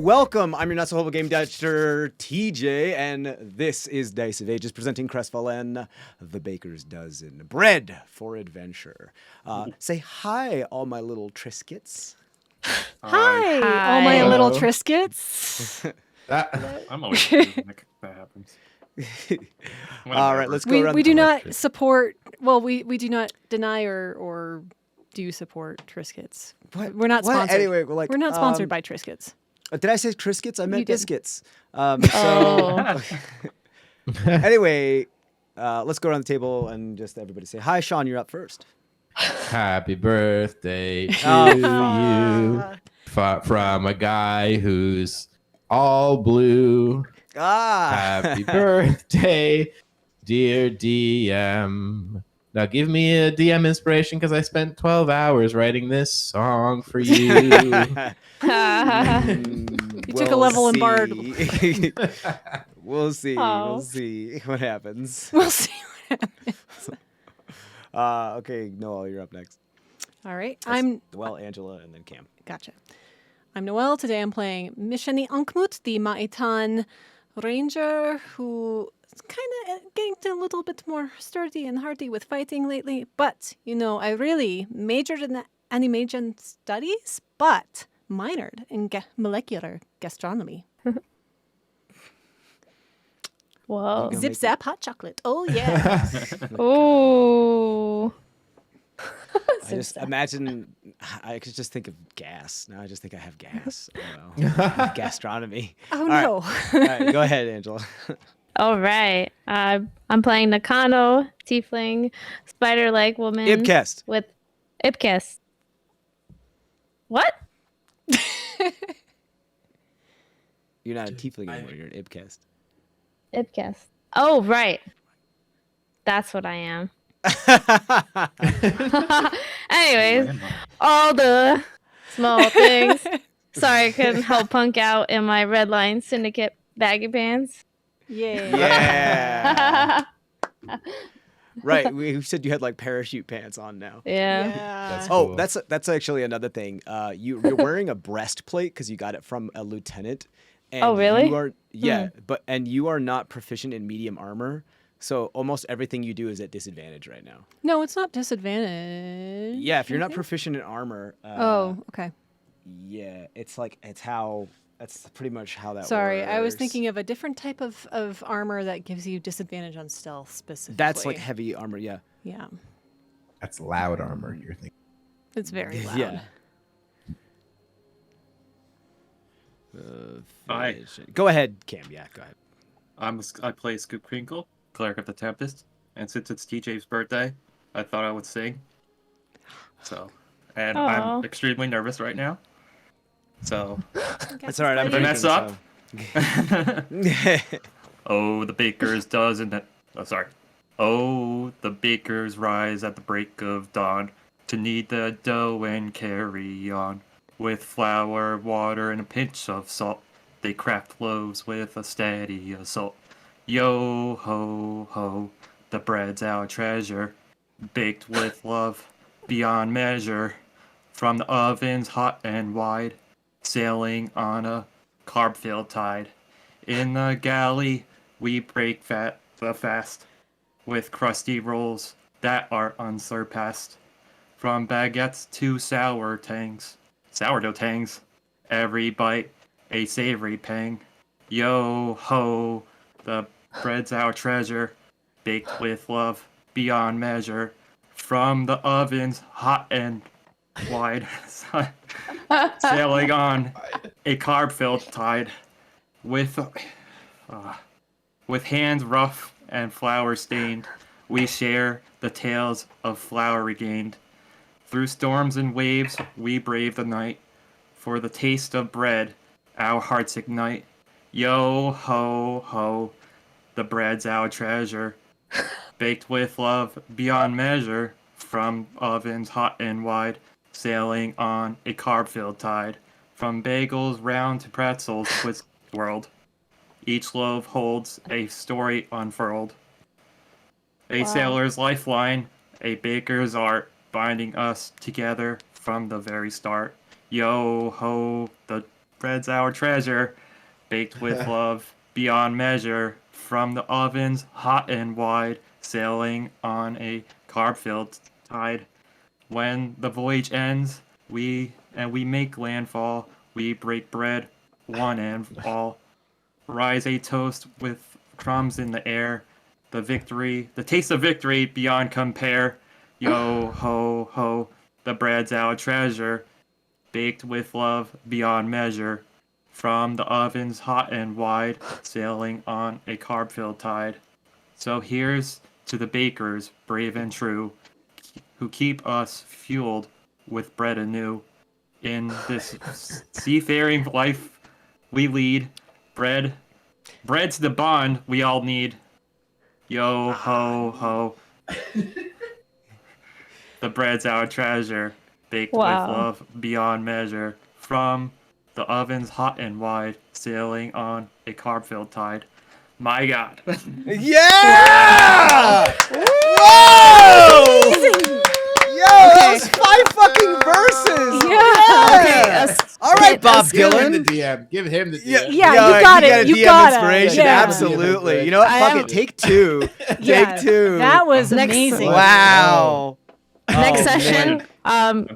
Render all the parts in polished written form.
welcome. I'm your not so horrible game director, TJ, and this is Dice of Ages presenting CrestVahllen, the Baker's Dozen. Bread for adventure. Say hi, all my little Triscuits. Hi, all my little Triscuits. I'm always that happens. All right, let's go around. We do not support. Well, we do not deny or do support Triscuits. What? We're not sponsored. Anyway, we're not sponsored by Triscuits. Did I say Triscuits? I meant biscuits. Oh. Anyway, let's go around the table and just everybody say hi. Sean, you're up first. Happy birthday to you from a guy who's all blue. Happy birthday, dear DM. Now give me a DM inspiration because I spent 12 hours writing this song for you. You took a level in Bard. We'll see. Oh. We'll see what happens. We'll see what happens. Okay, Noel, you're up next. All right. Well, Angela, and then Cam. Gotcha. I'm Noelle. Today I'm playing Mishani Ankmut, the Ma'itan ranger who is kind of getting a little bit more sturdy and hardy with fighting lately. But, I really majored in animation studies, but minored in molecular gastronomy. Whoa. Zip zap hot chocolate. Oh, yeah. Oh. I just imagine, I could just think of gas. Now I just think I have gas. Oh, well. Gastronomy. Oh, All no. Right. All right, go ahead, Angela. All right. I'm playing Nakano, tiefling, spider-like woman. Ibcast. With Ibcast. What? You're not a tiefling anymore. You're an Ibcast. Ibcast. Oh, right. That's what I am. Anyways, all the small things. Sorry, I couldn't help punk out in my Red Lion Syndicate baggy pants. Yeah. Right. We said you had like parachute pants on now. Yeah. That's Oh, cool. that's actually another thing. You're wearing a breastplate because you got it from a lieutenant. And Oh, really? You are not proficient in medium armor. So almost everything you do is at disadvantage right now. No, it's not disadvantage. Yeah, if you're not proficient in armor. Oh, okay. Yeah, that's pretty much how that works. Sorry, I was thinking of a different type of armor that gives you disadvantage on stealth specifically. That's like heavy armor, yeah. Yeah. That's loud armor, you're thinking. It's very loud. Yeah. Go ahead, Cam. Yeah, go ahead. I play Scoop Crinkle, Cleric of the Tempest, and since it's TJ's birthday, I thought I would sing. I'm extremely nervous right now. So, That's all right. I'm if I mess up. So. Oh, the baker's dozen. Oh, sorry. Oh, the bakers rise at the break of dawn to knead the dough and carry on. With flour, water, and a pinch of salt, they craft loaves with a steady assault. Yo ho ho, the bread's our treasure, baked with love beyond measure. From the ovens hot and wide, sailing on a carb-filled tide. In the galley, we break the fast, with crusty rolls that are unsurpassed. From baguettes to sourdough tangs, every bite a savory pang. Yo ho, the bread's our treasure, baked with love beyond measure. From the ovens hot and wide, sailing on a carb-filled tide, with hands rough and flour stained, we share the tales of flour regained. Through storms and waves, we brave the night. For the taste of bread, our hearts ignite. Yo ho ho, the bread's our treasure, baked with love beyond measure. From ovens hot and wide, sailing on a carb-filled tide. From bagels round to pretzels, twist world. Each loaf holds a story unfurled. A sailor's lifeline, a baker's art, binding us together from the very start. Yo ho, the bread's our treasure, baked with love beyond measure, from the ovens hot and wide, sailing on a carb-filled tide. When the voyage ends, we make landfall. We break bread, one and all. Rise a toast with crumbs in the air. The taste of victory beyond compare. Yo ho ho, the bread's our treasure, baked with love beyond measure. From the ovens hot and wide, sailing on a carb-filled tide. So here's to the bakers, brave and true, who keep us fueled with bread anew. In this seafaring life we lead, bread's the bond we all need. Yo ho ho. The bread's our treasure, baked with love beyond measure. From the ovens hot and wide, sailing on a carb-filled tide. My God. Yeah! Whoa! Yo, those 5 fucking verses. Yeah. Okay, All right, Bob Give him the Dylan. DM. Give him the DM. Yeah, Yo, you got you it. got a You DM got inspiration. it. Yeah. Absolutely. You know what? I Fuck am- it. Take 2. Yeah, Take 2. That was Next- amazing. Wow. Next Oh, session. man.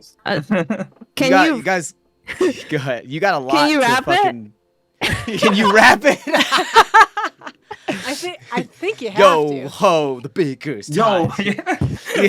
Can you? You guys, go ahead. You got a lot. Can you to rap it? fucking... Can you rap it? I think you have Yo to. ho, the baker's Yo, time.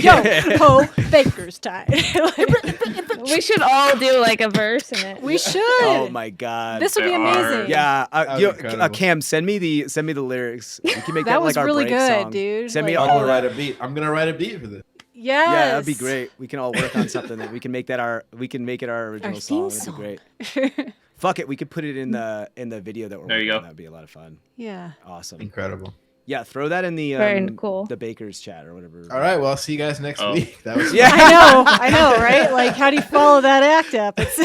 Yo ho, baker's time. We should all do like a verse in it. We should. Oh my god. This would be There are- amazing. Yeah, was incredible. Cam, send me the lyrics. We can make that, That was like our really break good, song. dude. Send me Like- I'm all gonna of write that. a beat. I'm gonna write a beat for this. Yes. Yeah, that'd be great. We can all work on something that we can make that our original song. theme That'd be great. Fuck it, we could put it in the video that we're There you working on. go. That'd be a lot of fun. Yeah. Awesome. Incredible. Yeah, throw that in the Very cool. the baker's chat or whatever. All right. Well, I'll see you guys next Oh. week. That was Yeah. I know, right? Like, how do you follow that act up? It's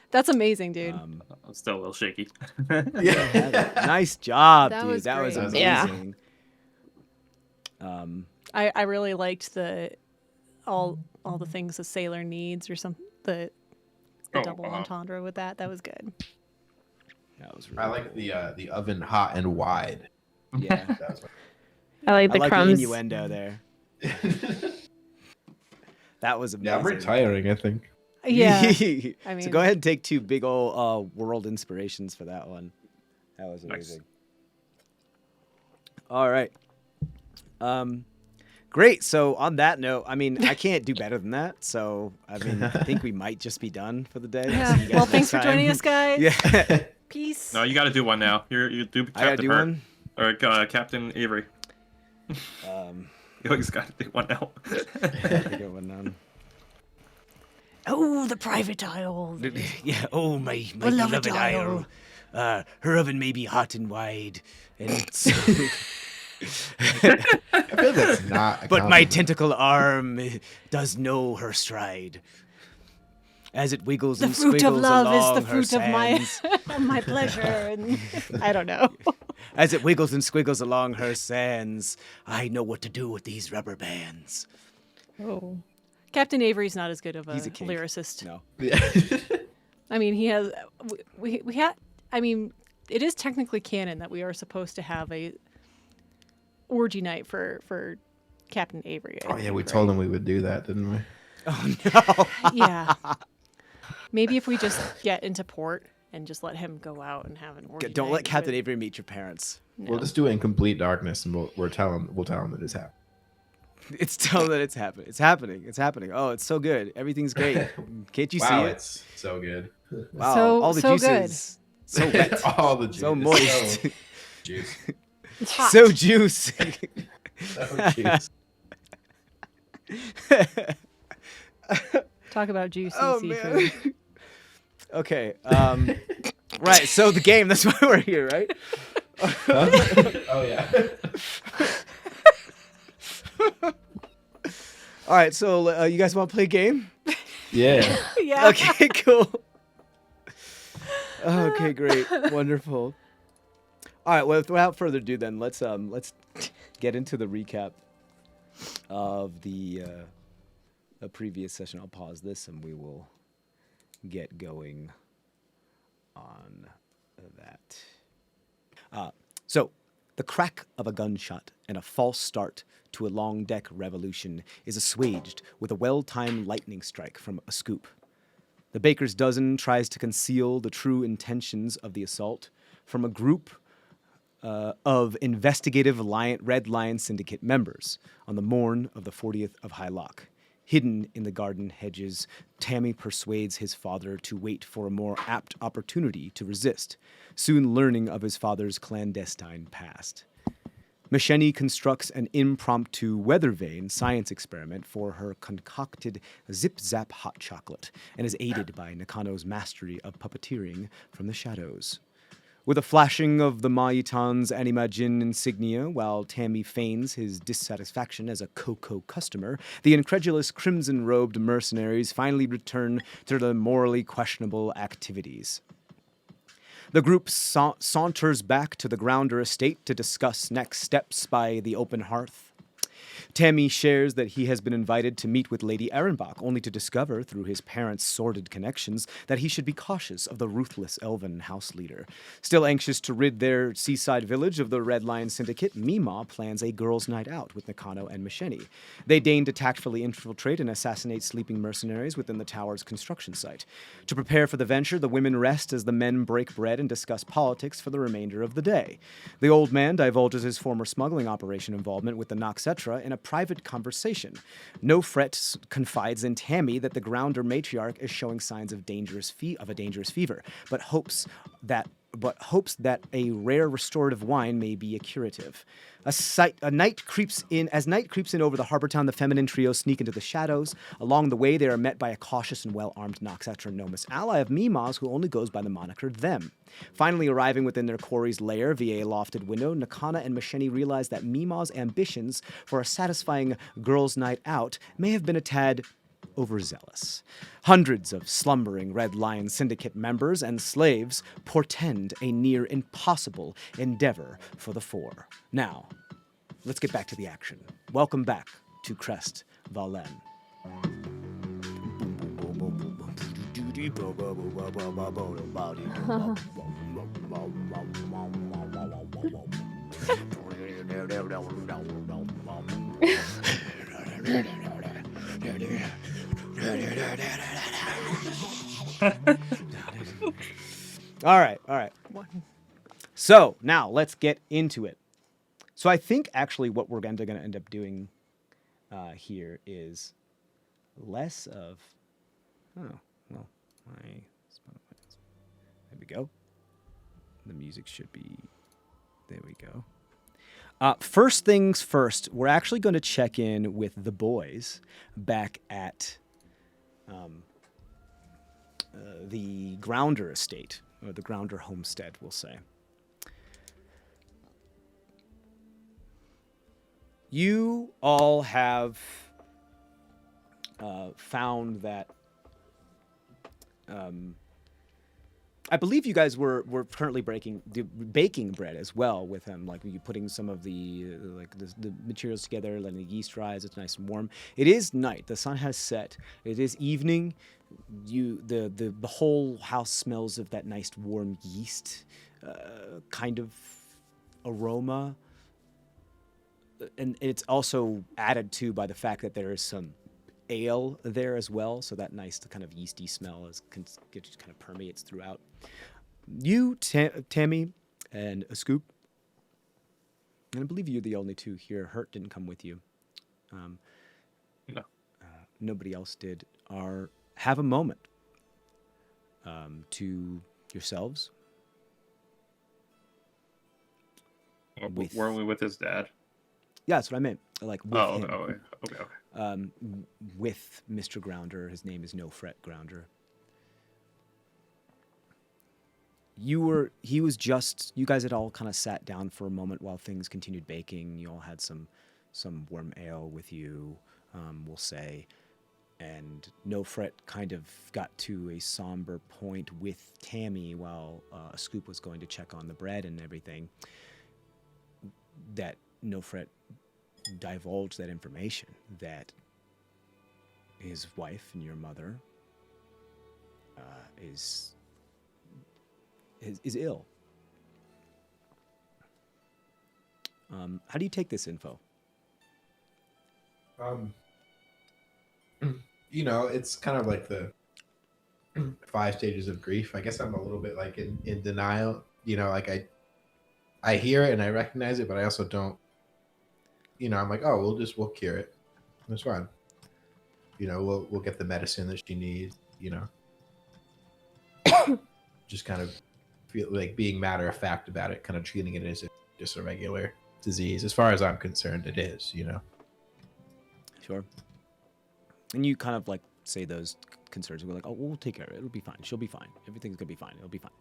that's amazing, dude. I'm still a little shaky. Yeah. Nice job, That dude. was That was great. amazing. Yeah. I really liked all the things a sailor needs or something. The Oh, double entendre with that. That was good. That was really I like the oven hot and wide. Yeah. That was I like I the like crumbs. the innuendo there. That was amazing. yeah, I'm retiring. I think. Yeah. So mean- go ahead and take 2 big old world inspirations for that one. That was Nice. amazing. All right. Great. So on that note, I mean, I can't do better than that. So I mean, I think we might just be done for the day. Yeah. See you guys Well, thanks next for joining time. us, guys. Yeah. Peace. No, you got to do one now. You do Captain I gotta do Hurt. one. Or Captain Avery. You always got to do one now. Gotta get one done. Oh, the private isle. Yeah. Oh, my Beloved beloved isle. isle. Her oven may be hot and wide, and so, I feel that's not. a but my compliment. tentacle arm does know her stride. As it wiggles The and fruit squiggles of love is along the her fruit of my sands. my pleasure. And I don't know. As it wiggles and squiggles along her sands, I know what to do with these rubber bands. Oh. Captain Avery's not as good of a He's a king. lyricist. No. Yeah. I mean, he has. We had. I mean, it is technically canon that we are supposed to have a orgy night for Captain Avery. I Oh yeah, think, we right? told him we would do that, didn't we? Oh no. Yeah. Maybe if we just get into port and just let him go out and have an orgy. Don't night let Captain with- Avery meet your parents. No. We'll just do it in complete darkness, and we'll tell him that it's happening. It's telling that it's happening. It's happening. It's happening. Oh, it's so good. Everything's great. Can't you see Wow, it? it's so good. Wow. So- all the so good. juices. So wet. All the juice. So moist. So juice. It's hot. So juicy. So juice. Talk about juicy Oh seafood. man. Okay. Right. So the game. That's why we're here, right? Huh? Oh yeah. All right. So you guys want to play a game? Yeah. Yeah. Okay. Cool. Okay. Great. Wonderful. All right. Well, without further ado, then let's get into the recap of the previous session. I'll pause this and we will get going on that. So, the crack of a gunshot and a false start to a long deck revolution is assuaged with a well-timed lightning strike from a scoop. The baker's dozen tries to conceal the true intentions of the assault from a group of investigative Red Lion Syndicate members on the morn of the 40th of Hylock. Hidden in the garden hedges, Tammy persuades his father to wait for a more apt opportunity to resist, soon learning of his father's clandestine past. Misheni constructs an impromptu weather vane science experiment for her concocted zip-zap hot chocolate and is aided by Nakano's mastery of puppeteering from the shadows. With a flashing of the Maitan's Animajin insignia, while Tammy feigns his dissatisfaction as a Coco customer, the incredulous crimson-robed mercenaries finally return to their morally questionable activities. The group saunters back to the Grounder estate to discuss next steps by the open hearth. Tammy shares that he has been invited to meet with Lady Ehrenbach, only to discover, through his parents' sordid connections, that he should be cautious of the ruthless elven house leader. Still anxious to rid their seaside village of the Red Lion Syndicate, Mima plans a girls' night out with Nakano and Misheni. They deign to tactfully infiltrate and assassinate sleeping mercenaries within the tower's construction site. To prepare for the venture, the women rest as the men break bread and discuss politics for the remainder of the day. The old man divulges his former smuggling operation involvement with the Noxetra in a private conversation. No Fret confides in Tammy that the Grounder matriarch is showing signs of a dangerous fever, but hopes that a rare restorative wine may be a curative. As night creeps in over the harbor town, the feminine trio sneak into the shadows. Along the way, they are met by a cautious and well-armed Noxetra Nomus ally of Mima's, who only goes by the moniker Them. Finally arriving within their quarry's lair via a lofted window, Nakana and Misheni realize that Mima's ambitions for a satisfying girls' night out may have been a tad overzealous. Hundreds of slumbering Red Lion Syndicate members and slaves portend a near impossible endeavor for the four. Now, let's get back to the action. Welcome back to CrestVahllen. All right. So now let's get into it. So I think actually what we're going to end up doing here is less of. Oh well, there we go. The music should be. There we go. First things first, we're actually going to check in with the boys back at the Grounder estate, or the Grounder homestead, we'll say. You all have found that I believe you guys were currently baking bread as well with him, like you putting some of the materials together, letting the yeast rise. It's nice and warm. It is night. The sun has set. It is evening. The whole house smells of that nice warm yeast kind of aroma, and it's also added to by the fact that there is some ale there as well, so that nice kind of yeasty smell kind of permeates throughout. You, Tammy, and a scoop, and I believe you're the only two here. Hurt didn't come with you. No. Nobody else did. Have a moment to yourselves. Weren't we with his dad? Yeah, that's what I meant. Like with him. Okay. With Mr. Grounder. His name is No Fret Grounder. You guys had all kind of sat down for a moment while things continued baking. You all had some warm ale with you, we'll say. And No Fret kind of got to a somber point with Tammy while a scoop was going to check on the bread and everything. That No Fret divulged that information that his wife and your mother is is ill. How do you take this info? It's kind of like the 5 stages of grief. I guess I'm a little bit like in denial. Like I hear it and I recognize it, but I also don't. I'm like, oh, we'll cure it. That's fine. We'll get the medicine that she needs. Just kind of feel like being matter of fact about it, kind of treating it as just a regular disease. As far as I'm concerned, it is. Sure. And you kind of like say those concerns. We're like, oh, we'll take care of it. It'll be fine. She'll be fine. Everything's gonna be fine. It'll be fine.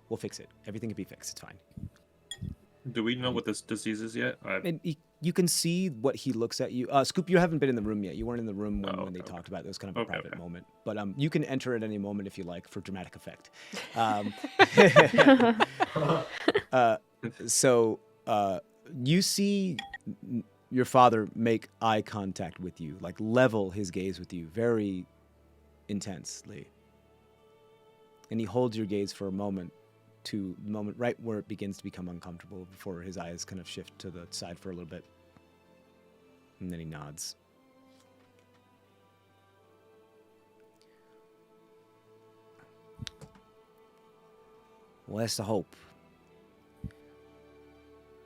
We'll fix it. Everything can be fixed. It's fine. Do we know what this disease is yet? And you can see what he looks at you. Scoop, you haven't been in the room yet. You weren't in the room when they talked about it. It was kind of a private moment. But you can enter at any moment if you like for dramatic effect. So you see your father make eye contact with you, like level his gaze with you very intensely. And he holds your gaze for a moment, to the moment right where it begins to become uncomfortable before his eyes kind of shift to the side for a little bit. And then he nods. Well, that's the hope.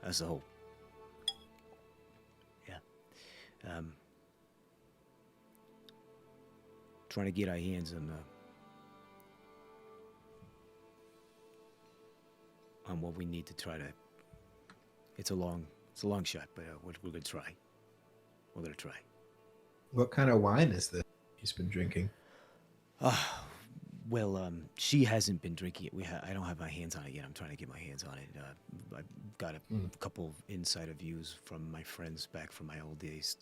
That's the hope. Yeah. Trying to get our hands on what we need to try to. It's a long shot, but we're gonna try. We're gonna try. What kind of wine is this he's been drinking? Well, she hasn't been drinking it. I don't have my hands on it yet. I'm trying to get my hands on it. I've got a couple insider views from my friends back from my old days.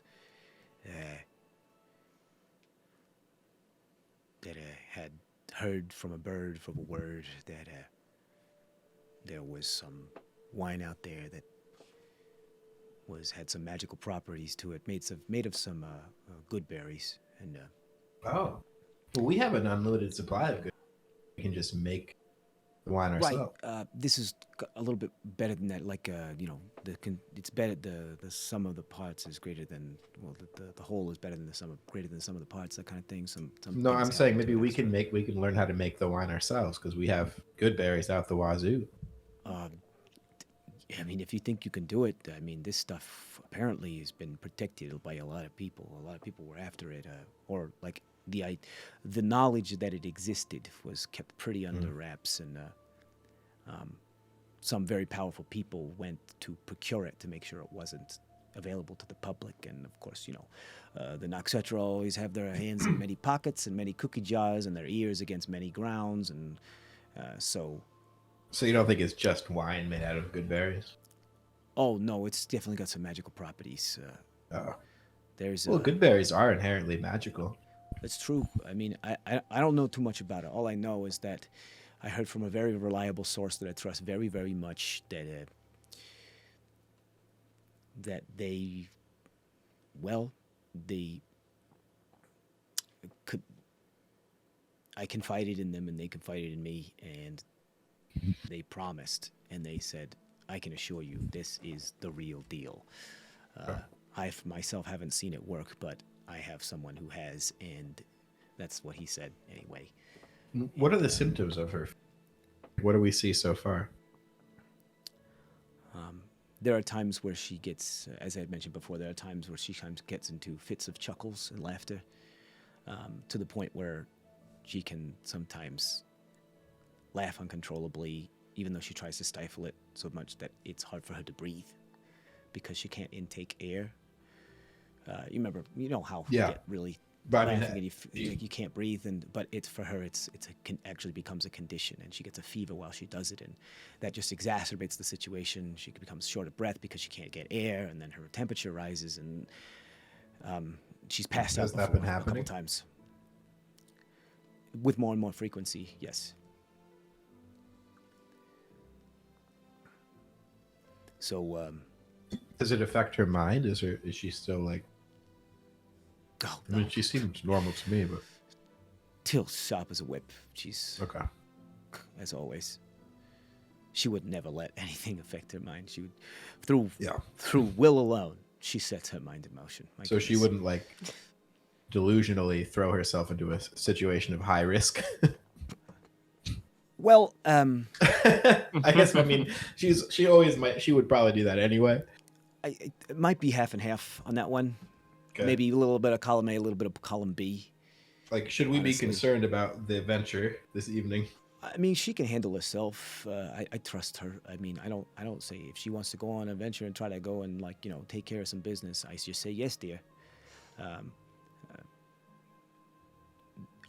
That had heard from a bird, from a word, that there was some wine out there that had some magical properties to it, made of some good berries, and well, we have an unlimited supply of good. We can just make the wine ourselves. Right. This is a little bit better than that. Like it's better. The sum of the parts is greater than the whole is better than greater than the sum of the parts. That kind of thing. No, I'm saying maybe we can learn how to make the wine ourselves because we have good berries out the wazoo. I mean, if you think you can do it, I mean, this stuff apparently has been protected by a lot of people. A lot of people were after it, or like the knowledge that it existed was kept pretty under wraps, and some very powerful people went to procure it to make sure it wasn't available to the public. And of course, the Noxetra always have their hands in many pockets and many cookie jars and their ears against many grounds, and so. So you don't think it's just wine made out of good berries? Oh no, it's definitely got some magical properties. Good berries are inherently magical. It's true. I mean, I don't know too much about it. All I know is that I heard from a very reliable source that I trust very, very much that they could. I confided in them, and they confided in me, and they promised, and they said, I can assure you this is the real deal. I myself haven't seen it work, but I have someone who has, and that's what he said anyway. What are the symptoms of her? What do we see so far? There are times where she gets, as I had mentioned before, there are times where she kind of gets into fits of chuckles and laughter, to the point where she can sometimes laugh uncontrollably, even though she tries to stifle it so much that it's hard for her to breathe because she can't intake air. You know how you get really laughing and you can't breathe, but it's for her it actually becomes a condition, and she gets a fever while she does it, and that just exacerbates the situation. She becomes short of breath because she can't get air, and then her temperature rises, and she's passed out before a couple times. With more and more frequency, yes. So, does it affect her mind? Is she still like? Oh, I mean, she seems normal to me, but till sharp as a whip. She's okay, as always. she would never let anything affect her mind. She would, through will alone, she sets her mind in motion. My So she goodness. wouldn't like delusionally throw herself into a situation of high risk. Well, I guess I mean she always might. She would probably do that anyway. it might be half and half on that one. Okay. Maybe a little bit of column A, a little bit of column B. Like, should we Honestly. be concerned about the adventure this evening? I mean, she can handle herself. I trust her. I mean, I don't say if she wants to go on an adventure and try to go and like take care of some business. I just say yes, dear.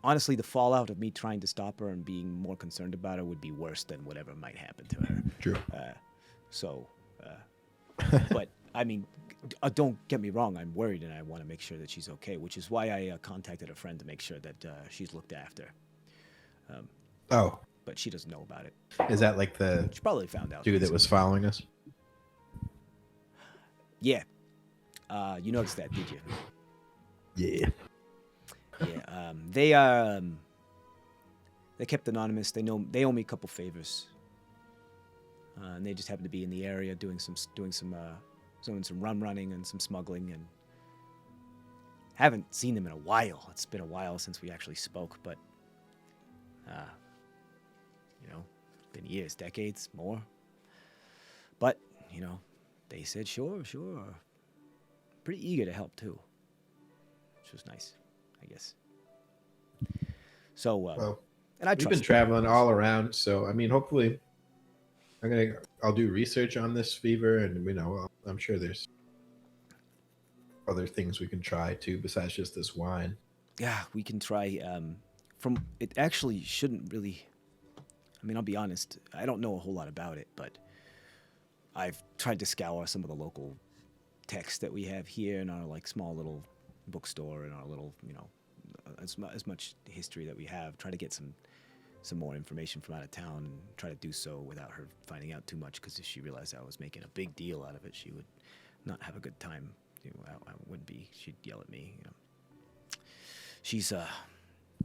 Honestly, the fallout of me trying to stop her and being more concerned about her would be worse than whatever might happen to her. True. But I mean, don't get me wrong. I'm worried and I want to make sure that she's okay, which is why I contacted a friend to make sure that she's looked after. Oh, But she doesn't know about it. is that like the She probably found out. dude that was following us? Yeah. You noticed that, did you? Yeah. Yeah. They kept anonymous. They owe me a couple favors. And they just happen to be in the area doing some rum running and some smuggling, and haven't seen them in a while. It's been a while since we actually spoke, but been years, decades, more. But they said sure. Pretty eager to help too, which was nice, I guess. So, Well, and I we've trust been them. traveling all around, so I mean, hopefully, I'll do research on this fever, and I'm sure there's other things we can try too besides just this wine. Yeah, we can try. It actually shouldn't really. I mean, I'll be honest. I don't know a whole lot about it, but I've tried to scour some of the local texts that we have here in our like small little bookstore and our little, as much history that we have. Try to get some more information from out of town and try to do so without her finding out too much. Because if she realized I was making a big deal out of it, she would not have a good time. I wouldn't be. She'd yell at me. She's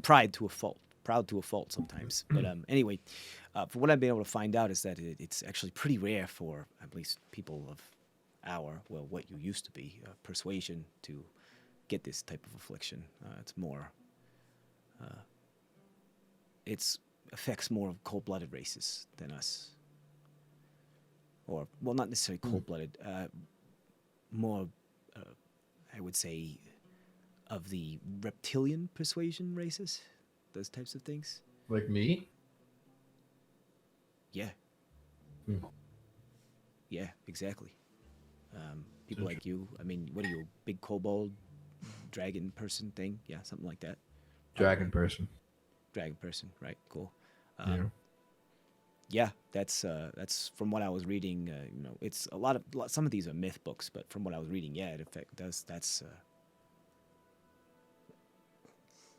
proud to a fault sometimes. But anyway, for what I've been able to find out is that it's actually pretty rare for at least people of what you used to be, persuasion to get this type of affliction. It's more, it affects more of cold-blooded races than us. Or, well, not necessarily cold-blooded, more, I would say, of the reptilian persuasion races, those types of things. Like me? Yeah. Yeah, exactly. People like you. I mean, what are you, a big kobold dragon person thing? Yeah, something like that. Dragon person. Dragon person, right? Cool. Yeah. Yeah, that's from what I was reading. It's some of these are myth books, but from what I was reading, yeah,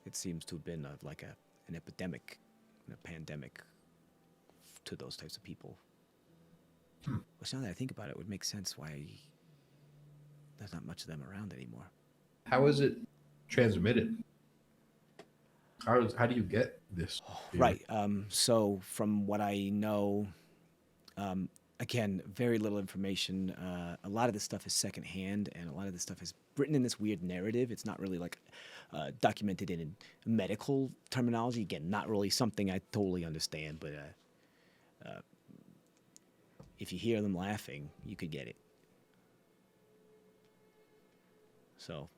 it seems to have been an epidemic, a pandemic to those types of people. Which now that I think about it, would make sense why there's not much of them around anymore. How is it transmitted? How do you get this? Right. So from what I know, again, very little information. A lot of this stuff is secondhand, and a lot of this stuff is written in this weird narrative. It's not really documented in medical terminology. Again, not really something I totally understand, but if you hear them laughing, you could get it. So,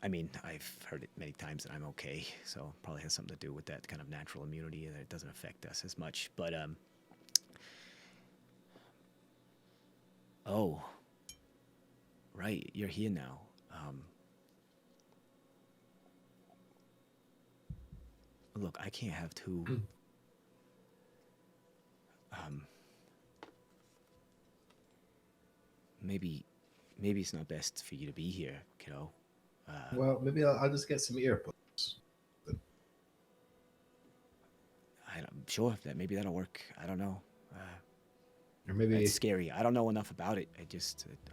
I mean, I've heard it many times that I'm okay, so probably has something to do with that kind of natural immunity, that it doesn't affect us as much. But, oh, right, you're here now. Look, I can't have two. Maybe it's not best for you to be here, kiddo. Well, maybe I'll just get some earplugs. I'm sure that maybe that'll work. I don't know. Or maybe It's scary. I don't know enough about it.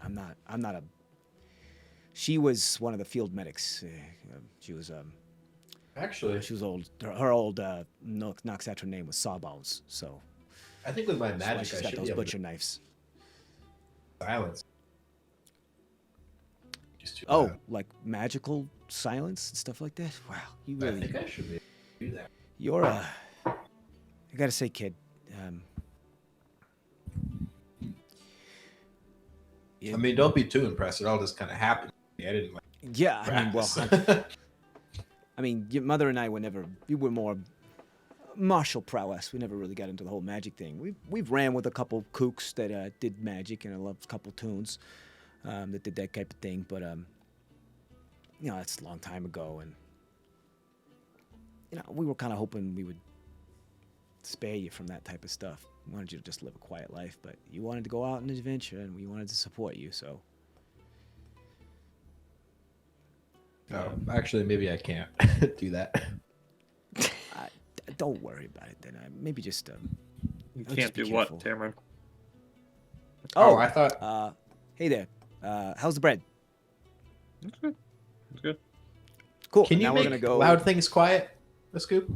I'm not a. She was one of the field medics. She was Actually, She was old. Her old Noxatra name was Sawbones. So I think with my that's why magic, she's I got should those be able butcher to knives. silence. Just too Oh, loud. like magical silence and stuff like that. Wow, you I really, think I should be able to do that. you're I gotta say, kid. I mean, don't be too impressed. It all just kind of happened. I didn't like yeah, I mean, well, practice. I mean, your mother and I we were more martial prowess. We never really got into the whole magic thing. We've ran with a couple kooks that did magic, and I loved a couple tunes that did that type of thing. But you know, that's a long time ago, and you know, we were kind of hoping we would spare you from that type of stuff. We wanted you to just live a quiet life, but you wanted to go out on an adventure, and we wanted to support you. So Oh, actually, maybe I can't do that. don't worry about it. Then maybe just You just can't be do careful. what, Cameron? Oh, I thought. Hey there. How's the bread? It's good. It's good. Cool. Can you now make we're gonna go. loud things quiet, the scoop?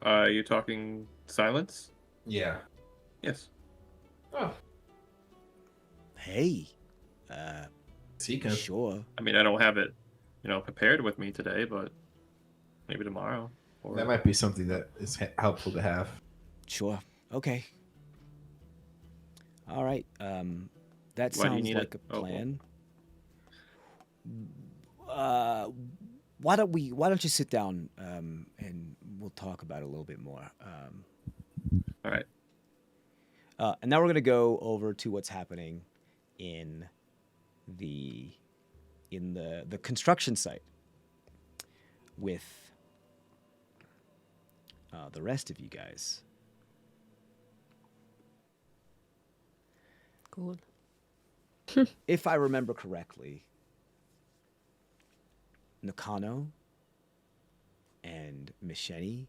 You talking silence? Yeah. Yes. Oh, Hey. see, can Sure. I mean, I don't have it, prepared with me today, but maybe tomorrow. Or that might be something that is helpful to have. Sure. Okay. All right. That Why do you sounds need like it? a Oh, plan. Why don't you sit down and we'll talk about it a little bit more. All right. And now we're gonna go over to what's happening in the construction site with the rest of you guys. Cool. If I remember correctly, Nakano and Misheni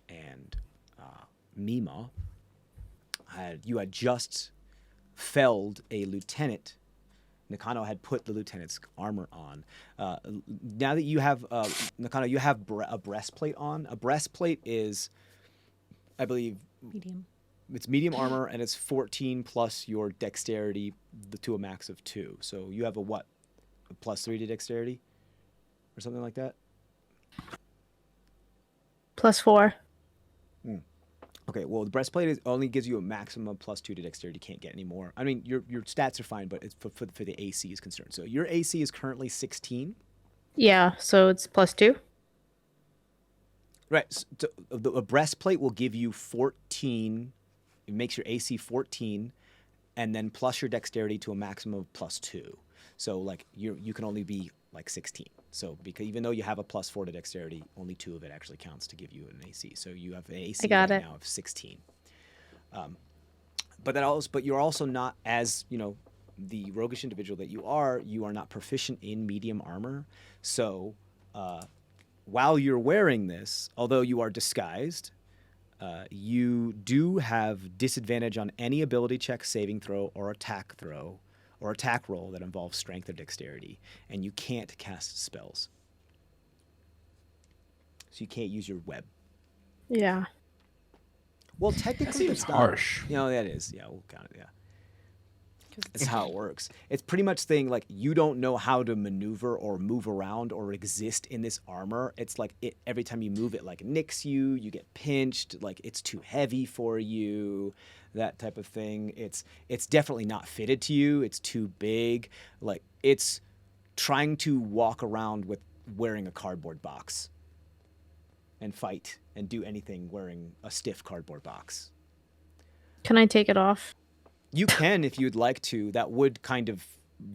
and Mima you had just felled a lieutenant. Nakano had put the lieutenant's armor on. Now that you have Nakano, you have a breastplate on. A breastplate is, I believe, Medium. it's medium armor, and it's 14 plus your dexterity to a max of 2. So you have a what? A +3 to dexterity? Or something like that? +4. Okay, well, the breastplate only gives you a maximum of +2 to dexterity. You can't get any more. I mean, your stats are fine, but it's for the AC is concerned. So your AC is currently 16. Yeah, so it's +2. Right. So a breastplate will give you 14. It makes your AC 14, and then plus your dexterity to a maximum of +2. So like you can only be like 16. So because even though you have a +4 to dexterity, only 2 of it actually counts to give you an AC. So you have an AC right now of 16. But you're also not, as the roguish individual that you are not proficient in medium armor. So while you're wearing this, although you are disguised, you do have disadvantage on any ability check, saving throw, or attack roll that involves strength or dexterity, and you can't cast spells. So you can't use your web. Yeah. Well, technically, That seems it's not. harsh. That is. Yeah, we'll count it. Yeah. That's how it works. It's pretty much saying like you don't know how to maneuver or move around or exist in this armor. It's like every time you move it like nicks you, you get pinched, like it's too heavy for you, that type of thing. It's definitely not fitted to you. It's too big. Like it's trying to walk around with wearing a cardboard box and fight and do anything wearing a stiff cardboard box. Can I take it off? You can if you'd like to. That would kind of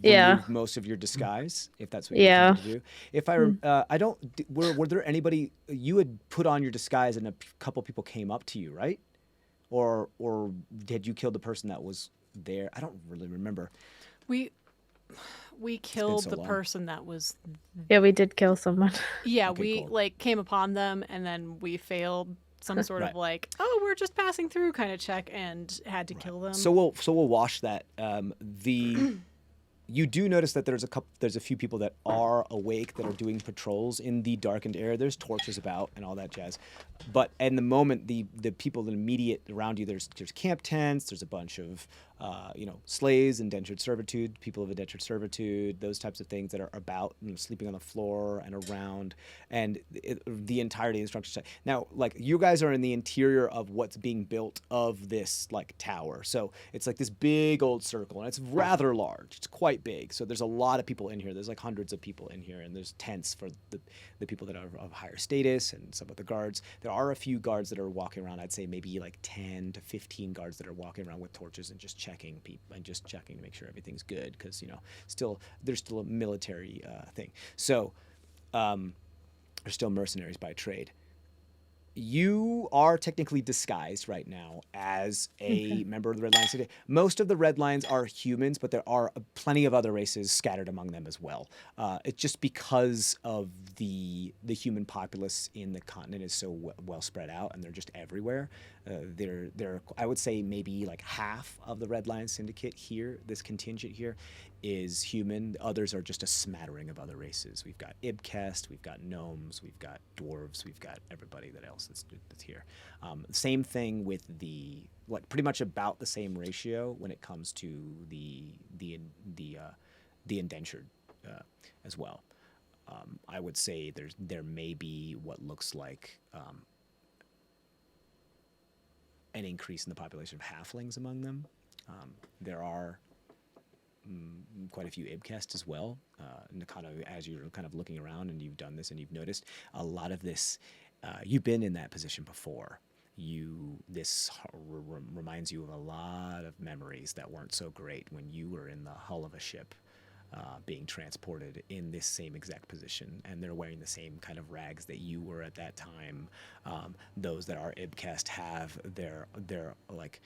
Yeah. remove most of your disguise, if that's what you're trying to do. If I don't, were there anybody you had put on your disguise and a couple people came up to you, right? Or did you kill the person that was there? I don't really remember. We killed so the long. person that was. Yeah, we did kill someone. Yeah, Okay, we cool. came upon them, and then we failed some sort Right. of we're just passing through kind of check, and had to kill them. So we'll wash that. You do notice that there's a few people that are awake that are doing patrols in the darkened area. There's torches about and all that jazz. But in the moment, the people that immediate around you, there's camp tents, there's a bunch of slaves, indentured servitude, people of indentured servitude, those types of things that are about, sleeping on the floor and around, and the entirety of the structure. Now, like, you guys are in the interior of what's being built of this like tower. So it's like this big old circle, and it's rather large. It's quite big. So there's a lot of people in here. There's like hundreds of people in here, and there's tents for the people that are of higher status and some of the guards. There are a few guards that are walking around. I'd say maybe like 10 to 15 guards that are walking around with torches and just checking to make sure everything's good, because there's still a military thing. So they're still mercenaries by trade. You are technically disguised right now as a member of the Red Lion Syndicate. Most of the Red Lions are humans, but there are plenty of other races scattered among them as well. It's just because of the human populace in the continent is so well spread out, and they're just everywhere. They're I would say maybe like half of the Red Lion Syndicate here, this contingent here, is human. Others are just a smattering of other races. We've got Ibcast, we've got gnomes, we've got dwarves, we've got everybody that else that's here. Same thing with pretty much about the same ratio when it comes to the indentured as well. I would say there may be what looks like an increase in the population of halflings among them. There are quite a few Ibcasts as well. And kind of, as you're kind of looking around and you've done this and you've noticed a lot of this, you've been in that position before. This reminds you of a lot of memories that weren't so great when you were in the hull of a ship, being transported in this same exact position, and they're wearing the same kind of rags that you were at that time. Those that are Ibcast have their like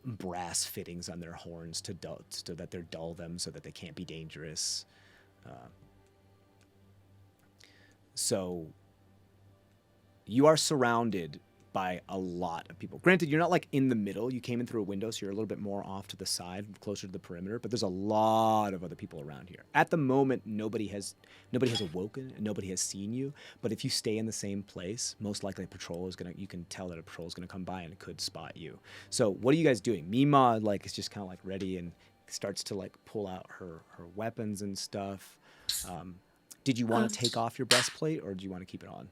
brass fittings on their horns so that they dull them so that they can't be dangerous. So you are surrounded by a lot of people. Granted, you're not like in the middle. You came in through a window, so you're a little bit more off to the side, closer to the perimeter, but there's a lot of other people around here. At the moment, nobody has awoken, and nobody has seen you, but if you stay in the same place, most likely you can tell that a patrol is gonna come by and it could spot you. So what are you guys doing? Mima is just kind of like ready and starts to like pull out her weapons and stuff. Did you want to take off your breastplate, or do you want to keep it on?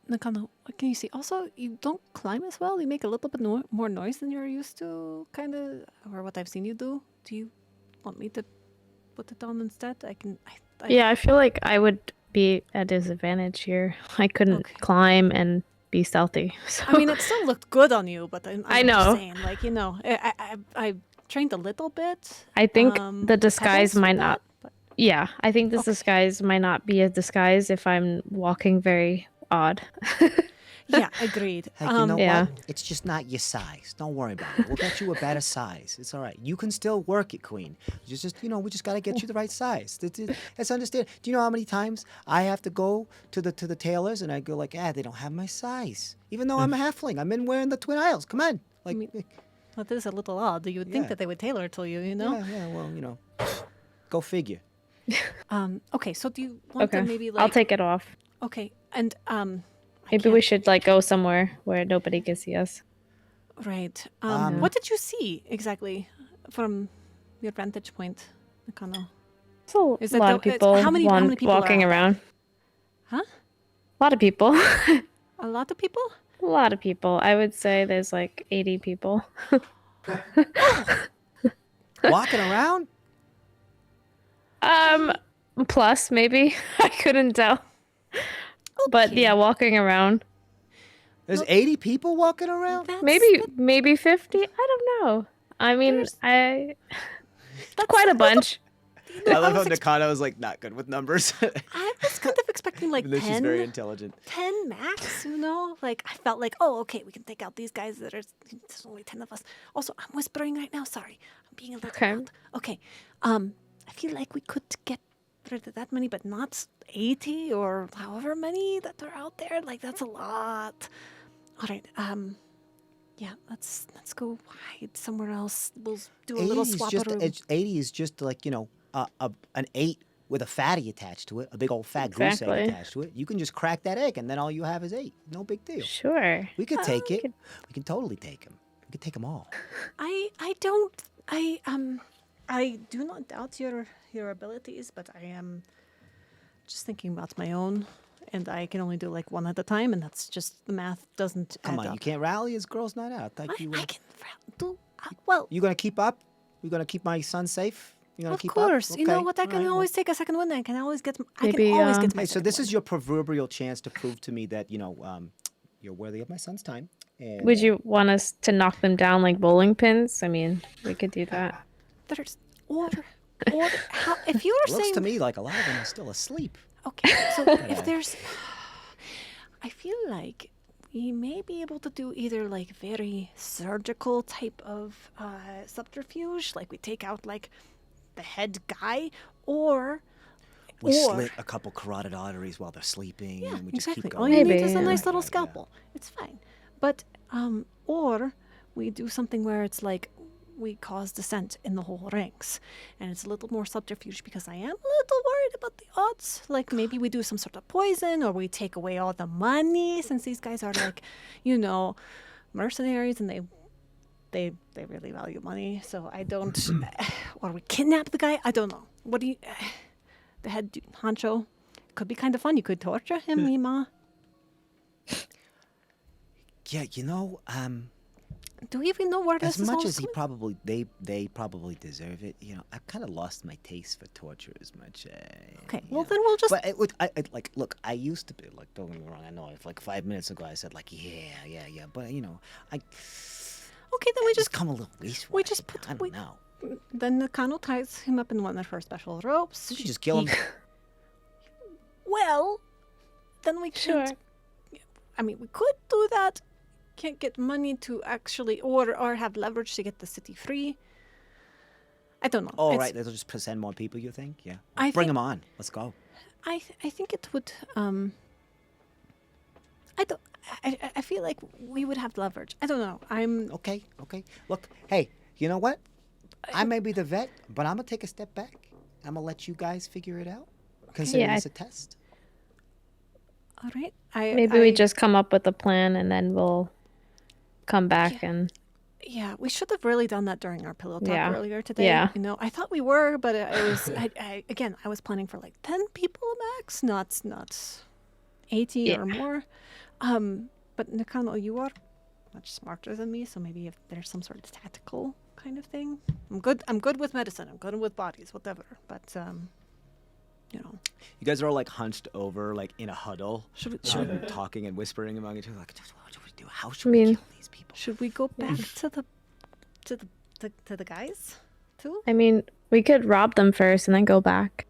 Nakano, what can you see? Also, you don't climb as well. You make a little bit more noise than you're used to, kind of, or what I've seen you do. Do you want me to put it on instead? Yeah, I feel like I would be at disadvantage here. I couldn't climb and be stealthy. So. I mean, it still looked good on you, but I know. Just saying, I trained a little bit. I think the disguise might not. Yeah, I think this disguise might not be a disguise if I'm walking very odd. Yeah, agreed. Hey, you know what? It's just not your size. Don't worry about it. We'll get you a better size. It's all right. You can still work it, Queen. We just got to get you the right size. Let's understand. Do you know how many times I have to go to the tailors and I go like, they don't have my size. Even though I'm a halfling, I'm in wearing the twin aisles. Come on. Like, well, this is a little odd. You would think that they would tailor it to you, you know? Yeah, well, go figure. Okay, so do you want to maybe I'll take it off. Okay, and maybe we should go somewhere where nobody can see us. Right. What did you see exactly from your vantage point, Nakano? So a lot of people. How many people walking around? Huh? A lot of people. A lot of people? A lot of people. I would say there's like 80 people. Walking around? Plus maybe. I couldn't tell. But yeah, walking around. There's 80 people walking around? Maybe 50? I don't know. I mean, that's quite a bunch. I love how Nakano is like not good with numbers. I was kind of expecting like 10. She's very intelligent. 10 max, you know? Like I felt like, okay, we can take out these guys there's only 10 of us. Also, I'm whispering right now. Sorry. I'm being a little loud. Okay. I feel like we could get rid of that many, but not 80 or however many that are out there. Like that's a lot. All right. Yeah, let's go hide somewhere else. We'll do a little swap. 80 is just like, an 8 with a fatty attached to it, a big old fat goose egg Exactly. attached to it. You can just crack that egg, and then all you have is 8. No big deal. Sure. We could take it. We can totally take him. We could take them all. I do not doubt your abilities, but I am just thinking about my own, and I can only do like one at a time, and that's just the math doesn't Come add on, up. you can't rally his girls' night out. I You can do well. You gonna keep up? You gonna keep my son safe? You gonna Of keep course, up? you know Okay, what? I can all right, always take a second win. I can always get. Maybe, my Hey, so second this win. is your proverbial chance to prove to me that you're worthy of my son's time. And, Would you want us to knock them down like bowling pins? I mean, we could do that. There's or how if you were Looks saying to me like a lot of them are still asleep. okay, so if there's, I feel like we may be able to do either like very surgical type of subterfuge, like we take out like the head guy, or We slit a couple carotid arteries while they're sleeping, yeah, and we just exactly. keep All going. you need Maybe, is a yeah. nice little Right, yeah. scalpel. It's fine. But or we do something where it's like we cause dissent in the whole ranks, and it's a little more subterfuge because I am a little worried about the odds. Like maybe we do some sort of poison, or we take away all the money, since these guys are like, mercenaries, and they really value money. So I don't. Or we kidnap the guy. I don't know. What do you? The head honcho could be kind of fun. You could torture him, Mima. Yeah, Do we even know where this as is all much as coming? they probably deserve it. I've kind of lost my taste for torture as much. Okay, well then we'll just. But look, I used to be like. Don't get me wrong. I know. If like 5 minutes ago I said like, yeah. But I. Okay, then we just come a little waste. we just put- I don't we- know. then Nakano ties him up in one of her special ropes. We should just kill him. Well, then we Sure. can't. I mean, we could do that. Can't get money to actually or have leverage to get the city free. I don't know. All It's- right, they'll just present more people. You think? Yeah. I Bring think- them on. Let's go. I think it would. I don't. I feel like we would have leverage. I don't know. I'm. Okay. Look, hey, you know what? I may be the vet, but I'm gonna take a step back. I'm gonna let you guys figure it out. Consider Yeah, this a test. All right. Maybe we just come up with a plan and then we'll come back and Yeah, we should have really done that during our pillow talk Yeah. earlier today. Yeah. I thought we were, but it was. I was planning for like 10 people max, not 80 Yeah. or more. But Nakano, you are much smarter than me, so maybe if there's some sort of tactical kind of thing. I'm good with medicine. I'm good with bodies, whatever. But You guys are all like hunched over, like in a huddle, should we talking and whispering among each other. Like, What do we do? How should we kill these people? should we go back to the guys too? I mean, we could rob them first and then go back.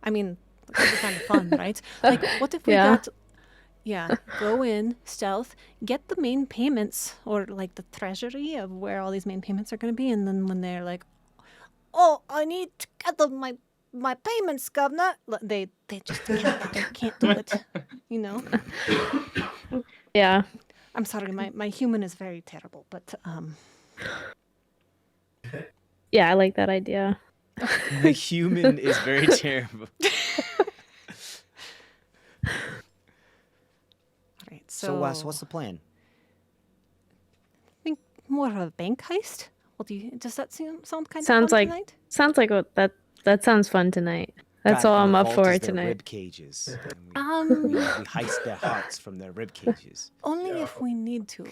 I mean, that would be kind of fun, right? Like, what if we Yeah. go in, stealth, get the main payments, or like the treasury of where all these main payments are going to be, and then when they're like, oh, I need to get my payments, governor, they just can't do it, Yeah. I'm sorry, my human is very terrible, but Yeah, I like that idea. The human is very terrible. all right. So, what's the plan? I think more of a bank heist. Well, does that sound kind Sounds of fun like tonight? sounds like that sounds fun tonight. That's God, all I'm the up vault for is their tonight. Rib cages. And we heist their hearts from their rib cages. Only if we need to.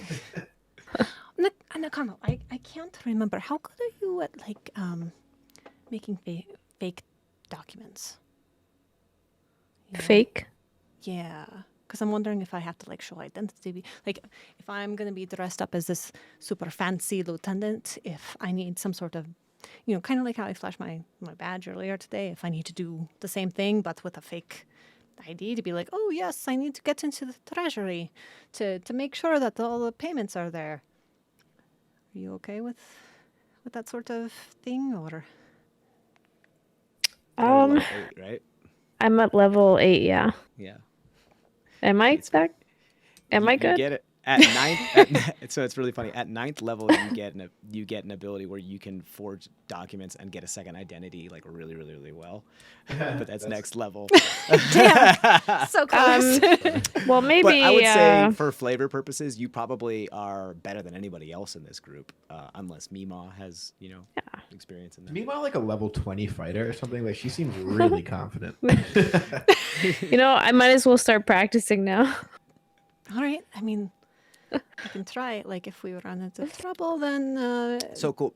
Nakano, I can't remember. How good are you at like making fake documents? You know? Fake? Yeah, because I'm wondering if I have to like show identity. Like if I'm gonna be dressed up as this super fancy lieutenant, if I need some sort of, kind of like how I flashed my badge earlier today. If I need to do the same thing but with a fake ID to be like, oh yes, I need to get into the treasury to make sure that all the payments are there. Are you okay with that sort of thing, or? Level 8, right? I'm at level 8, yeah. Yeah. Am I It's- back? Am I You good? get it. At ninth, so it's really funny. At ninth level, you get an ability where you can forge documents and get a second identity, like really, really, really well. But that's next level. Damn, so close. Well, maybe. But I would say, for flavor purposes, you probably are better than anybody else in this group, unless Mima has, experience in that. Mima like a level 20 fighter or something. Like she seems really confident. I might as well start practicing now. All right. I mean, I can try it. Like, if we run into trouble, then... So cool.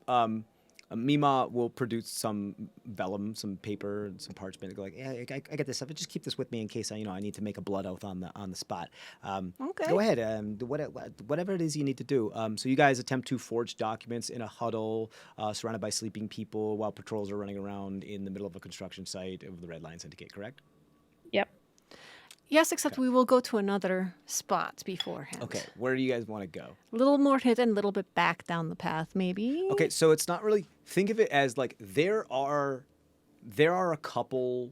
Mima will produce some vellum, some paper, and some parchment. Go like, yeah, I get this stuff. Just keep this with me in case I need to make a blood oath on the spot. Okay. Go ahead. Whatever it is you need to do. So you guys attempt to forge documents in a huddle, surrounded by sleeping people, while patrols are running around in the middle of a construction site of the Red Lion Syndicate. Correct? Yep. Yes, except we will go to another spot beforehand. Okay. Where do you guys want to go? A little more hidden, a little bit back down the path, maybe. Okay, so it's not really. Think of it as like there are a couple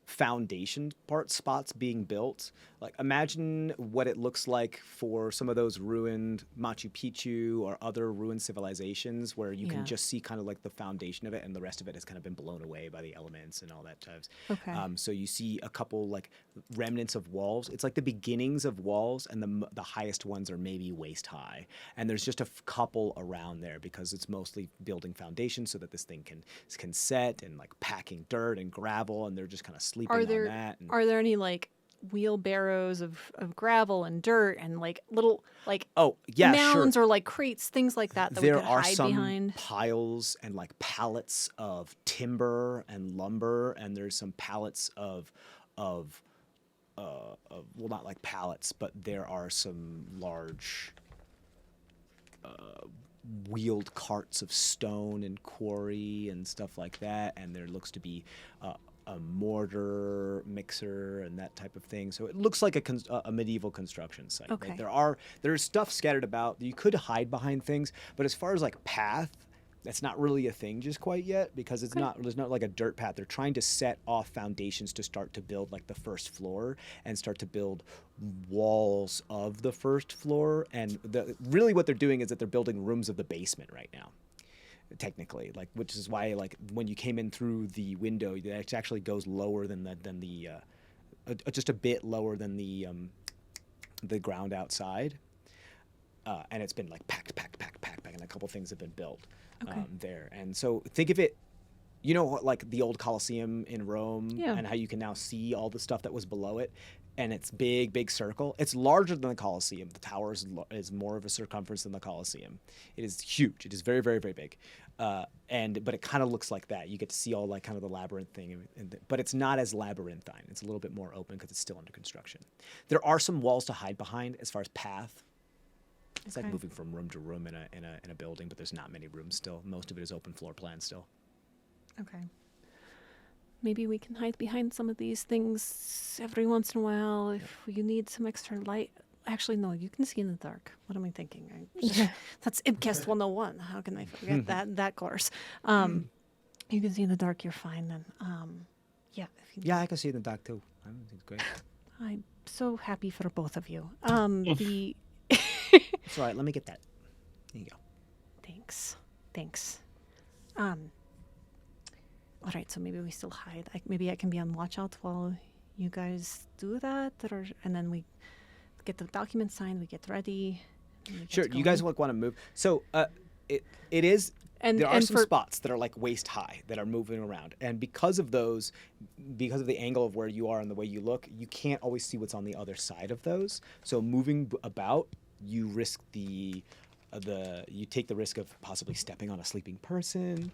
foundation spots being built. Like imagine what it looks like for some of those ruined Machu Picchu or other ruined civilizations where you can just see kind of like the foundation of it, and the rest of it has kind of been blown away by the elements and all that types. Okay. So you see a couple like remnants of walls. It's like the beginnings of walls, and the highest ones are maybe waist high. And there's just a couple around there because it's mostly building foundations so that this thing can set, and like packing dirt and gravel, and they're just kind of sleeping on that. And are there any like wheelbarrows of gravel and dirt and like little like mounds or like crates, things like that there we could are hide some behind? piles and like pallets of timber and lumber, and there's some pallets of well, not like pallets, but there are some large wheeled carts of stone and quarry and stuff like that, and there looks to be a mortar mixer and that type of thing. So it looks like a medieval construction site. Okay. Like there's stuff scattered about. You could hide behind things, but as far as like path, that's not really a thing just quite yet because there's not like a dirt path. They're trying to set off foundations to start to build like the first floor and start to build walls of the first floor. And really what they're doing is that they're building rooms of the basement right now. Technically, like, which is why, like, when you came in through the window, it actually goes lower than the just a bit lower than the ground outside, and it's been like packed, and a couple things have been built there. And so think of it, like the old Colosseum in Rome, and how you can now see all the stuff that was below it. And it's big circle. It's larger than the Colosseum. The tower is more of a circumference than the Colosseum. It is huge. It is very, very, very big. But it kind of looks like that. You get to see all like kind of the labyrinth thing, but it's not as labyrinthine. It's a little bit more open because it's still under construction. There are some walls to hide behind as far as path. It's like moving from room to room in a building, but there's not many rooms still. Most of it is open floor plan still. Okay. Maybe we can hide behind some of these things every once in a while if you need some extra light. Actually, no, you can see in the dark. What am I thinking? That's IPCast 101. How can I forget that course? You can see in the dark, you're fine then. Yeah, I can see in the dark too. I think it's great. I'm so happy for both of you. It's all right. Let me get that. There you go. Thanks. All right, so maybe we still hide. Maybe I can be on watch out while you guys do that, and then we get the document signed, we get ready. Sure, you guys want to move. So it is. There are some spots that are like waist high that are moving around, and because of the angle of where you are and the way you look, you can't always see what's on the other side of those. So moving about, you risk you take the risk of possibly stepping on a sleeping person.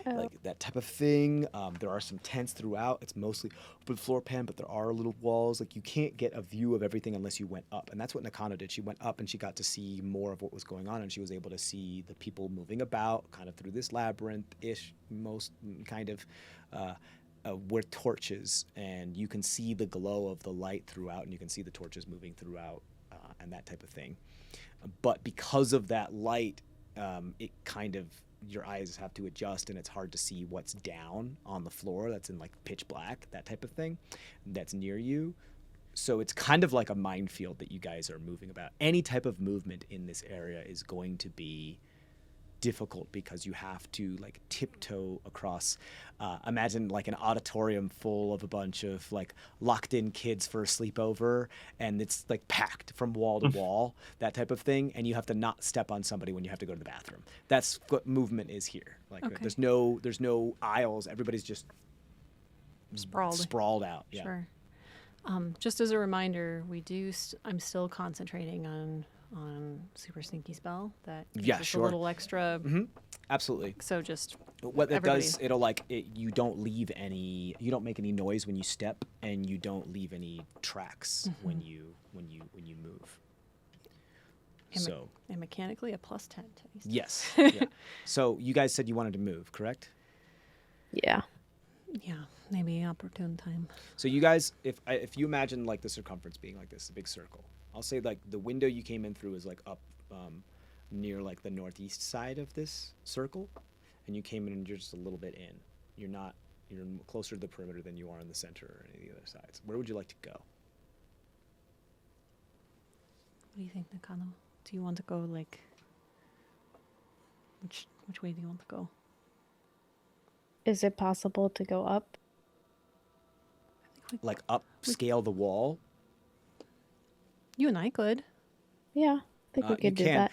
Like that type of thing. There are some tents throughout. It's mostly open floor plan, but there are little walls. Like you can't get a view of everything unless you went up. And that's what Nakano did. She went up and she got to see more of what was going on, and she was able to see the people moving about kind of through this labyrinth-ish, most kind of with torches, and you can see the glow of the light throughout, and you can see the torches moving throughout and that type of thing. But because of that light, it kind of, your eyes have to adjust, and it's hard to see what's down on the floor that's in like pitch black, that type of thing, that's near you. So it's kind of like a minefield that you guys are moving about. Any type of movement in this area is going to be difficult because you have to like tiptoe across. Imagine like an auditorium full of a bunch of like locked in kids for a sleepover, and it's like packed from wall to wall, that type of thing, and you have to not step on somebody when you have to go to the bathroom. That's what movement is here. Like Okay. there's no aisles. Everybody's just sprawled out. Yeah. Sure. Just as a reminder, I'm still concentrating on super sneaky spell that gives Yeah, us sure. a little extra. Absolutely. So just What that everybody- does, you don't make any noise when you step, and you don't leave any tracks when you move. and mechanically a +10 taste. Yes. Yeah. So you guys said you wanted to move, correct? Yeah. Yeah, maybe opportune time. So you guys, if you imagine like the circumference being like this, a big circle, I'll say like the window you came in through is like up near like the northeast side of this circle, and you came in and you're just a little bit in. You're closer to the perimeter than you are in the center or any of the other sides. Where would you like to go? What do you think, Nakano? Do you want to go like which way do you want to go? Is it possible to go up? Like upscale the wall? You and I could. Yeah, I think we You could do can.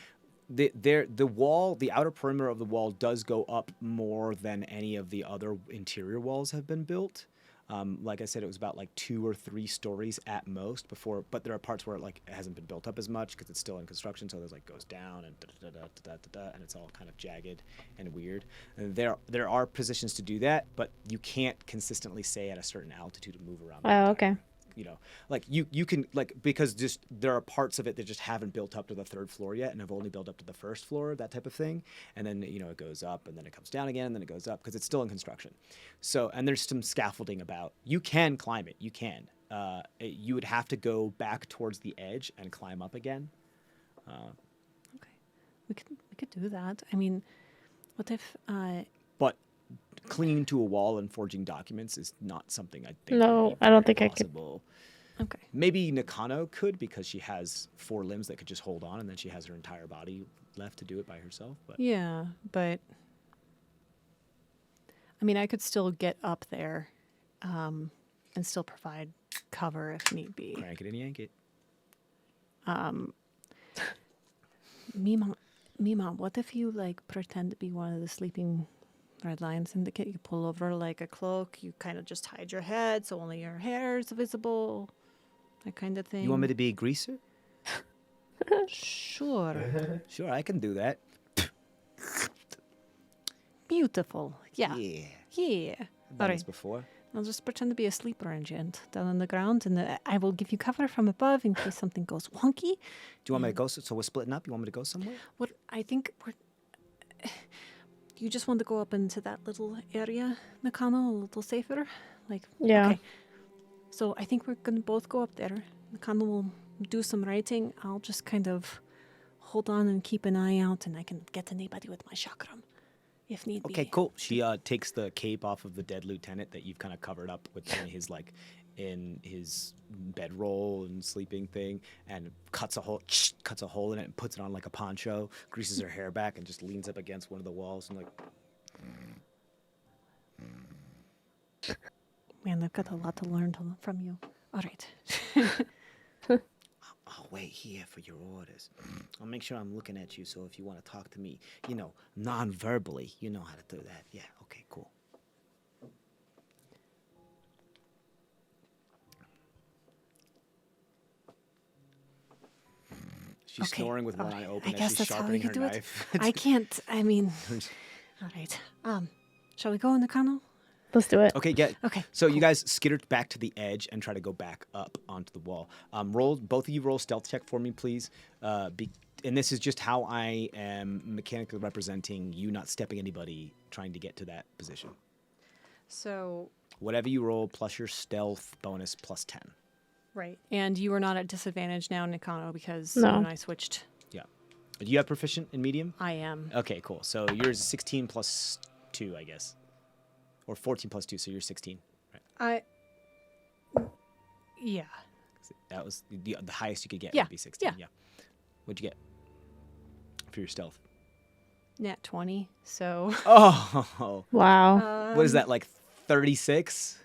that. The wall, the outer perimeter of the wall does go up more than any of the other interior walls have been built. Like I said, it was about like 2 or 3 stories at most before, but there are parts where it hasn't been built up as much because it's still in construction. So there's like goes down and and it's all kind of jagged and weird. And there are positions to do that, but you can't consistently stay at a certain altitude to move around. Oh, okay. Like you can like, because just there are parts of it that just haven't built up to the 3rd floor yet and have only built up to the 1st floor, that type of thing. And then it goes up and then it comes down again and then it goes up because it's still in construction. So, and there's some scaffolding about. You can climb it. You can. You would have to go back towards the edge and climb up again. Okay. We could do that. I mean, what if But clinging to a wall and forging documents is not something I think. No, would be I don't very think I could. possible. okay. Maybe Nakano could because she has 4 limbs that could just hold on, and then she has her entire body left to do it by herself. But Yeah, but I mean, I could still get up there and still provide cover if need be. crank it and yank it. Mima, what if you like pretend to be one of the sleeping Red Lion Syndicate? You pull over like a cloak, you kind of just hide your head so only your hair is visible, that kind of thing. You want me to be a greaser? Sure. Sure, I can do that. Beautiful. Yeah. Yeah. Yeah. I've All done right. this before. I'll just pretend to be a sleeper agent down on the ground, and I will give you cover from above in case something goes wonky. Do you want me to go? So we're splitting up. You want me to go somewhere? What I think we're. You just want to go up into that little area, Nakano, a little safer, like. Yeah. Okay. So I think we're gonna both go up there. Nakano will do some writing. I'll just kind of hold on and keep an eye out, and I can get anybody with my chakram, if need be. Okay, cool. She takes the cape off of the dead lieutenant that you've kind of covered up with in his bedroll and sleeping thing, and cuts a hole in it and puts it on like a poncho, greases her hair back, and just leans up against one of the walls and like. Man, I've got a lot to learn from you. All right. I'll wait here for your orders. I'll make sure I'm looking at you, so if you want to talk to me, non-verbally, you know how to do that. Yeah, okay, cool. She's Okay, snoring with all one right. eye open I guess as she's that's how sharpening you her do it. knife. I can't. I mean. All right. Shall we go, Nakano? Let's do it. Okay, yeah. Okay, So you guys skitter back to the edge and try to go back up onto the wall. Both of you roll stealth check for me, please. And this is just how I am mechanically representing you not stepping anybody trying to get to that position. So. Whatever you roll plus your stealth bonus plus 10. Right. And you are not at disadvantage now, Nakano, because No. you and I switched. Yeah. Do you have proficient in medium? I am. Okay, cool. So yours is 16 plus 2, I guess. Or 14 plus 2, so you're 16. Right. Yeah. That was the highest you could get Yeah, would be 16. yeah. What'd you get for your stealth? Nat 20. So Oh, Wow. what is that, like 36?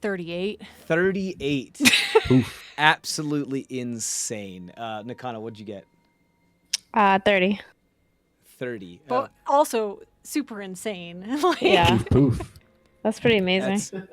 38. 38. Absolutely insane. Nakana, what'd you get? 30. 30. But also super insane. Like, Yeah. Poof. That's pretty amazing.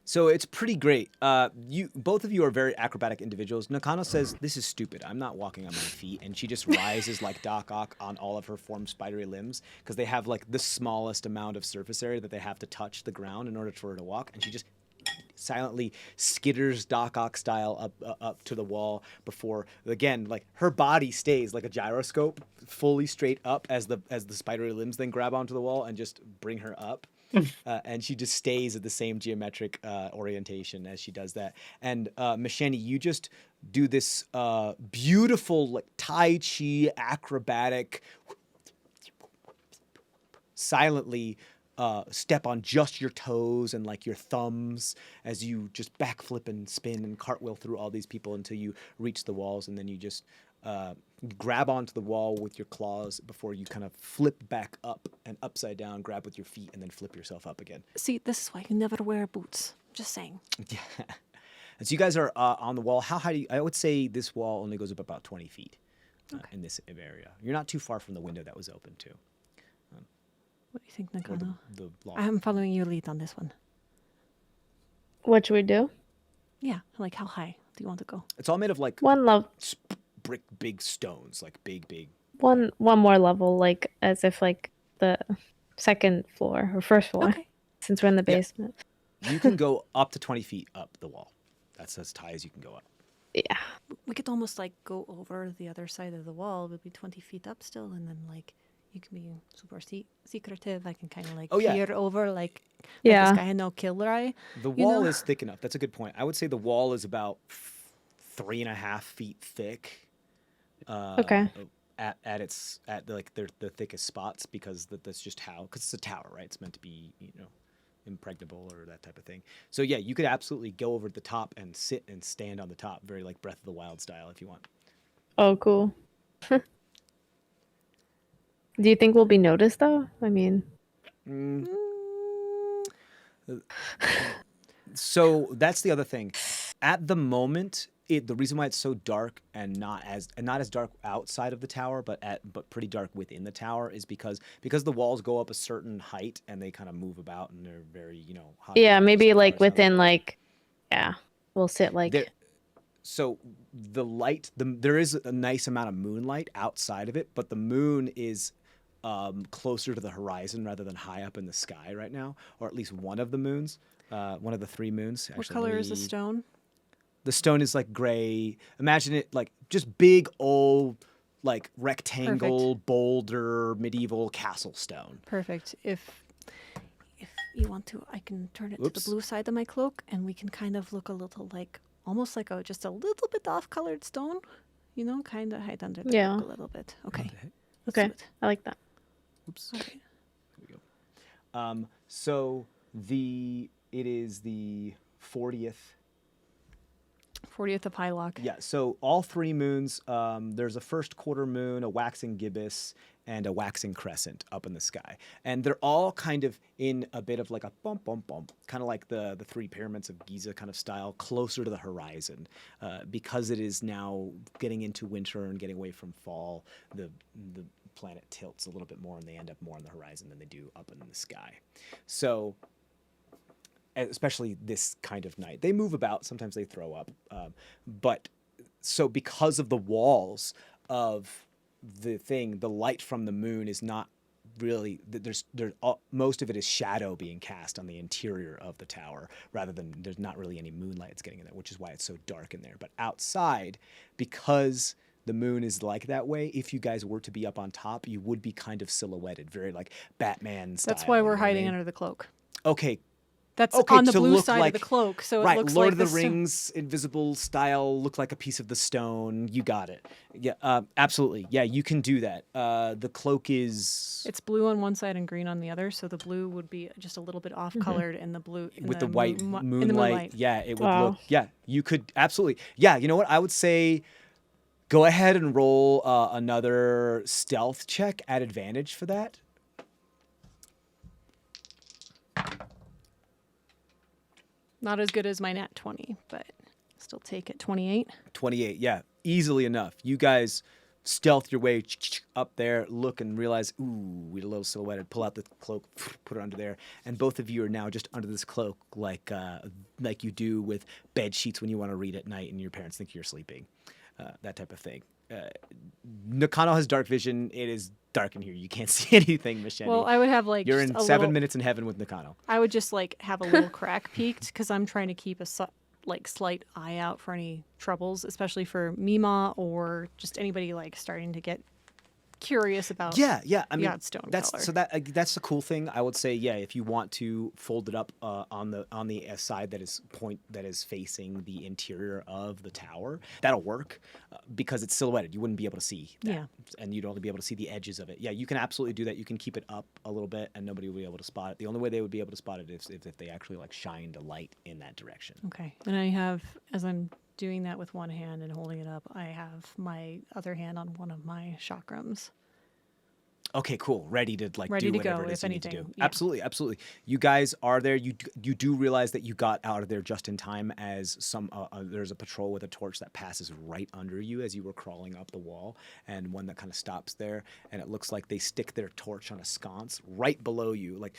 So it's pretty great. Both of you are very acrobatic individuals. Nakano says, "This is stupid. I'm not walking on my feet," and she just rises like Doc Ock on all of her formed spidery limbs because they have like the smallest amount of surface area that they have to touch the ground in order for her to walk, and she just silently skitters Doc Ock style up to the wall before, again, like her body stays like a gyroscope, fully straight up as the spidery limbs then grab onto the wall and just bring her up. And she just stays at the same geometric orientation as she does that. And Mishani, you just do this beautiful like Tai Chi acrobatic, silently step on just your toes and like your thumbs as you just backflip and spin and cartwheel through all these people until you reach the walls, and then you just grab onto the wall with your claws before you kind of flip back up and upside down, grab with your feet, and then flip yourself up again. see, this is why you never wear boots. Just saying. Yeah. And so you guys are on the wall. How high do you, I would say this wall only goes up about 20 feet in this area. You're not too far from the window that was open too. What do you think, Or Nakano? the I'm following your lead on this one. What should we do? Yeah, like how high do you want to go? It's all made of like One level. brick, big stones, like big. One more level, like as if like the second floor or first floor, Okay. since we're in the Yeah. basement. You can go up to 20 feet up the wall. That's as high as you can go up. Yeah. We could almost like go over the other side of the wall. We'll be 20 feet up still, and then like you can be super secretive. I can kind of like Oh, yeah. peer over, like Yeah. this guy had no killer eye. The You wall know? is thick enough. That's a good point. I would say the wall is about 3.5 feet thick. Okay. At the thickest spots because that's just how, because it's a tower, right? It's meant to be, impregnable or that type of thing. So yeah, you could absolutely go over the top and sit and stand on the top, very like Breath of the Wild style if you want. Oh, cool. Do you think we'll be noticed though? I mean, So that's the other thing. At the moment, the reason why it's so dark and not as dark outside of the tower, but pretty dark within the tower is because the walls go up a certain height and they kind of move about and they're very high. yeah, maybe as like far as how they within go. like, yeah, we'll sit like. There- So the light, there is a nice amount of moonlight outside of it, but the moon is closer to the horizon rather than high up in the sky right now, or at least one of the moons, one of the 3 moons. What Actually, color is the stone? The stone is like gray. Imagine it like just big old, like rectangle boulder medieval castle stone. Perfect. If you want to, I can turn it to Oops. the blue side of my cloak, and we can kind of look a little like almost like just a little bit off-colored stone. Kind of hide under the Yeah. cloak a little bit. Okay. Let's Okay, do it. I like that. Oops. Okay. There we go. So it is the 40th. 40th of Hylock. Yeah, so all 3 moons, there's a first quarter moon, a waxing gibbous, and a waxing crescent up in the sky. And they're all kind of in a bit of like a bump, bump, bump, kind of like the 3 pyramids of Giza kind of style, closer to the horizon. Because it is now getting into winter and getting away from fall, the planet tilts a little bit more and they end up more on the horizon than they do up in the sky. So especially this kind of night. They move about, sometimes they throw up. But so because of the walls of the thing, the light from the moon is not really, most of it is shadow being cast on the interior of the tower rather than there's not really any moonlight that's getting in there, which is why it's so dark in there. But outside, because the moon is like that way, if you guys were to be up on top, you would be kind of silhouetted, very like Batman style. That's why you know we're what I hiding mean? under the cloak. Okay, That's Okay, on the to blue look side like- of the cloak, so it right, looks Lord like of the sto- Rings, invisible style, look like a piece of the stone. You got it. Yeah, absolutely. Yeah, you can do that. The cloak is It's blue on one side and green on the other, so the blue would be just a little bit off-colored, and the blue in with the white in the moonlight. moonlight. Yeah, it would Wow. look. Yeah, you could absolutely. Yeah, you know what? I would say, go ahead and roll another stealth check at advantage for that. Not as good as my nat 20, but still take it. 28. 28. Yeah, easily enough. You guys stealth your way up there, look and realize, ooh, we're a little silhouetted. Pull out the cloak, put it under there, and both of you are now just under this cloak, like you do with bed sheets when you want to read at night and your parents think you're sleeping, that type of thing. Nakano has dark vision. It is dark in here. You can't see anything, Machete. Well, I would have like You're just in a 7 little, minutes in heaven with Nakano. I would just like have a little crack peeked because I'm trying to keep a slight eye out for any troubles, especially for Mima or just anybody like starting to get curious about. Yeah. I mean, odd stone that's color. so that's the cool thing. I would say, yeah, if you want to fold it up on the side that is facing the interior of the tower, that'll work because it's silhouetted. You wouldn't be able to see that, Yeah. and you'd only be able to see the edges of it. Yeah, you can absolutely do that. You can keep it up a little bit, and nobody will be able to spot it. The only way they would be able to spot it is if they actually like shined a light in that direction. Okay. And I have, as I'm doing that with one hand and holding it up, I have my other hand on one of my chakrams. Okay, cool. Ready to Ready do to whatever go, it is if you need to do. anything. Yeah. Absolutely. You guys are there. You do realize that you got out of there just in time as there's a patrol with a torch that passes right under you as you were crawling up the wall, and one that kind of stops there, and it looks like they stick their torch on a sconce right below you. Like,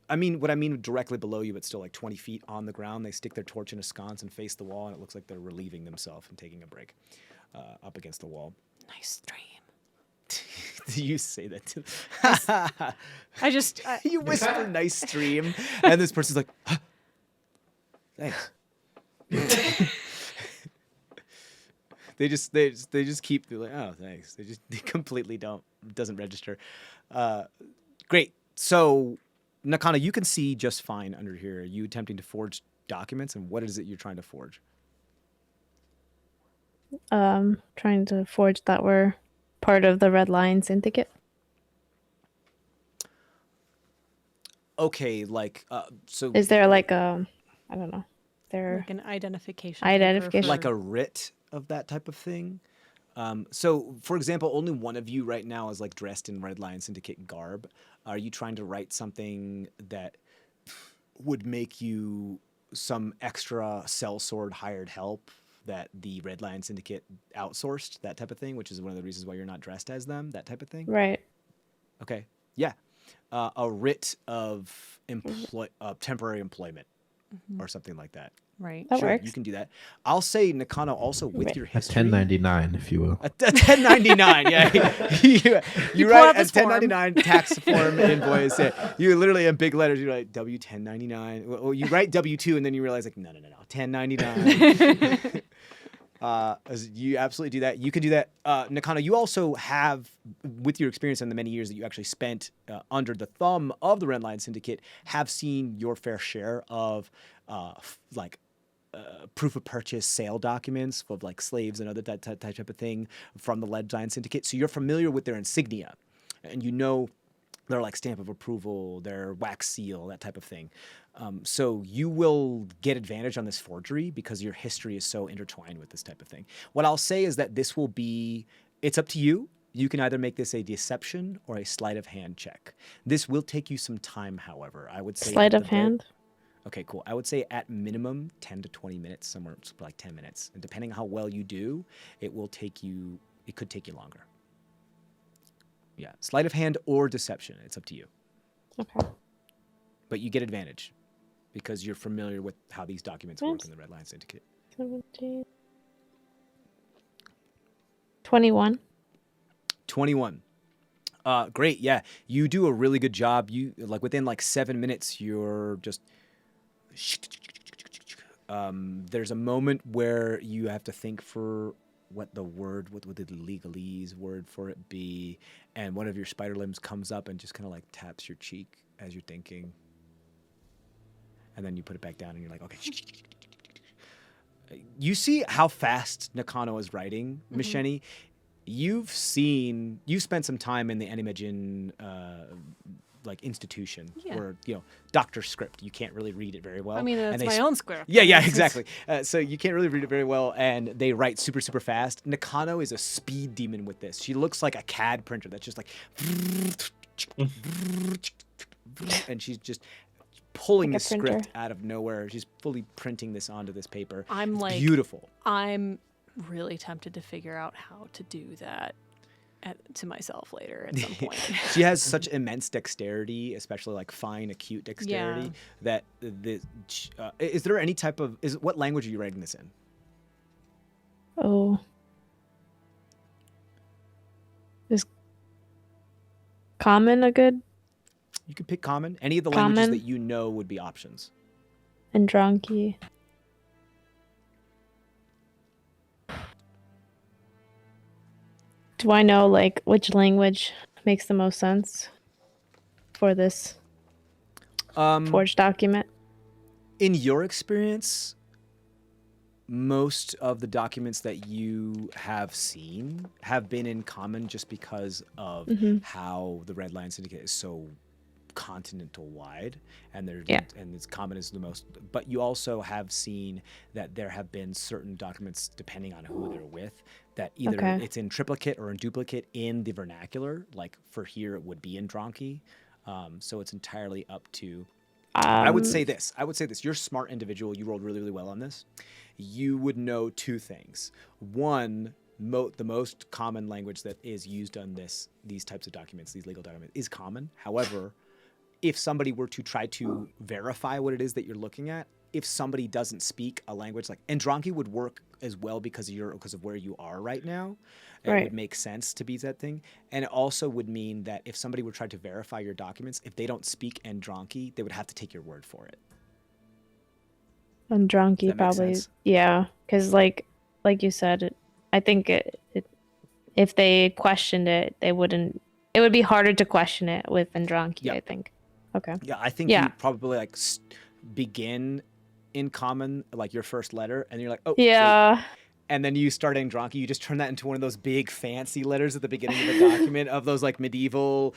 I mean directly below you, but still like 20 feet on the ground. They stick their torch in a sconce and face the wall, and it looks like they're relieving themselves and taking a break up against the wall. Nice dream. Do you say that too? I just, You whisper nice stream, and this person's like, huh, thanks. they just keep like, oh, thanks. They completely doesn't register. Great. So, Nakano, you can see just fine under here. Are you attempting to forge documents, and what is it you're trying to forge? Trying to forge that we're part of the Red Lion Syndicate. Okay, like so. Is there like a, I don't know, there like an identification. Identification. paper Like for- a writ of that type of thing. So, for example, only one of you right now is like dressed in Red Lion Syndicate garb. Are you trying to write something that would make you some extra sellsword hired help that the Red Lion Syndicate outsourced, that type of thing, which is one of the reasons why you're not dressed as them, that type of thing? right? Okay. Yeah. A writ of temporary employment or something like that. Right. That Sure, works. you can do that. I'll say, Nakano, also with Right. your A history. 1099, if you will. A 1099, yeah. you pull write out a this form. 1099 tax form invoice. Yeah. You literally in big letters, you write W1099. Well, you write W2 and then you realize, like, no, 1099. You absolutely do that. You can do that. Nakano, you also have, with your experience in the many years that you actually spent under the thumb of the Red Lion Syndicate, have seen your fair share of proof of purchase sale documents of like slaves and other type of thing from the Red Lion Syndicate. So you're familiar with their insignia, and you know their like stamp of approval, their wax seal, that type of thing. So you will get advantage on this forgery because your history is so intertwined with this type of thing. What I'll say is that this will be, it's up to you. You can either make this a deception or a sleight of hand check. This will take you some time, however. I would say Sleight at of the very- hand. Okay, cool. I would say at minimum 10 to 20 minutes, somewhere like 10 minutes. And depending how well you do, it could take you longer. Yeah, sleight of hand or deception. It's up to you. Okay. But you get advantage because you're familiar with how these documents work in the Red Lion Syndicate. 17. 21. 21. Great. Yeah, you do a really good job. You like within like 7 minutes, you're just. There's a moment where you have to think for what would the legalese word for it be, and one of your spider limbs comes up and just kind of like taps your cheek as you're thinking. and then you put it back down, and you're like, okay. You see how fast Nakano is writing, Misheni. You've spent some time in the Animation like institution where doctor script. You can't really read it very well. I mean, it's my own script. Yeah, exactly. So you can't really read it very well, and they write super, super fast. Nakano is a speed demon with this. She looks like a CAD printer that's just like, and she's just pulling Like the a printer. script out of nowhere. She's fully printing this onto this paper. I'm like, beautiful. I'm really tempted to figure out how to do that to myself later at some point. She has such immense dexterity, especially like fine, acute dexterity. That is there any type of what language are you writing this in? Oh. Is common a good You could pick common. Any of the languages Common. that you know would be options. and Dronki? Do I know like which language makes the most sense for this forged document? In your experience, most of the documents that you have seen have been in common just because of how the Red Lion Syndicate is so continental wide, and and it's common is the most. But you also have seen that there have been certain documents, depending on who they're with, that either it's in triplicate or in duplicate in the vernacular. Like for here, it would be in Dronki. So it's entirely up to. I would say this. You're a smart individual. You rolled really, really well on this. You would know two things. One, the most common language that is used on these types of documents, these legal documents, is common. However, if somebody were to try to verify what it is that you're looking at, if somebody doesn't speak a language like Dronki would work as well because of where you are right now. It would make sense to be that thing. And it also would mean that if somebody were trying to verify your documents, if they don't speak Dronki, they would have to take your word for it. And Does Dronki that make probably, sense? yeah, because like you said, I think if they questioned it, they wouldn't. It would be harder to question it with Andronki, Yeah. I think. Okay. Yeah, I think you probably like begin in common, like your first letter, and you're like, oh, Yeah. wait. And then you start Andronki, you just turn that into one of those big fancy letters at the beginning of a document of those like medieval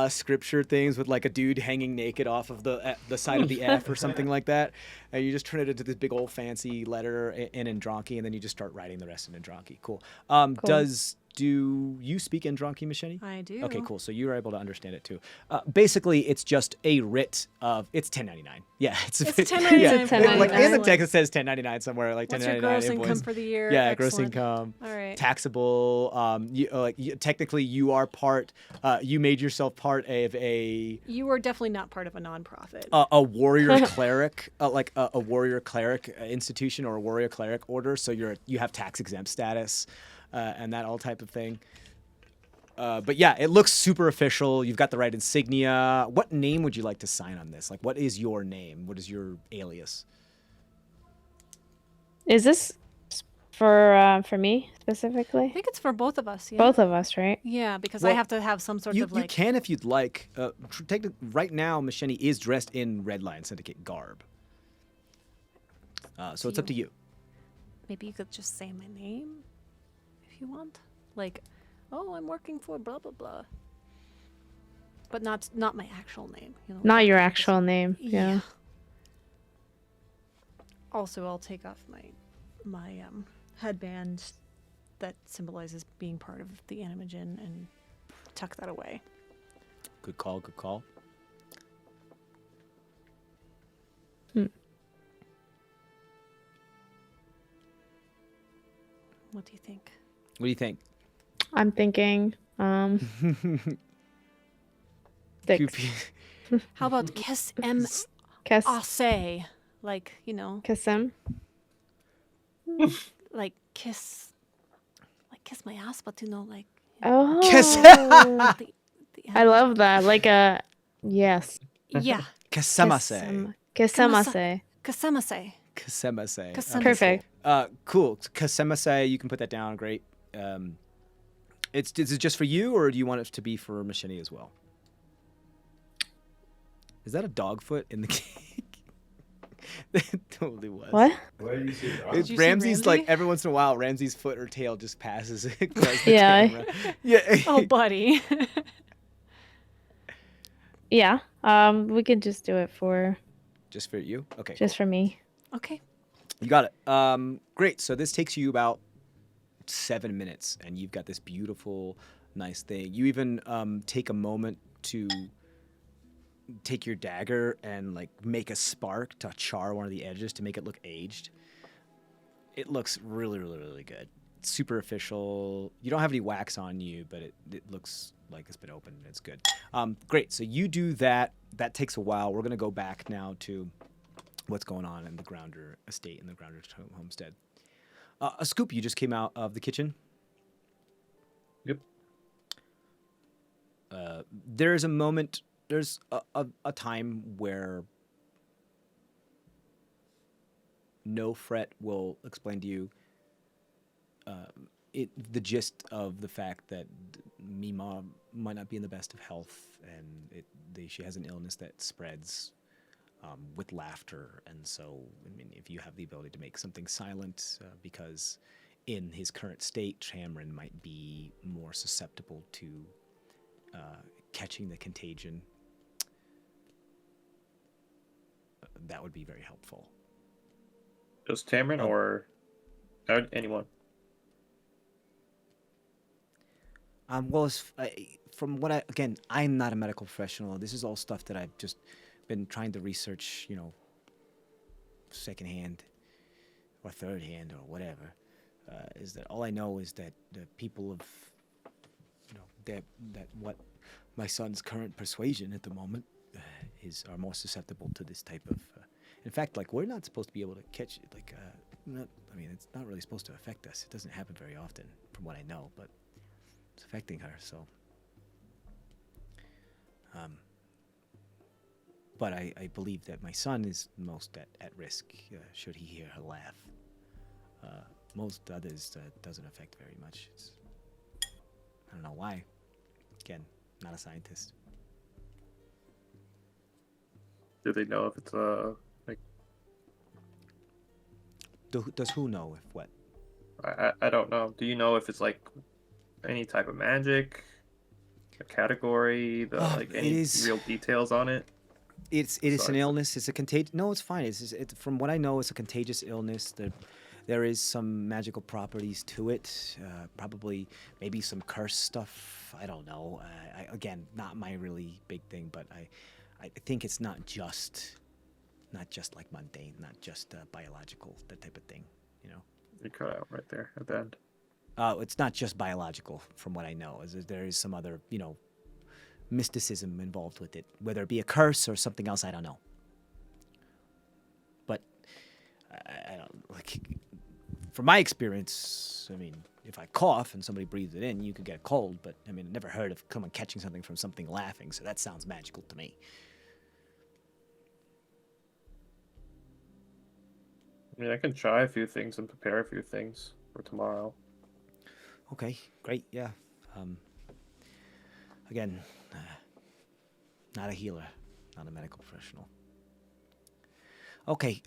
scripture things with like a dude hanging naked off of the side of the F or something like that. And you just turn it into this big old fancy letter in Andronki, and then you just start writing the rest in Andronki. Cool. Do you speak Andronki, Misheni? I do. Okay, cool. So you were able to understand it too. Basically, it's just a writ of it's 1099. Yeah, it's 1099. Yeah, It's 1099. like in the text it says 1099 somewhere, like What's your 1099 gross invoice. income for the year? Yeah, gross Excellent. income. All right. Taxable. Technically, you are part. You made yourself part of a You are definitely not part of a nonprofit. a warrior cleric, like a warrior cleric institution or a warrior cleric order. So you have tax exempt status, and that all type of thing. But yeah, it looks super official. You've got the right insignia. What name would you like to sign on this? Like, what is your name? What is your alias? Is this for me specifically? I think it's for both of us. Yeah. Both of us, right? Yeah, because Well, I have to have some sort You of like. can if you'd like. Right now, Misheni is dressed in Red Lion Syndicate garb. So it's up to you. Maybe you could just say my name, if you want. Like, oh, I'm working for blah blah blah. But not my actual name. You know. Not your actual name. Yeah. Also, I'll take off my headband that symbolizes being part of the Animagen and tuck that away. Good call. Good call. What do you think? What do you think? I'm thinking six. How about kiss M Kiss Ase? Like, you know, kiss him. like kiss my ass, but you know, like Oh. Kiss. the I love that. Like a yes. yeah. Kasemase. Kisemase. Kasemase. Kasemase. Kasemase. Perfect. Cool. Kasemase, you can put that down. Great. Is it just for you, or do you want it to be for Misheni as well? Is that a dog foot in the cake? It totally was. What? What did you see? It's you see Ramsey's like Ramsey? every once in a while, Ramsey's foot or tail just passes across the Yeah. camera. Yeah. Oh, buddy. Yeah. We can just do it for Just for you? Okay. just for me. Okay. You got it. Great. So this takes you about 7 minutes, and you've got this beautiful, nice thing. You even take a moment to take your dagger and like make a spark to char one of the edges to make it look aged. It looks really, really, really good. It's super official. You don't have any wax on you, but it looks like it's been opened. It's good. Great. So you do that. That takes a while. We're gonna go back now to what's going on in the Grounder estate and the Grounder homestead. A scoop, you just came out of the kitchen. Yep. There's a moment, there's a time where no fret will explain to you the gist of the fact that Mima might not be in the best of health, and she has an illness that spreads with laughter. And so, I mean, if you have the ability to make something silent, because in his current state, Chamron might be more susceptible to catching the contagion, that would be very helpful. Just Tamron or anyone? Well, from what I'm not a medical professional. This is all stuff that I've just been trying to research, secondhand or third hand or whatever. Is that all I know is that the people of, that what my son's current persuasion at the moment are more susceptible to this type of. In fact, like, we're not supposed to be able to catch it. Like, it's not really supposed to affect us. It doesn't happen very often, from what I know, but it's affecting her. So, but I believe that my son is most at risk should he hear her laugh. Most others doesn't affect very much. I don't know why. Again, not a scientist. Do they know if it's like? Does who know if what? I don't know. Do you know if it's like any type of magic, a category, any real details on it? It is an Sorry. illness. It's a contagious. No, it's fine. From what I know, it's a contagious illness. There is some magical properties to it. Probably maybe some curse stuff. I don't know. Again, not my really big thing, but I think it's not just like mundane, not just biological, that type of thing. You cut out right there at the end. It's not just biological, from what I know. There is some other, mysticism involved with it, whether it be a curse or something else. I don't know. But I don't like. From my experience, I mean, if I cough and somebody breathes it in, you could get a cold. But I mean, I never heard of someone catching something from something laughing. So that sounds magical to me. I mean, I can try a few things and prepare a few things for tomorrow. Okay, great. Yeah. Again, not a healer, not a medical professional. Okay.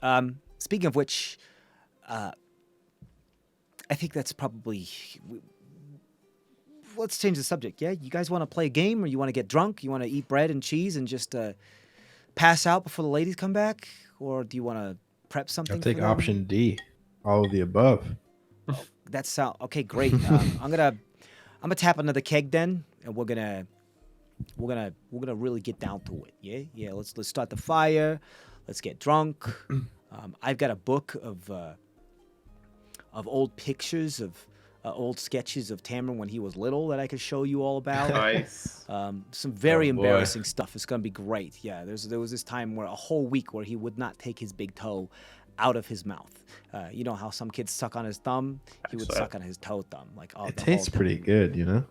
Speaking of which, I think that's probably. Let's change the subject. Yeah, you guys want to play a game, or you want to get drunk? You want to eat bread and cheese and just pass out before the ladies come back, or do you want to prep something? I'll take for them? option D. All of the above. That sound okay. Great. I'm gonna tap another keg then, and we're gonna really get down to it. Yeah. Let's start the fire. Let's get drunk. I've got a book of old pictures of old sketches of Tamron when he was little that I could show you all about. Nice. Some very Oh, boy. embarrassing stuff. It's gonna be great. Yeah. There was this time where a whole week where he would not take his big toe out of his mouth. You know how some kids suck on his thum? He would Actually, suck on his toe thumb. Like, oh, It the tastes whole pretty good, you know?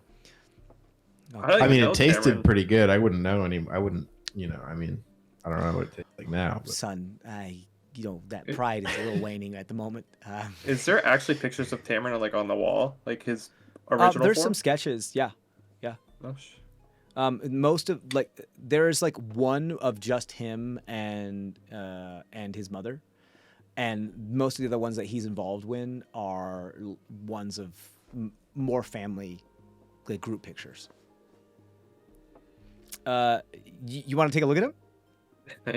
I don't I even mean, know it tasted Tamron. pretty good. I wouldn't know any. I wouldn't, I mean, I don't know what it tastes like now. But Son, that pride is a little waning at the moment. Is there actually pictures of Tamron like on the wall, like his original There's form? some sketches. Yeah. Oh, Most of there's like one of just him and his mother, and most of the other ones that he's involved in are ones of more family, like group pictures. You want to take a look at him?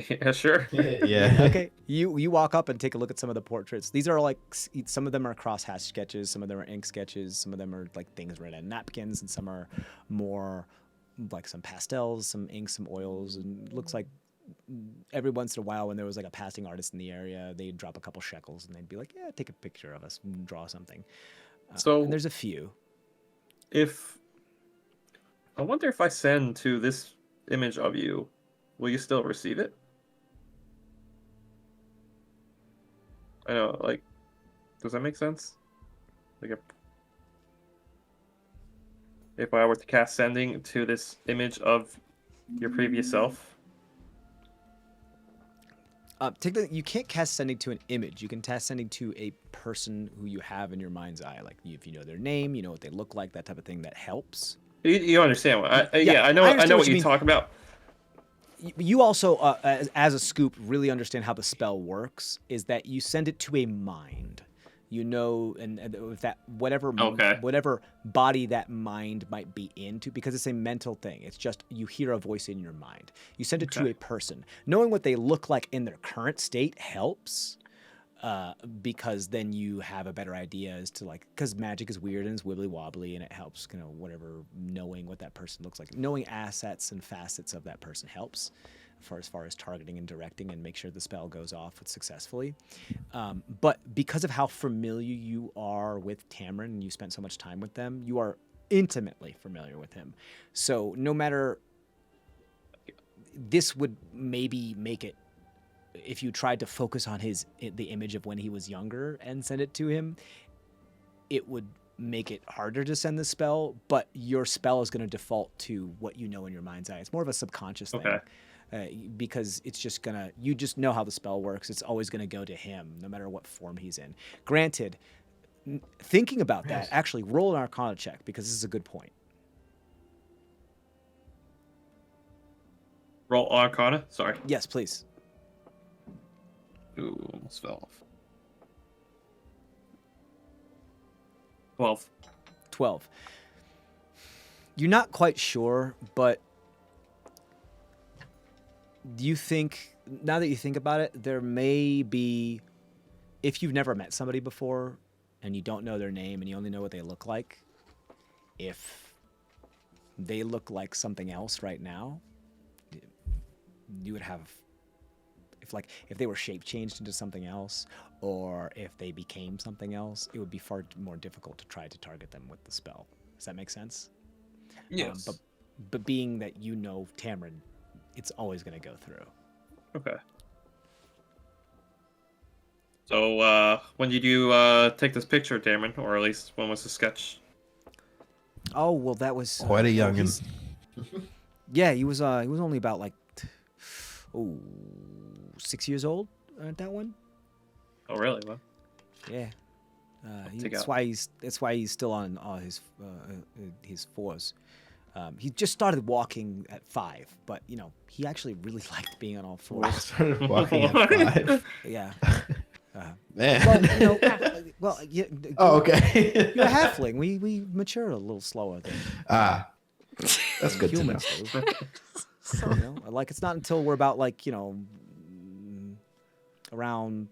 Yeah, sure. Yeah. Okay. You walk up and take a look at some of the portraits. These are like, some of them are crosshatch sketches, some of them are ink sketches, some of them are like things written on napkins, and some are more like some pastels, some inks, some oils, and it looks like every once in a while when there was like a passing artist in the area, they'd drop a couple shekels and they'd be like, yeah, take a picture of us and draw something. So and there's a few. I wonder if I send to this image of you, will you still receive it? I know, like, does that make sense? Like, if I were to cast sending to this image of your previous self. You can't cast sending to an image. You can cast sending to a person who you have in your mind's eye. Like if you know their name, you know what they look like, that type of thing. That helps. You understand what? I I know understand what you you talk about. You also, as a scoop, really understand how the spell works. Is that you send it to a mind. You know, and if that whatever body that mind might be into, because it's a mental thing. It's just you hear a voice in your mind. You send it to a person. Knowing what they look like in their current state helps, because then you have a better idea as to like, because magic is weird and it's wibbly wobbly, and it helps, you know, whatever, knowing what that person looks like, knowing assets and facets of that person helps. As far as targeting and directing and make sure the spell goes off successfully. But because of how familiar you are with Tamron and you spent so much time with them, you are intimately familiar with him. So no matter, this would maybe make it, if you tried to focus on the image of when he was younger and send it to him, it would make it harder to send the spell, but your spell is going to default to what you know in your mind's eye. It's more of a subconscious thing. Because it's just you just know how the spell works. It's always gonna go to him, no matter what form he's in. Granted, thinking about that, actually roll an Arcana check, because this is a good point. Roll Arcana? Sorry. Yes, please. Ooh, almost fell off. 12. 12. You're not quite sure, but do you think, now that you think about it, there may be, if you've never met somebody before and you don't know their name and you only know what they look like, if they look like something else right now, you would have, if they were shape changed into something else, or if they became something else, it would be far more difficult to try to target them with the spell. Does that make sense? Yes. But being that you know Tamron, it's always going to go through. Okay. So, when did you take this picture, Tamron? Or at least, when was the sketch? Oh, well, that was... Quite a youngin'. Yeah, he was only about, 6 years old at that one. Oh, really? Well, Yeah. That's why he's still on his fours. He just started walking at 5, but he actually really liked being on all fours. Started walking at 5. Yeah. Man. Well, yeah. Oh, okay. You're a halfling. We mature a little slower than that's good humans to know. do. Like it's not until we're about around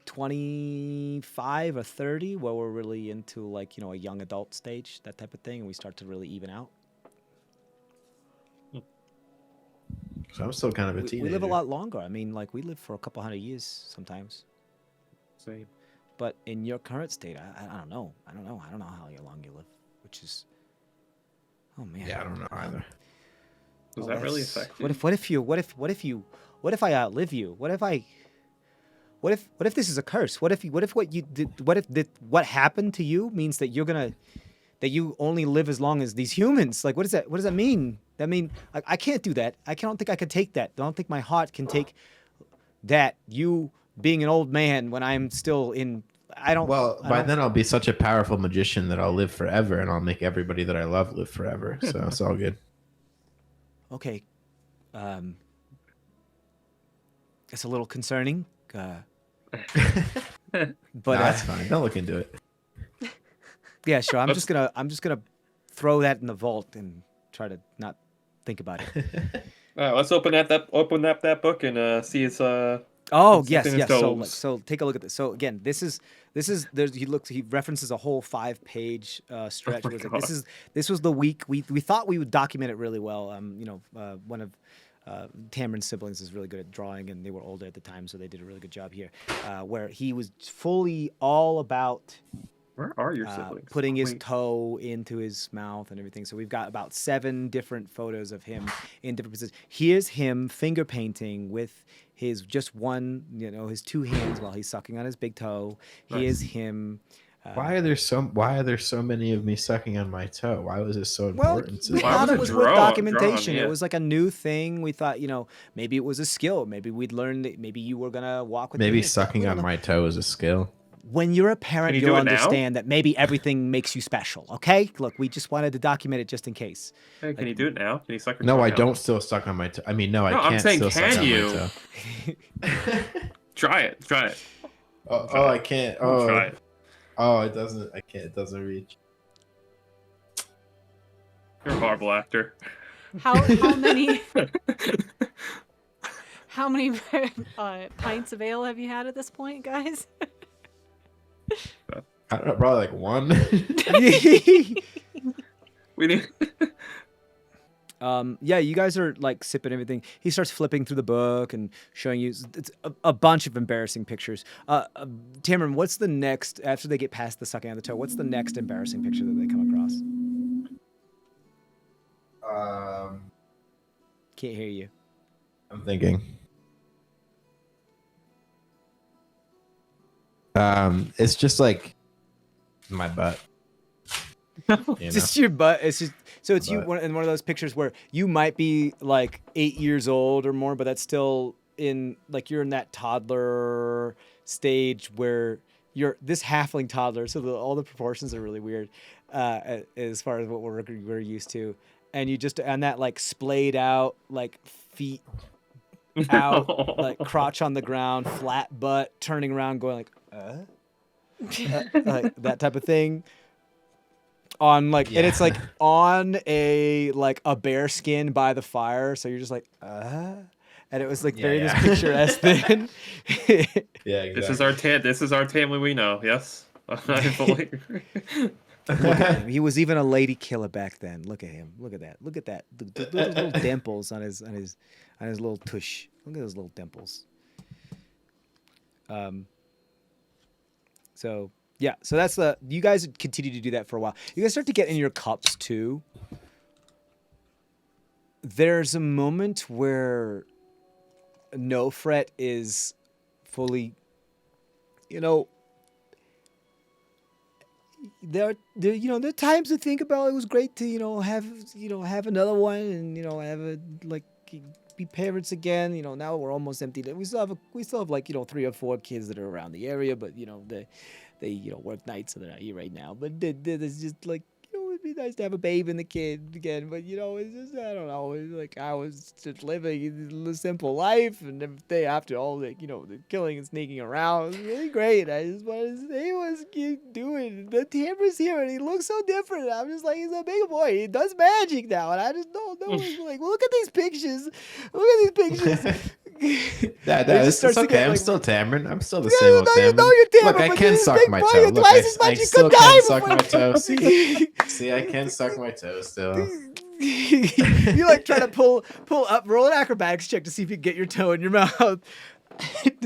25 or 30 where we're really into a young adult stage, that type of thing, and we start to really even out. So I'm still kind of a teenager. We live a lot longer. I mean, we live for a couple hundred years sometimes. same. But in your current state, I don't know. I don't know how long you live, which is, oh man. Yeah, I don't know either. Does that really affect you? What if I outlive you? What if this is a curse? What if what happened to you means that that you only live as long as these humans? What does that mean? That mean I can't do that. I don't think I could take that. I don't think my heart can take that. You being an old man when I'm still in. By then I'll be such a powerful magician that I'll live forever, and I'll make everybody that I love live forever. So it's all good. Okay. It's a little concerning But That's fine. Don't look into it. yeah, sure. I'm just gonna throw that in the vault and try to not think about it. All right, let's open up that book and see its. Oh It's yes, within yes. its So tomes. so take a look at this. So again, this is he references a whole 5-page stretch. Oh Where my it's like, God. this was the week we thought we would document it really well. One of Tamron's siblings is really good at drawing, and they were older at the time, so they did a really good job here. Where he was fully all about Where are your siblings? putting his Wait. toe into his mouth and everything. So we've got about 7 different photos of him in different positions. Here's him finger painting with his just one, his 2 hands while he's sucking on his big toe. Here's him. Why are there so many of me sucking on my toe? Why was this so Well, important? we Why thought was it it was worth drawn, documentation. yeah. It was like a new thing. We thought, maybe it was a skill. Maybe we'd learn that maybe you were going to walk with Maybe me. sucking We on don't know. my toe is a skill. When you're a parent, Can you you'll do it now? understand that maybe everything makes you special, okay? Look, we just wanted to document it just in case. Hey, can you do it now? Can you suck your No, toe I now? don't still suck on my toe. I mean, no, I No, I'm can't saying, still suck can on you? my toe. Try it. Try it. Oh, I can't. Try it. Oh, it doesn't. I can't. It doesn't reach. You're a horrible actor. How many how many pints of ale have you had at this point, guys? I don't know, probably like 1. We need. Yeah, you guys are like sipping everything. He starts flipping through the book and showing you it's a bunch of embarrassing pictures. Tamron, what's the next, after they get past the sucking on the toe, what's the next embarrassing picture that they come across? Can't hear you. I'm thinking. It's just like my butt. You know? Just your butt. It's just so it's you Butt. in one of those pictures where you might be like 8 years old or more, but that's still in like you're in that toddler stage where you're this halfling toddler. So all the proportions are really weird as far as what we're used to, and you just on that like splayed out like feet out, like crotch on the ground, flat butt, turning around, going like like that type of thing. On like, and it's like on a bear skin by the fire, so you're just like, and it was like very this picturesque thing. Yeah, exactly. This is our Tamlin we know. Yes. I fully agree. Look at him. He was even a lady killer back then. Look at him. Look at that. Look at that. Those little dimples on his little tush. Look at those little dimples. So yeah, so that's you guys continue to do that for a while. You guys start to get in your cups too. There's a moment where No Fret is fully, there are times to think about it was great to have another one and have a be parents again. Now we're almost empty. We still have like 3 or 4 kids that are around the area, but they work nights, so they're not here right now. But it's just like it'd be nice to have a babe and the kid again. But it's just I don't know. It's like I was just living a simple life, and everything after all the the killing and sneaking around it was really great. I just wanted to say what's he doing. The Tamron's here, and he looks so different. I'm just like he's a big boy. He does magic now, and I just don't know. Like look at these pictures. Look at these pictures. It's okay. I'm still Tamron. I'm still the same old no, Tamron. you're Tamron, Look, I but can you're suck big my boy, toe. you're Look, twice as much, I you still could can die suck before my you- toe. See, I can suck my toe still. You like try to pull up, roll an acrobatics check to see if you can get your toe in your mouth to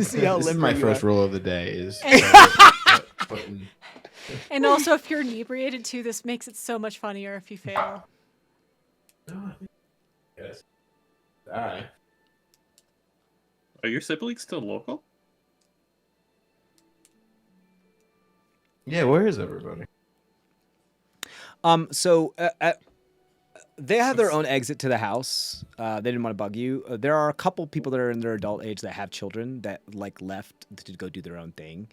see how This is limber my you first are. rule of the day is putting. And also, if you're inebriated too, this makes it so much funnier if you fail. Yes. All right. Are your siblings still local? Yeah, where is everybody? So they have their own exit to the house. They didn't want to bug you. There are a couple people that are in their adult age that have children that left to go do their own thing.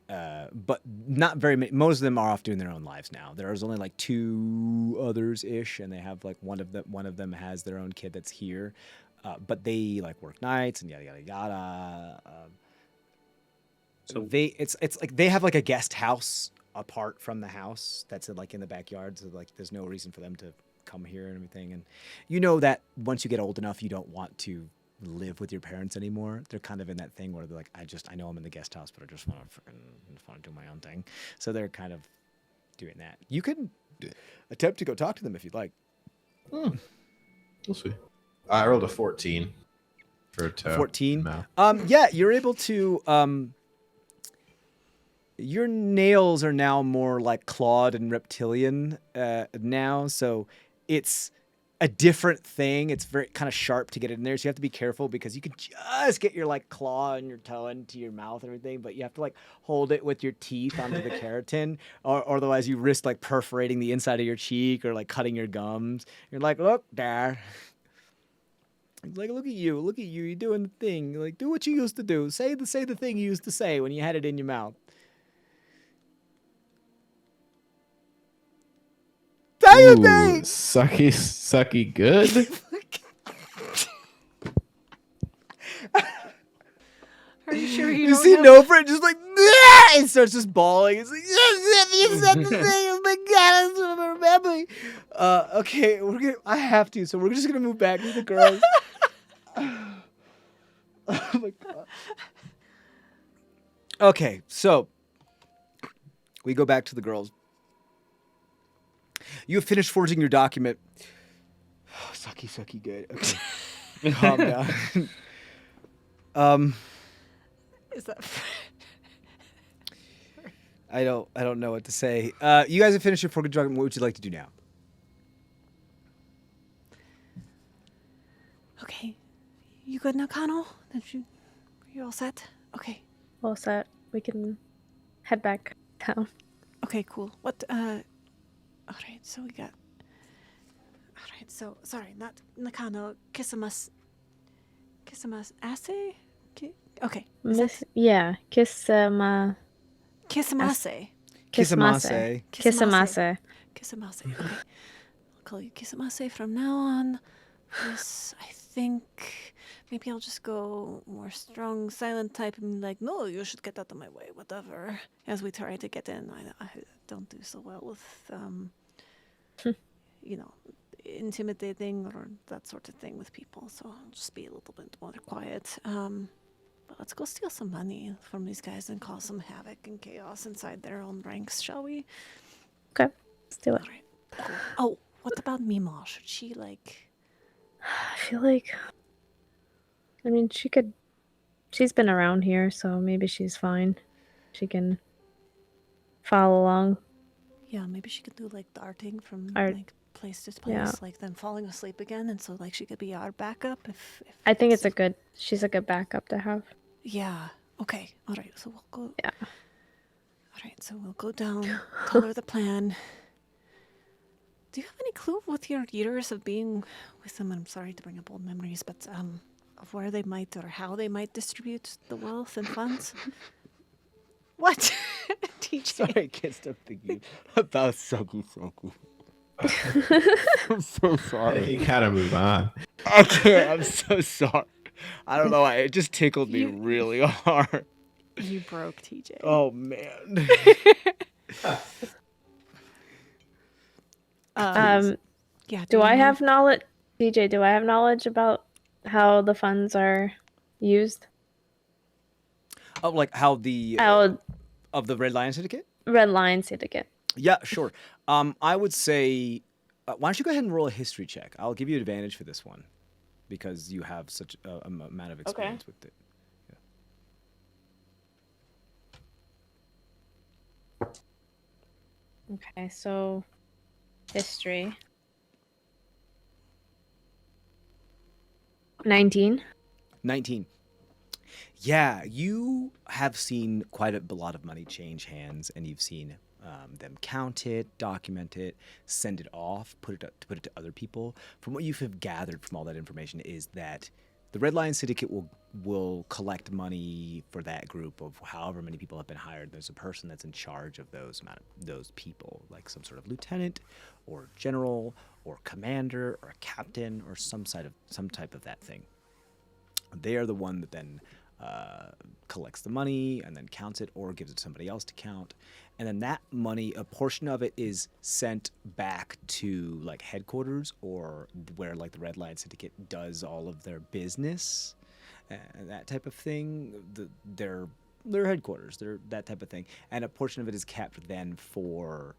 But not very many. Most of them are off doing their own lives now. There's only 2 others ish, and they have one of them has their own kid that's here. But they work nights and yada yada yada. it's like they have like a guest house apart from the house that's like in the backyard, so like there's no reason for them to come here and everything. And you know that once you get old enough, you don't want to live with your parents anymore. They're kind of in that thing where they're like, I know I'm in the guest house, but I just want to do my own thing. So they're kind of doing that. You can attempt to go talk to them if you'd like. We'll see. I rolled a 14 for a toe. 14. Mouth. Yeah, you're able to. Your nails are now more like clawed and reptilian now, so it's a different thing. It's very kind of sharp to get it in there, so you have to be careful because you can just get your like claw and your toe into your mouth and everything, but you have to like hold it with your teeth onto the keratin, or otherwise you risk like perforating the inside of your cheek or like cutting your gums. You're like, look there. It's like, look at you, you're doing the thing. Like, do what you used to do. Say the thing you used to say when you had it in your mouth. Ooh, sucky good. Are you sure You see Nofrit just like, "Nah!" and starts just bawling. It's like, you said the thing. Oh my god, I'm remembering. Okay, I have to, so we're just gonna move back to the girls. Oh my god. Okay, so we go back to the girls. You have finished forging your document. Sucky good. Okay. Calm down. Is that? I don't know what to say. You guys have finished your forged document. What would you like to do now? Okay, you good now, Connell? You all set? Okay. All set. We can head back down. Okay, cool. What? All right. So we got. All right. So sorry, not Nakano. Kissimas assay. Okay. Yeah. Kissamase. Kissamase. Kissamase. Kissamase. Okay. I'll call you Kissamase from now on. Yes, I think maybe I'll just go more strong, silent type and be like, no, you should get out of my way, whatever. As we try to get in, I don't do so well with, intimidating or that sort of thing with people. So I'll just be a little bit more quiet. But let's go steal some money from these guys and cause some havoc and chaos inside their own ranks, shall we? Okay, let's do it. All right. Cool. Oh, what about Mima? Should she I feel like, I mean, she's been around here, so maybe she's fine. She can follow along. Yeah, maybe she could do darting from place to place, Yeah. then falling asleep again, and so she could be our backup if I think she's a good backup to have. Yeah. Okay. All right. So we'll go. Yeah. All right. So we'll go down. Tell her the plan. Do you have any clue with your years of being with them? I'm sorry to bring up old memories, but of where they might or how they might distribute the wealth and funds? What? Teach me. Sorry, I can't stop thinking about Sucky. I'm so sorry. You gotta move on. I can't. I'm so sorry. I don't know why. It just tickled me really hard. You broke, TJ. Oh, man. Yeah. Do I you know- have knowledge, DJ? Do I have knowledge about how the funds are used? Oh, like how the How of the Red Lion Syndicate? Red Lion Syndicate. Yeah, sure. I would say, why don't you go ahead and roll a history check? I'll give you advantage for this one because you have such a amount of experience with it. Yeah. Okay, so history. 19. 19. Yeah, you have seen quite a lot of money change hands, and you've seen them count it, document it, send it off, put it to other people. From what you have gathered from all that information is that the Red Lion Syndicate will collect money for that group of however many people have been hired. There's a person that's in charge of those people, like some sort of lieutenant or general or commander or a captain or some type of that thing. They are the one that then collects the money and then counts it or gives it to somebody else to count. And then that money, a portion of it is sent back to like headquarters or where like the Red Lion Syndicate does all of their business and that type of thing. Their headquarters, that type of thing. And a portion of it is kept then for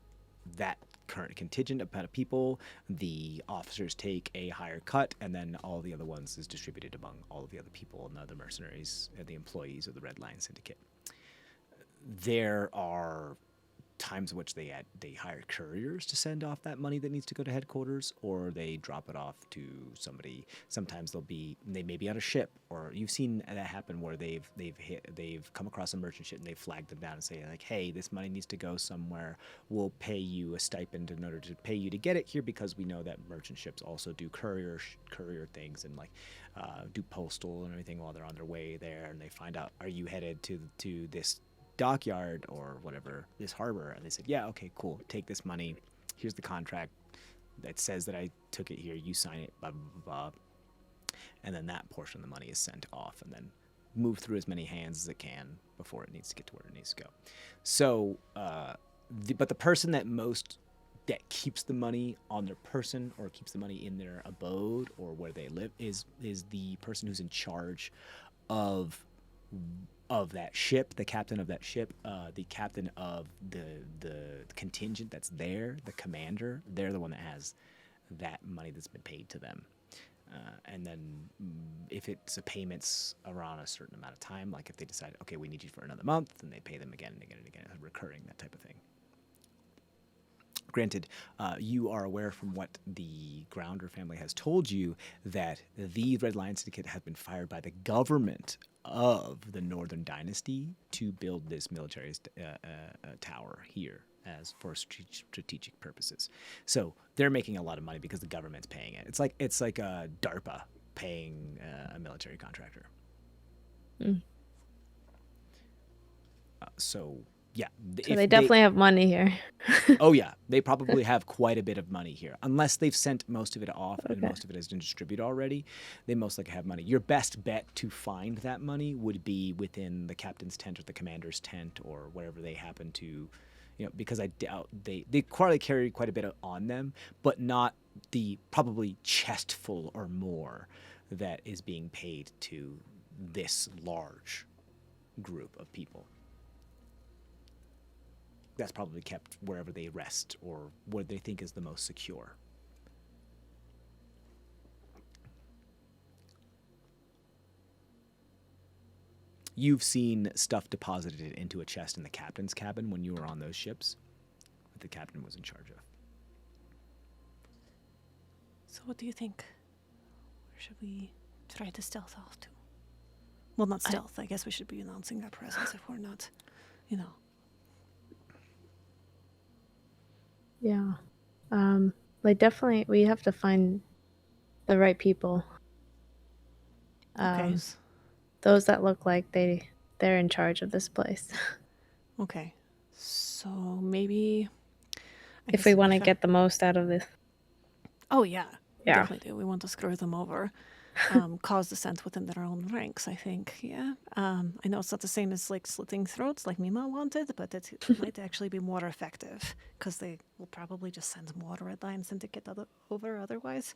that current contingent of people. The officers take a higher cut, and then all the other ones is distributed among all of the other people and the other mercenaries and the employees of the Red Lion Syndicate. There are times in which they hire couriers to send off that money that needs to go to headquarters, or they drop it off to somebody. Sometimes they may be on a ship, or you've seen that happen where they've come across a merchant ship and they flag them down and say like, hey, this money needs to go somewhere. We'll pay you a stipend in order to pay you to get it here, because we know that merchant ships also do courier things and like do postal and everything while they're on their way there, and they find out, are you headed to this dockyard or whatever, this harbor? And they said, yeah, okay, cool, take this money, here's the contract that says that I took it here, you sign it, blah blah blah, and then that portion of the money is sent off and then moved through as many hands as it can before it needs to get to where it needs to go. So but the person that keeps the money on their person or keeps the money in their abode or where they live is the person who's in charge of that ship, the captain of that ship, the captain of the contingent that's there, the commander. They're the one that has that money that's been paid to them. And then if it's a payments around a certain amount of time, like if they decide, okay, we need you for another month, then they pay them again and again and again, recurring, that type of thing. Granted, you are aware from what the Grounder family has told you that the Red Lion Syndicate has been fired by the government of the Northern Dynasty to build this military tower here as for strategic purposes. So they're making a lot of money because the government's paying it. It's like DARPA paying a military contractor. So yeah. So they definitely have money here. Oh yeah, they probably have quite a bit of money here. Unless they've sent most of it off and most of it has been distributed already, they most likely have money. Your best bet to find that money would be within the captain's tent or the commander's tent or wherever they happen to, because I doubt they probably carry quite a bit on them, but not the probably chest full or more that is being paid to this large group of people. That's probably kept wherever they rest or what they think is the most secure. You've seen stuff deposited into a chest in the captain's cabin when you were on those ships that the captain was in charge of. So what do you think? Where should we try to stealth off to? Well, not stealth. I guess we should be announcing our presence if we're not, Yeah. Definitely we have to find the right people. Okay. Those that look like they're in charge of this place. Okay. So maybe If we want to get the most out of this. Oh yeah. Yeah. Definitely do. We want to screw them over. Cause dissent within their own ranks, I think. Yeah. I know it's not the same as like slitting throats like Mima wanted, but it might actually be more effective because they will probably just send more Red Lion Syndicate over otherwise.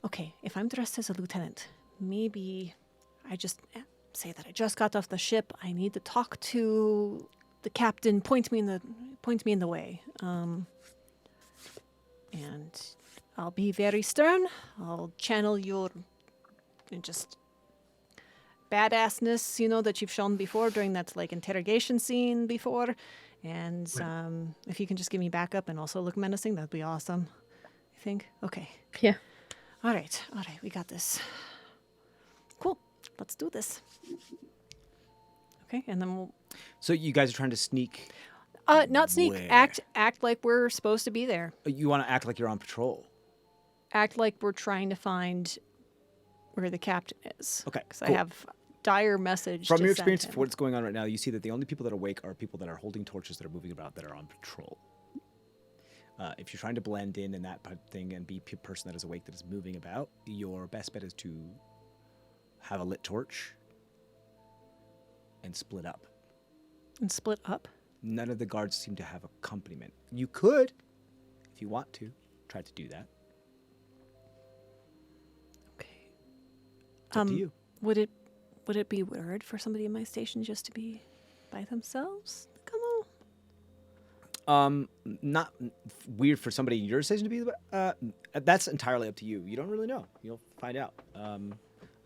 Okay, if I'm dressed as a lieutenant, maybe I just say that I just got off the ship. I need to talk to the captain. Point me in the way. And I'll be very stern. I'll channel your just badassness, that you've shown before during that like interrogation scene before. And if you can just give me backup and also look menacing, that'd be awesome. I think. Okay. Yeah. All right. We got this. Cool. Let's do this. Okay, and then we'll. So you guys are trying to sneak. Not sneak. Where? Act like we're supposed to be there. You want to act like you're on patrol. Act like we're trying to find where the captain is. Okay, Because cool. I have dire message. From to your send experience him. of what's going on right now, you see that the only people that are awake are people that are holding torches that are moving about that are on patrol. If you're trying to blend in and that thing and be a person that is awake, that is moving about, your best bet is to have a lit torch and split up. And split up? None of the guards seem to have accompaniment. You could, if you want to, try to do that. Okay. It's up to you. Would it be weird for somebody in my station just to be by themselves? Come on. Not weird for somebody in your station to be. That's entirely up to you. You don't really know. You'll find out.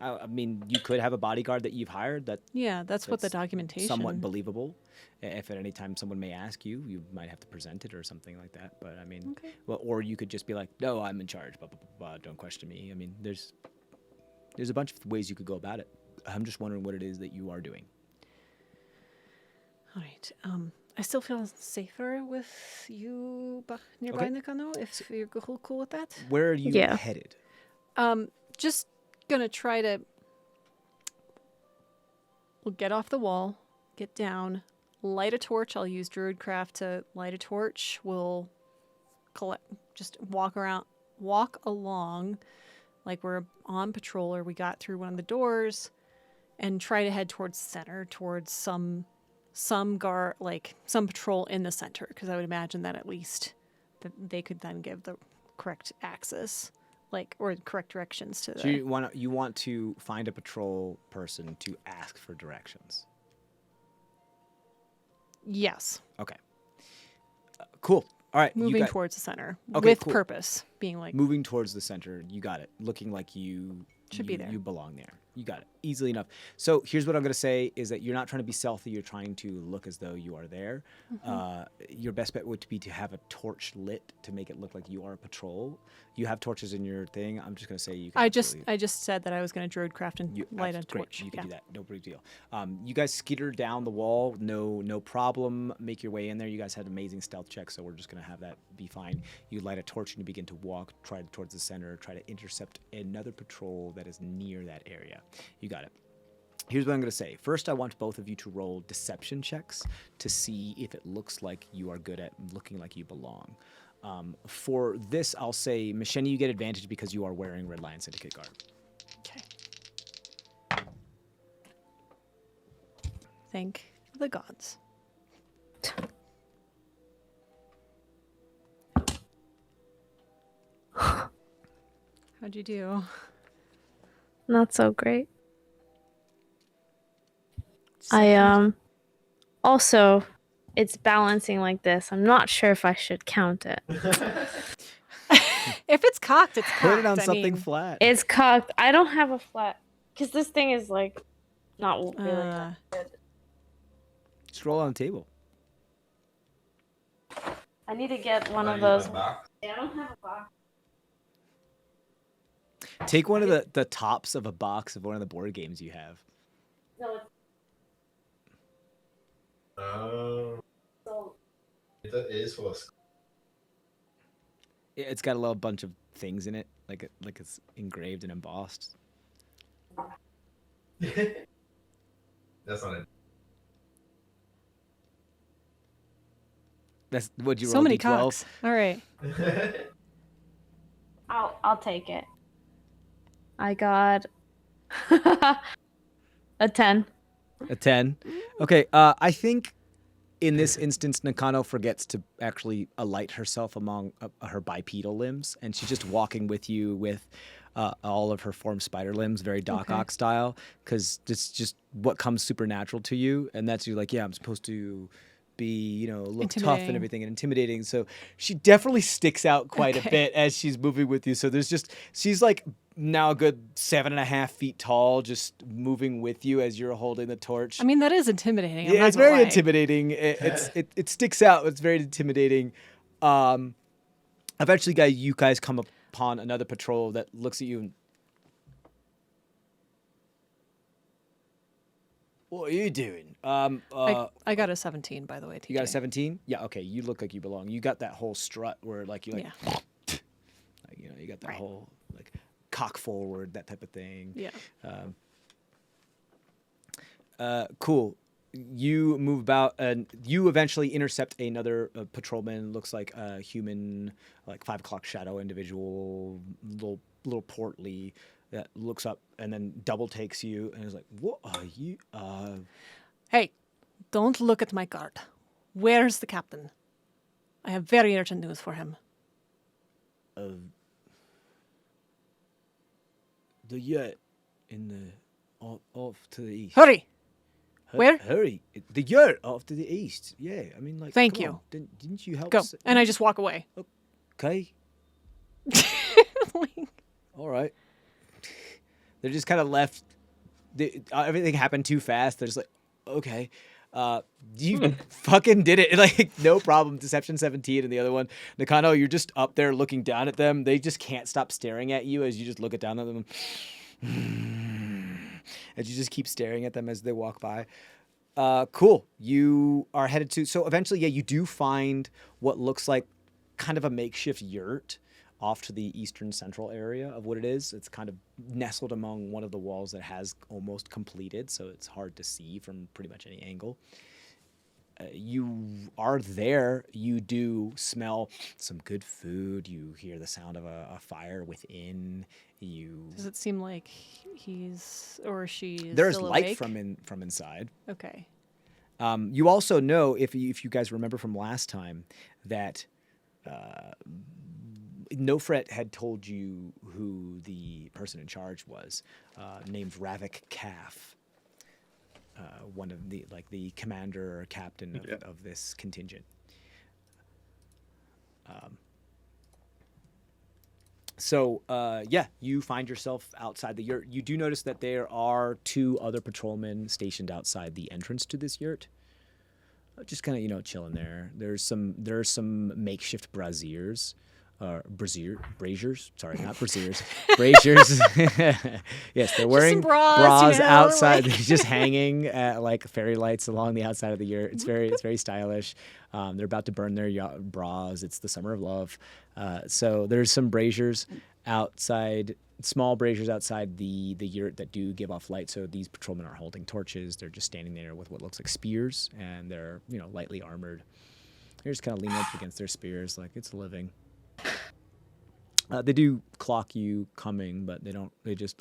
I mean, you could have a bodyguard that you've hired that. Yeah, that's what the documentation. Somewhat believable. If at any time someone may ask you, you might have to present it or something like that. But I mean, Okay. well, or you could just be like, "No, I'm in charge. Blah, blah, blah, blah, don't question me." I mean, there's a bunch of ways you could go about it. I'm just wondering what it is that you are doing. All right. I still feel safer with you nearby, Okay. Nakano, if you're cool with that. Where are you Yeah. headed? Just gonna try to. We'll get off the wall, get down, light a torch. I'll use Druidcraft to light a torch. We'll just walk along like we're on patrol or we got through one of the doors, and try to head towards the center, towards some patrol in the center, because I would imagine that at least that they could then give the correct access, or correct directions to the. So you want to find a patrol person to ask for directions. Yes, Okay. Cool. All right. moving towards the center Okay, with cool. purpose, being like Moving towards the center. You got it. Looking like you Should be there. You belong there. You got it. Easily enough. So here's what I'm going to say is that you're not trying to be stealthy. You're trying to look as though you are there. Your best bet would be to have a torch lit to make it look like you are a patrol. You have torches in your thing. I'm just going to say you can. I just said that I was going to Druidcraft and light a Great. torch. You can Yeah. do that. No big deal. You guys skitter down the wall. No problem. Make your way in there. You guys had amazing stealth checks, so we're just going to have that be fine. You light a torch and you begin to walk, try towards the center, try to intercept another patrol that is near that area. You got it. Here's what I'm going to say. First, I want both of you to roll deception checks to see if it looks like you are good at looking like you belong. For this, I'll say, Misheni, you get advantage because you are wearing Red Lion Syndicate garb. Okay. Thank the gods. How'd you do? Not so great. I also, it's balancing like this. I'm not sure if I should count it. If it's cocked, it's cocked. Put it on I something mean, flat. It's cocked. I don't have a flat because this thing is like not really. uh, Just roll on the table. I need to get one of those. Yeah, I don't have a box. Take one of the tops of a box of one of the board games you have. No, it's Oh, so. it is full of It's got a little bunch of things in it, like it's engraved and embossed. That's not it. That's what you roll. so many D12. cocks. All right. I'll take it. I got a 10. A 10. Okay. I think in this instance, Nakano forgets to actually alight herself among her bipedal limbs, and she's just walking with you with all of her formed spider limbs, very Doc Ock style, because it's just what comes supernatural to you, and that's you like, yeah, I'm supposed to be, look tough and Intimidating. everything and intimidating. So she definitely sticks out quite a bit as she's moving with you. So she's like now a good 7.5 feet tall, just moving with you as you're holding the torch. I mean, that is intimidating. I'm Yeah, not it's gonna very lie. intimidating. It sticks out. It's very intimidating. Eventually, you guys come upon another patrol that looks at you and, what are you doing? I got a 17, by the way. TJ. You got a 17? Yeah, okay. You look like you belong. You got that whole strut where like you Yeah. you got that Right. whole like cock forward, that type of thing. Yeah. Cool. you move about, and you eventually intercept another patrolman. Looks like a human, like 5 o'clock shadow individual, little portly, that looks up and then double takes you and is like, "What are you?" Hey, don't look at my guard. Where's the captain? I have very urgent news for him. The yurt in the off to the east. Hurry! Where? Hurry! The yurt off to the east. Yeah, I mean, like. Thank come you. on. Didn't you help? Go. And I just walk away. Okay. All right. They're just kind of left. Everything happened too fast. They're just like, okay. You fucking did it. Like, no problem. Deception 17 and the other one. Nakano, you're just up there looking down at them. They just can't stop staring at you as you just look down at them. As you just keep staring at them as they walk by. Cool. You are headed to... So eventually, yeah, you do find what looks like kind of a makeshift yurt off to the eastern central area of what it is. It's kind of nestled among one of the walls that has almost completed, so it's hard to see from pretty much any angle. You are there. You do smell some good food. You hear the sound of a fire within. Does it seem like he's or she's There's still light awake? from inside. Okay. You also know, if you guys remember from last time, that Nofret had told you who the person in charge was, named Ravik Kaf, one of the commander or captain of this contingent. So you find yourself outside the yurt. You do notice that there are 2 other patrolmen stationed outside the entrance to this yurt. Just kind of, chilling there. There's some makeshift braziers. Braziers. Sorry, not braziers. Braziers. Yes, they're wearing bras outside. They're just hanging at like fairy lights along the outside of the yurt. It's very stylish. They're about to burn their bras. It's the summer of love. So there's some braziers outside, small braziers outside the yurt that do give off light. So these patrolmen are holding torches. They're just standing there with what looks like spears, and they're lightly armored. They're just kind of leaning up against their spears, like it's a living. They do clock you coming, but they don't.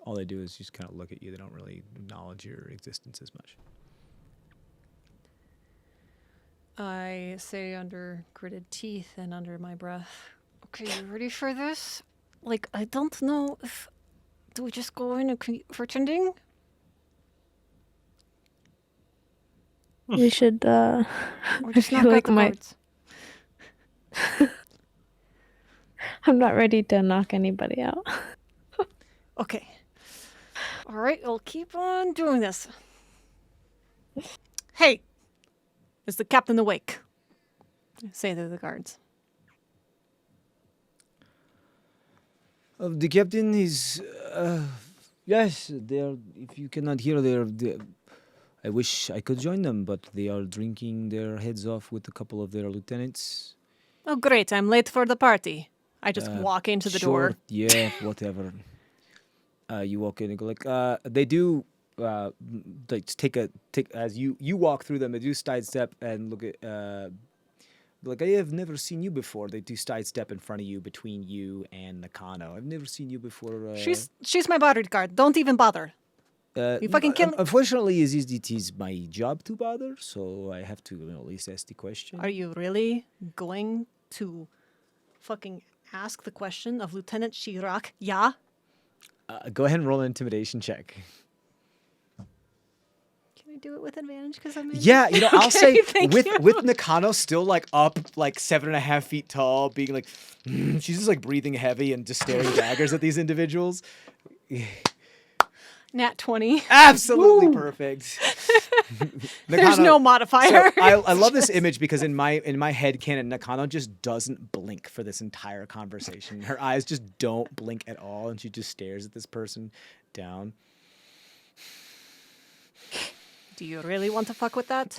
All they do is just kind of look at you. They don't really acknowledge your existence as much. I say under gritted teeth and under my breath, okay, you ready for this? Like, I don't know if... Do we just go in and keep pretending? We should, Or I just feel knock out like the guards? I'm not ready to knock anybody out. Okay. All right, I'll keep on doing this. Hey! Is the captain awake? Say to the guards. The captain is, yes, they are. If you cannot hear, I wish I could join them, but they are drinking their heads off with a couple of their lieutenants. Oh, great, I'm late for the party. I just walk into the door. Yeah, whatever. You walk in and go like, they do, like take as you walk through them. They do sidestep and look at, like, I have never seen you before. They do sidestep in front of you, between you and Nakano. I've never seen you before. She's my bodyguard. Don't even bother. You fucking kill. Unfortunately, it is my job to bother, so I have to at least ask the question. Are you really going to fucking ask the question of Lieutenant Shirak? Yeah? Go ahead and roll an intimidation check. Can I do it with advantage? Because I'm in? Yeah, I'll Okay, say thank with you. Nakano still like up like 7.5 feet tall, being like, she's just like breathing heavy and just staring daggers at these individuals. Nat 20. Absolutely perfect. There's no modifier. So I love this image because in my head canon, Nakano just doesn't blink for this entire conversation. Her eyes just don't blink at all, and she just stares at this person down. Do you really want to fuck with that?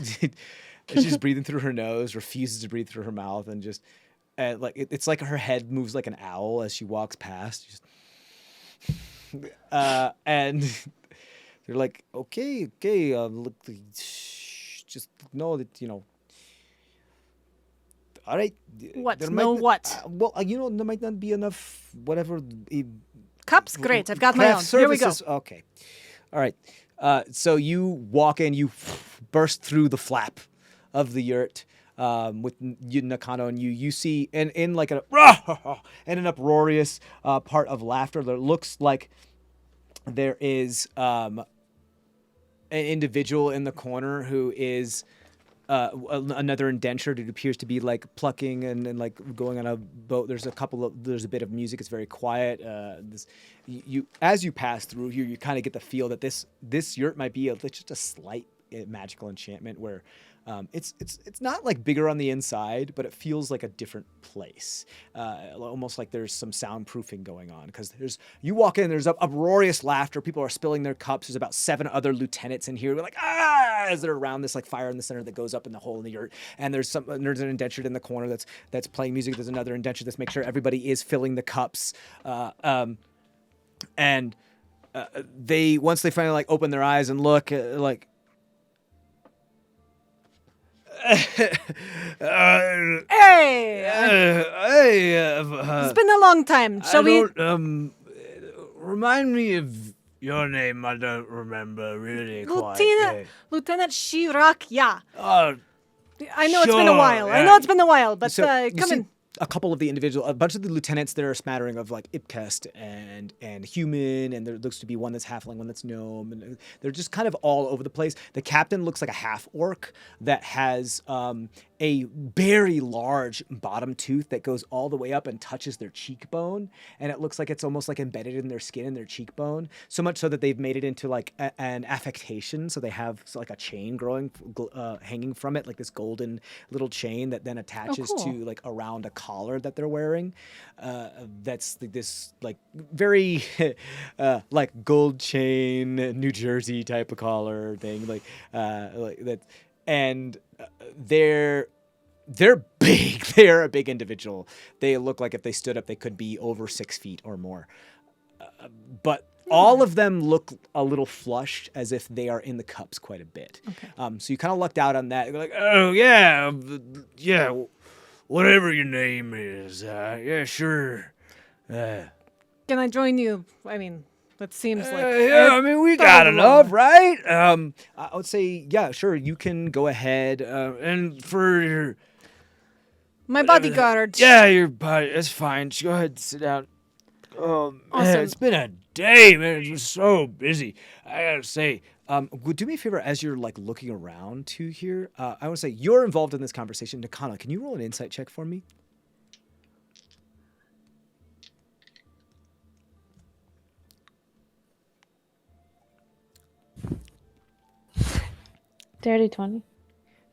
She's breathing through her nose, refuses to breathe through her mouth, and just like it's like her head moves like an owl as she walks past. Just, and they're like, okay, look, just know that all right. What? there Know might, what? Well, there might not be enough whatever. Cups? Great. I've got my own. Craft Here we go. services. Okay. All right. So you walk in, you burst through the flap of the yurt with Nakano, and you see, and in like an uproarious part of laughter, there looks like there is an individual in the corner who is another indentured. It appears to be like plucking and like going on a boat. There's a bit of music. It's very quiet. As you pass through here, you kind of get the feel that this yurt might be just a slight magical enchantment where it's not like bigger on the inside, but it feels like a different place. Almost like there's some soundproofing going on, because you walk in, there's uproarious laughter. People are spilling their cups. There's about 7 other lieutenants in here. We're like, as they're around this like fire in the center that goes up in the hole in the yurt. And there's an indentured in the corner that's playing music. There's another indentured that's making sure everybody is filling the cups. And once they finally like open their eyes and look like. Hey! It's been a long time. Shall we? Remind me of your name. I don't remember really Lieutenant Shirak, yeah. Oh, I know it's been a while. I know it's been a while, but You come see in. a couple of the a bunch of the lieutenants. There are a smattering of like Ipkest and human, and there looks to be one that's halfling, one that's gnome, and they're just kind of all over the place. The captain looks like a half orc that has a very large bottom tooth that goes all the way up and touches their cheekbone, and it looks like it's almost like embedded in their skin and their cheekbone, so much so that they've made it into like an affectation. So they have like a chain growing, hanging from it, like this golden little chain that then attaches cool. to like around a collar that they're wearing. That's this like very like gold chain New Jersey type of collar thing, like that. And they're big. They're a big individual. They look like if they stood up, they could be over 6 feet or more. But all of them look a little flushed, as if they are in the cups quite a bit. Okay. So you kind of lucked out on that. You're like, oh yeah, whatever your name is. Yeah, sure. Can I join you? I mean, that seems like. Yeah, I mean, we got enough, right? I would say, yeah, sure. You can go ahead. And for your My bodyguard. yeah, your body. That's fine. Just go ahead and sit down. Man, Awesome. it's been a day, man. It's just so busy. I gotta say, do me a favor as you're like looking around to here. I want to say you're involved in this conversation. Nakano, can you roll an insight check for me? Dirty 20.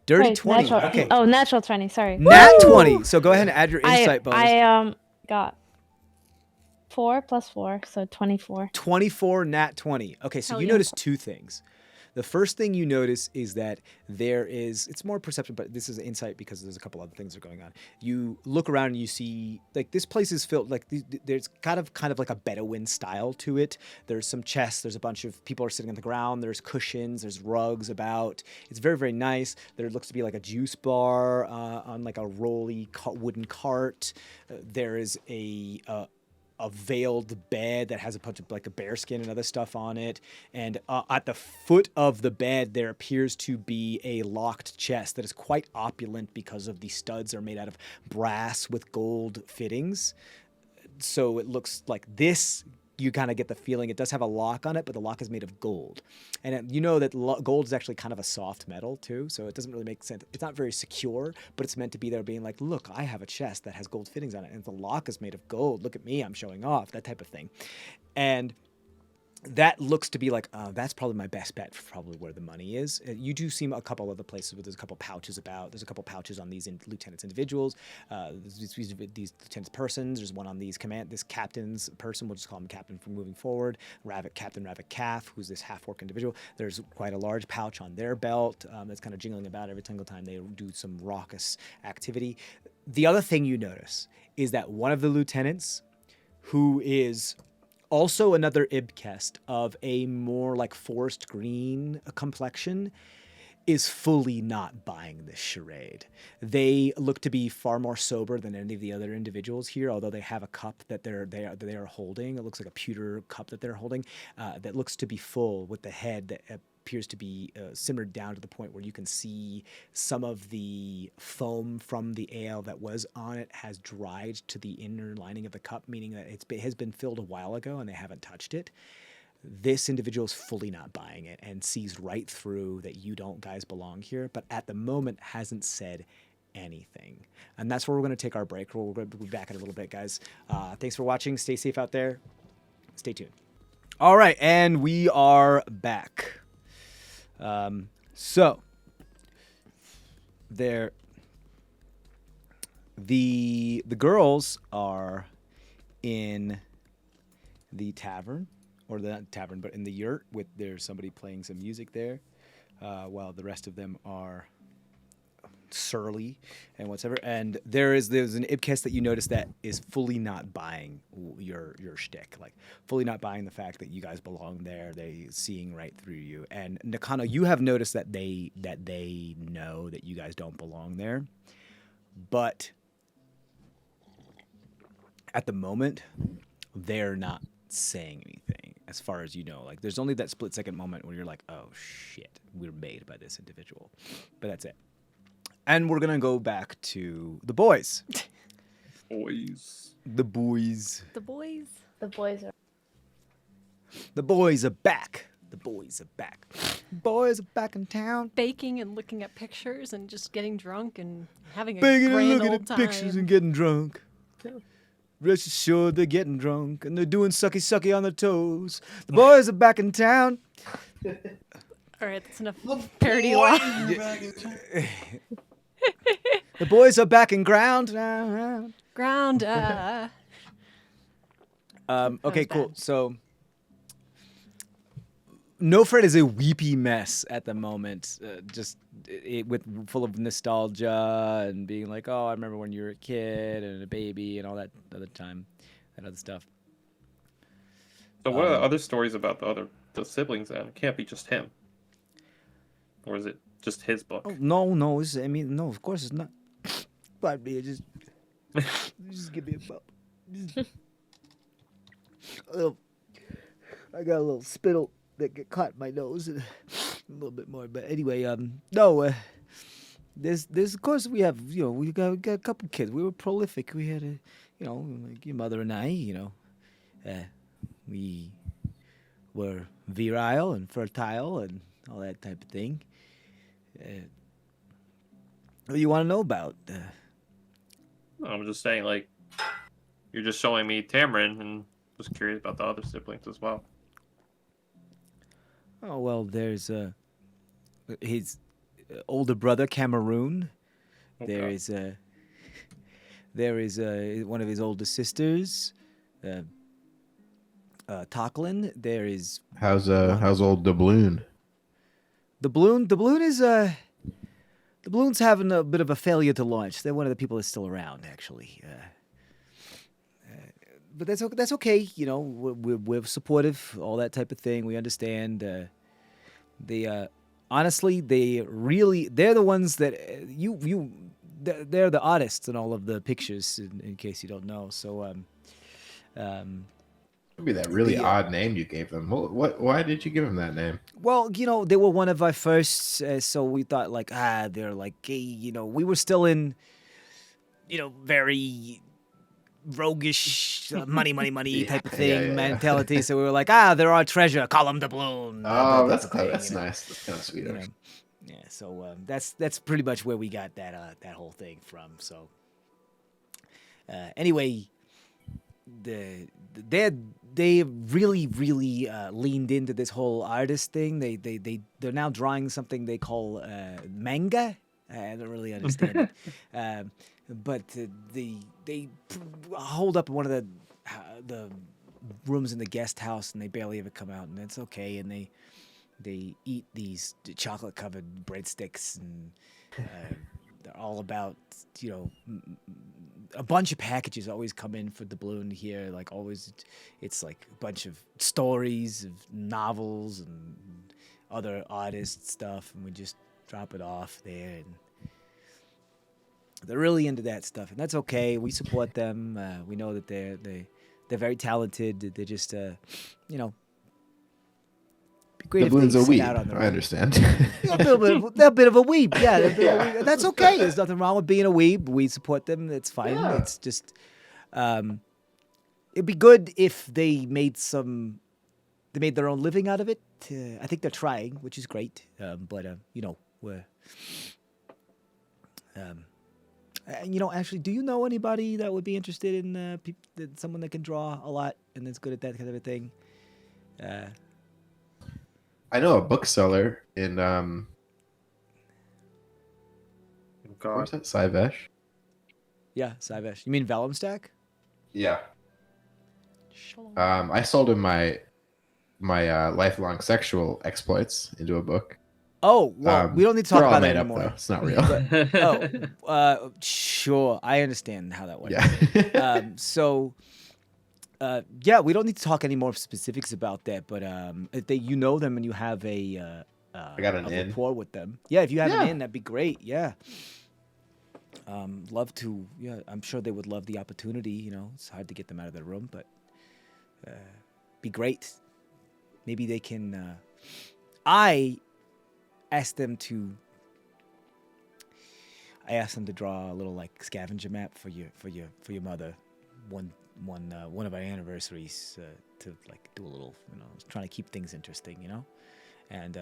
Dirty Wait, 20. Natural, Okay. Oh, natural 20. Sorry. Nat 20. So go ahead and add your insight bonus. I got 4 plus 4, so 24. 24 nat 20. Okay, so Hell you yeah. notice 2 things. The first thing you notice is that it's more perception, but this is insight because there's a couple other things that are going on. You look around and you see, like, this place is filled, like, there's kind of like a Bedouin style to it. There's some chests, there's a bunch of people are sitting on the ground, there's cushions, there's rugs about. It's very, very nice. There looks to be like a juice bar on like a rolly wooden cart. There is a veiled bed that has a bunch of like a bearskin and other stuff on it. And at the foot of the bed, there appears to be a locked chest that is quite opulent because of the studs are made out of brass with gold fittings. So it looks like this, you kind of get the feeling it does have a lock on it, but the lock is made of gold. And you know that gold is actually kind of a soft metal too, so it doesn't really make sense. It's not very secure, but it's meant to be there being like, look, I have a chest that has gold fittings on it, and the lock is made of gold. Look at me, I'm showing off, that type of thing. And that looks to be like, that's probably my best bet for probably where the money is. You do see a couple other places where there's a couple pouches about. There's a couple pouches on these lieutenants individuals. These lieutenants persons. There's one on this captain's person. We'll just call him captain from moving forward. Captain Ravik Calf, who's this half-orc individual. There's quite a large pouch on their belt that's kind of jingling about every single time they do some raucous activity. The other thing you notice is that one of the lieutenants, who is also another Ibkest of a more like forest green complexion, is fully not buying this charade. They look to be far more sober than any of the other individuals here, although they have a cup that they are holding. It looks like a pewter cup that they're holding that looks to be full, with the head that appears to be simmered down to the point where you can see some of the foam from the ale that was on it has dried to the inner lining of the cup, meaning that it has been filled a while ago and they haven't touched it. This individual is fully not buying it and sees right through that you don't guys belong here, but at the moment hasn't said anything. And that's where we're going to take our break. We're going to be back in a little bit, guys. Thanks for watching. Stay safe out there. Stay tuned. All right, and we are back. So there, the girls are in the tavern. Or the not tavern, but in the yurt, there's somebody playing some music there, while the rest of them are surly and whatever. And there's an Ibkis that you notice that is fully not buying your shtick, like fully not buying the fact that you guys belong there. They seeing right through you. And Nakano, you have noticed that they know that you guys don't belong there, but at the moment, they're not saying anything as far as you know. Like, there's only that split second moment where you're like, oh shit, we're made by this individual, but that's it. And we're gonna go back to the boys. The boys The boys are. the boys are back. Boys are back in town. Baking and looking at pictures and just getting drunk and having a Banging and grand looking old at time. pictures and getting drunk. Rest assured they're getting drunk and they're doing sucky on their toes. The boys are back in town. All right, that's enough parody line. The boys are back in ground. Ground. Okay, was cool. bad. So, No Fred is a weepy mess at the moment, full of nostalgia and being like, oh, I remember when you were a kid and a baby and all that other stuff. So what are the other stories about the siblings then? It can't be just him. Or is it just his book? Oh, no, no, of course it's not. But me, just give me a bump. I got a little spittle that get caught in my nose and a little bit more. But anyway, no, there's of course we have, we got a couple kids. We were prolific. We had like your mother and I, we were virile and fertile and all that type of thing. What do you want to know about? I'm just saying, like, you're just showing me Tamarin, and was curious about the other siblings as well. Oh, well, there's his older brother, Cameroon. Okay. There is one of his older sisters, Tocklin. There is How's old Doubloon? the balloon. The balloon's having a bit of a failure to launch. They're one of the people that's still around, actually. But that's okay. We're supportive, all that type of thing. We understand. Honestly, they're the ones that they're the artists in all of the pictures. In case you don't know, so Maybe that really odd name you gave them. Why did you give him that name? well, they were one of our first, so we thought like they're like, hey, we were still in, very roguish money type of thing mentality. So we were like, they're our treasure. Call them Doubloon. Oh, that's nice. That's kind of sweet. Yeah. So that's pretty much where we got that whole thing from. So anyway, they really leaned into this whole artist thing. They're now drawing something they call manga. I don't really understand it. But they hold up in one of the rooms in the guest house, and they barely ever come out, and it's okay. And they eat these chocolate covered breadsticks, and they're all about a bunch of packages always come in for the balloon here. Like always, it's like a bunch of stories of novels and other artist stuff, and we just drop it off there, and they're really into that stuff, and that's okay. We support them. We know that they're very talented. They're just you know. Be great The if they Boon's a set weeb. out on their I own. understand. They're a bit of a weeb. Yeah, they're a bit of a weeb. That's okay. There's nothing wrong with being a weeb. We support them. It's fine. Yeah. It's just, it'd be good if they made their own living out of it. I think they're trying, which is great. But you know, we're, you know, actually, do you know anybody that would be interested in someone that can draw a lot and that's good at that kind of a thing? I know a bookseller in where's that? Sivesh? Yeah, Sivesh. You mean Valemstack? Yeah. I sold him my lifelong sexual exploits into a book. Oh, well, we don't need to talk they're all about that made up, anymore. though. It's not real. Sure. I understand how that went. Yeah. Yeah, we don't need to talk any more specifics about that. But if you know them and you have a got an a in. rapport with them, yeah, if you have Yeah. an in, that'd be great. Yeah. Love to. Yeah, I'm sure they would love the opportunity. You know, it's hard to get them out of their room, but be great. Maybe they can. I asked them to draw a little like scavenger map for your mother one of our anniversaries to like do a little, you know, trying to keep things interesting, you know. And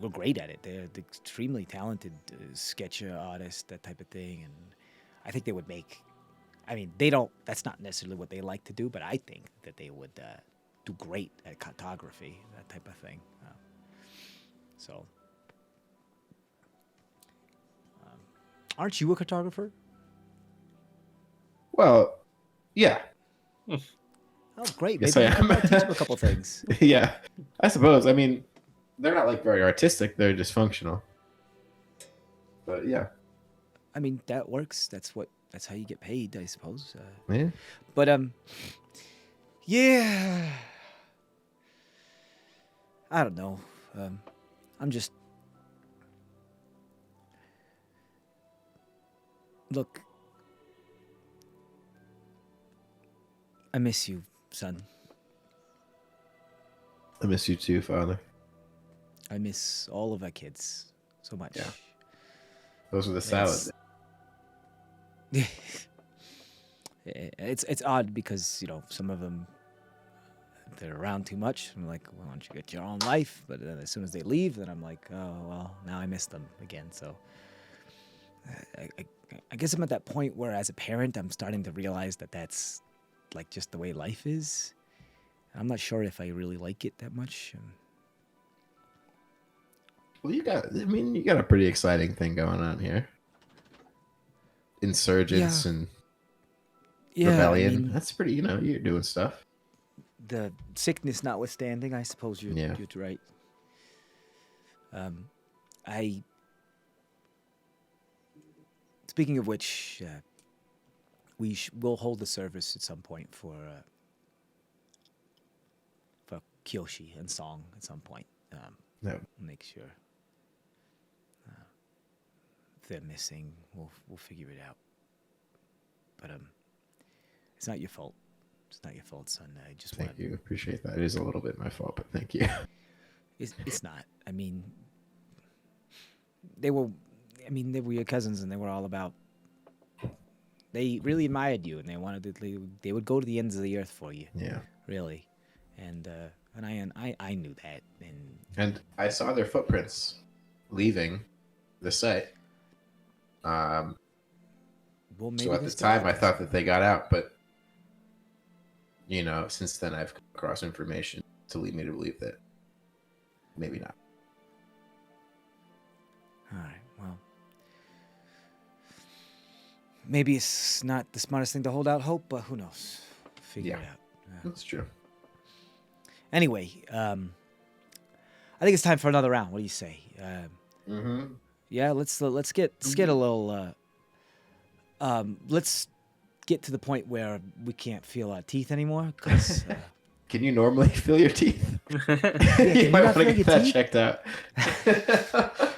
were great at it. They're extremely talented sketch artists, that type of thing. And I think they would make. I mean, they don't. That's not necessarily what they like to do, but I think that they would do great at cartography, that type of thing. So. Aren't you a cartographer? Well, yeah. Oh, great. Yes, Maybe I you can am. teach them a couple things. Yeah. I suppose. I mean, they're not like very artistic. They're dysfunctional. But yeah. I mean, that works. That's how you get paid, I suppose. Yeah. But yeah. I don't know. I'm just. Look, I miss you, son. I miss you too, Father. I miss all of our kids so much. Yeah. Those are the salads. It's odd because, you know, some of them, they're around too much. I'm like, well, why don't you get your own life? But then as soon as they leave, then I'm like, oh, well, now I miss them again. So I guess I'm at that point where as a parent, I'm starting to realize that that's like just the way life is. I'm not sure if I really like it that much. Well, you got a pretty exciting thing going on here. Insurgents and rebellion. I mean, That's pretty, you know, you're doing stuff. the sickness notwithstanding, I suppose you're right. Speaking of which, we'll hold a service at some point for Kyoshi and Song at some point. No. Make sure if they're missing, we'll figure it out. But it's not your fault. It's not your fault, son. I just Thank you. Appreciate that. It is a little bit my fault, but thank you. It's not. I mean, they were your cousins, and they were all about. They really admired you, and they wanted to. They would go to the ends of the earth for you. Yeah. Really, and I knew that, and I saw their footprints leaving the site. Well, maybe so at the time, I thought that they got out, but you know, since then I've come across information to lead me to believe that maybe not. All right. Well, maybe it's not the smartest thing to hold out hope, but who knows? Figure it out. That's true. Anyway, I think it's time for another round. What do you say? Yeah, let's get a little. Let's get to the point where we can't feel our teeth anymore, because Can you normally feel your teeth? can you you might not want to feel your get that teeth? checked out.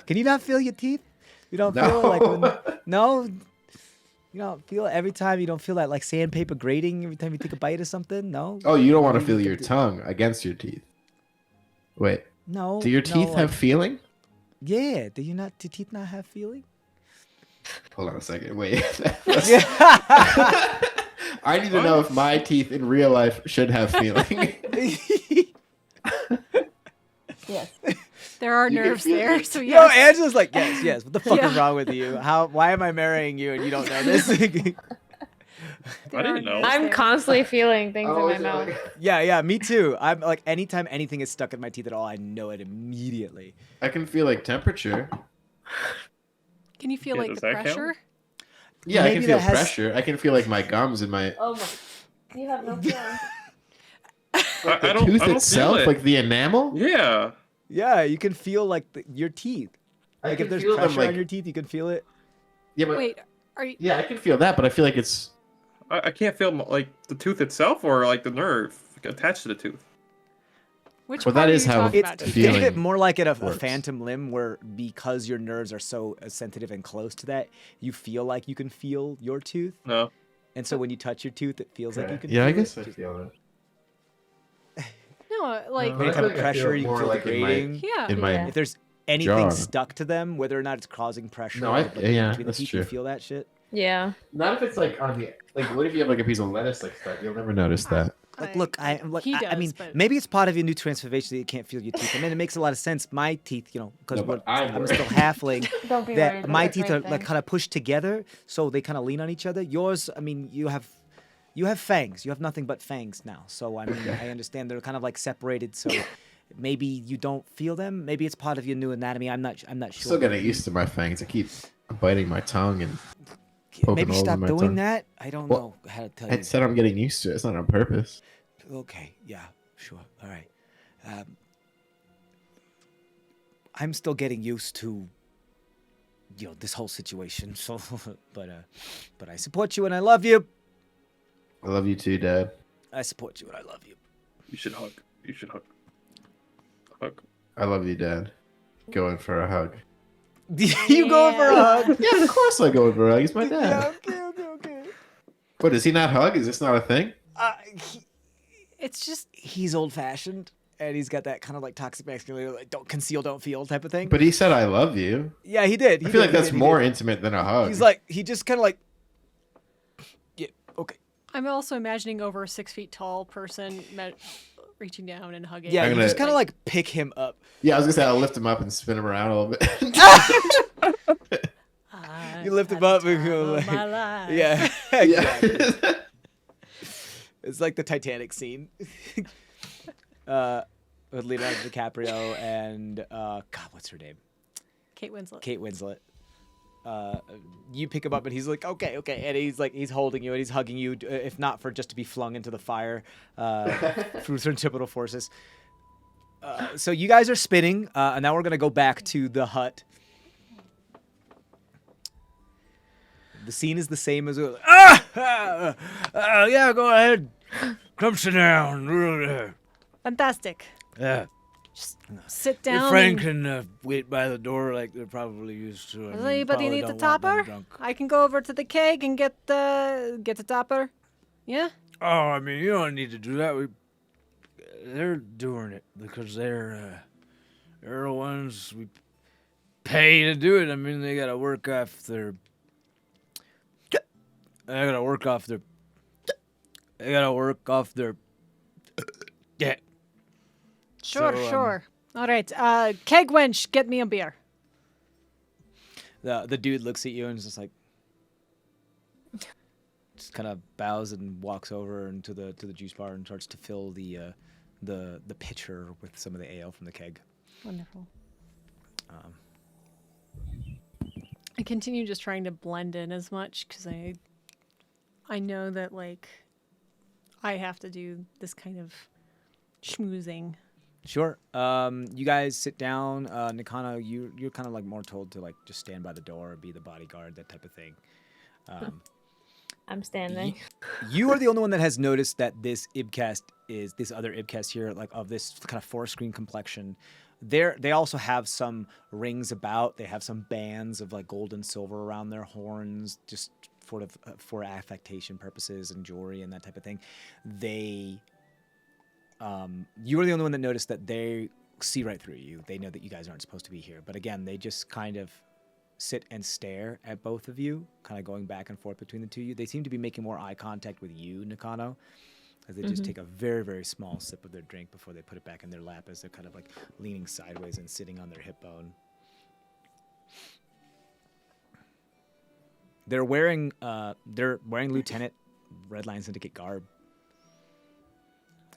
Can you not feel your teeth? You don't No. feel it like when, no. You don't feel it every time. You don't feel that like sandpaper grating every time you take a bite or something. No. Oh, you don't want to Maybe feel you your could do- tongue against your teeth. Wait, No. do your no, teeth like- have feeling? Yeah. Do you not? Do teeth not have feeling? Hold on a second. Wait. Yeah. I need to know if my teeth in real life should have feeling. Yes. There are You can nerves feel there, it. so Yo, yes. Angela's like, yes. What the fuck is Yeah. wrong with you? Why am I marrying you and you don't know this? I There are didn't know. nerves I'm there. constantly feeling things in Oh, my is it mouth. like- Yeah, me too. I'm like, anytime anything is stuck in my teeth at all, I know it immediately. I can feel like temperature. Can you feel Yeah, like does the that count? pressure? Yeah, I Maybe can feel that has- pressure. I can feel like my gums and my Oh my. You have no feeling. I don't, tooth I don't itself, feel it. like the enamel. Yeah. Yeah, you can feel like your teeth. I Like can if there's feel them, pressure on like- your teeth, you can feel it. Yeah, but Wait, are you? yeah, I can feel that, but I feel like it's I can't feel like the tooth itself or like the nerve attached to the tooth. Which Well, part that are is you how talking It's about? the think of it feeling more like a works. phantom limb, where because your nerves are so sensitive and close to that, you feel like you can feel your tooth, No. and so when you touch your tooth, it feels like you can. Yeah, I feel guess it. I Just- feel it. No, like No, Any I type feel of like I pressure, feel you can more feel like the in my- grating. yeah. In my Yeah. If there's anything jaw. stuck to them, whether or not it's causing pressure, No, I- like, yeah, between the that's teeth, you true. feel that shit. Yeah. Not if it's like on the like. What if you have like a piece of lettuce like stuck? You'll never notice that. Like, look, I he I mean, does, but- maybe it's part of your new transformation that you can't feel your teeth. I mean, it makes a lot of sense. My teeth, because No, but I'm I'm worried. still halfling. Don't be That worried. my That's a teeth great are like thing. kind of pushed together, so they kind of lean on each other. Yours, I mean, you have fangs. You have nothing but fangs now. So I mean, I understand they're kind of like separated. So maybe you don't feel them. Maybe it's part of your new anatomy. I'm not sure. Still getting used to my fangs. I keep biting my tongue and poking Maybe holes in stop my doing tongue. that. I don't Well, know how to tell I you. said I'm getting used to it. It's not on purpose. Okay, yeah, sure. All right. I'm still getting used to, this whole situation. So, but I support you and I love you. I love you too, Dad. I support you and I love you. You should hug. You should hug. Hug. I love you, Dad. Going for a hug. You going for a hug? Yeah, of course I go for a hug. He's my dad. Yeah, okay. What, does he not hug? Is this not a thing? It's just He's old fashioned. And he's got that kind of like toxic masculinity, like don't conceal, don't feel type of thing. But he said I love you. Yeah, he did. I feel like that's more intimate than a hug. He's like, he just kind of like, yeah, okay. I'm also imagining over a 6 feet tall person reaching down and hugging. Yeah, I'm you gonna- just kind of like pick him up. Yeah, I was gonna say I'll lift him up and spin him around a little bit. You lift him up and go like, my life. yeah, yeah. exactly. It's like the Titanic scene. With Leonardo DiCaprio and God, what's her name? Kate Winslet. Kate Winslet. You pick him up and he's like, okay, and he's holding you and he's hugging you, if not for just to be flung into the fire through centripetal forces. So you guys are spinning, and now we're gonna go back to the hut. The scene is the same as yeah, go ahead, come sit down. Fantastic. Yeah. Sit Your down. friend and- can wait by the door like they're probably used to. Does anybody need the topper? I can go over to the keg and get the topper. Yeah. Oh, I mean, you don't need to do that. They're doing it because they're the ones we pay to do it. I mean, they gotta work off their. Yeah. Sure, So, sure. All right. Keg wench, get me a beer. The dude looks at you and is just like, just kind of bows and walks over into the juice bar and starts to fill the pitcher with some of the ale from the keg. Wonderful. I continue just trying to blend in as much because I know that like I have to do this kind of schmoozing. Sure. You guys sit down. Nikana, you're kind of like more told to like just stand by the door, be the bodyguard, that type of thing. I'm standing. You are the only one that has noticed that this other Ibcast here, like of this kind of forest green complexion. They also have some rings about. They have some bands of like gold and silver around their horns, just for affectation purposes and jewelry and that type of thing. You are the only one that noticed that they see right through you. They know that you guys aren't supposed to be here. But again, they just kind of sit and stare at both of you, kind of going back and forth between the two of you. They seem to be making more eye contact with you, Nakano, as they just take a very, very small sip of their drink before they put it back in their lap as they're kind of like leaning sideways and sitting on their hip bone. They're wearing Lieutenant Red Lion Syndicate garb.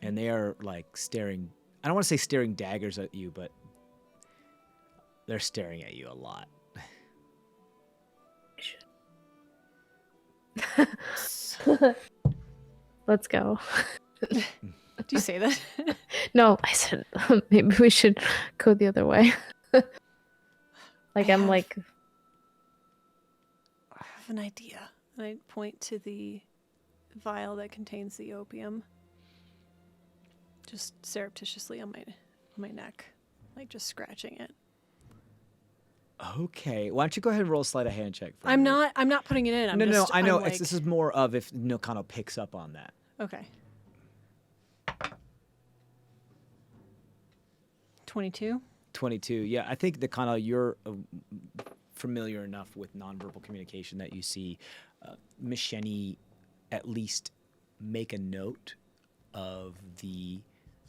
And they are like staring, I don't want to say staring daggers at you, but they're staring at you a lot. Let's go. Do you say that? No, I said maybe we should go the other way. I'm like, I have an idea. And I point to the vial that contains the opium. Just surreptitiously on my neck, like just scratching it. Okay, why don't you go ahead and roll a sleight of hand check? For I'm me? not putting it in. No, I know. I'm like, This is more of if Nakano picks up on that. okay. 22. 22. Yeah, I think Nakano, you're familiar enough with nonverbal communication that you see Miss Shenny at least make a note of the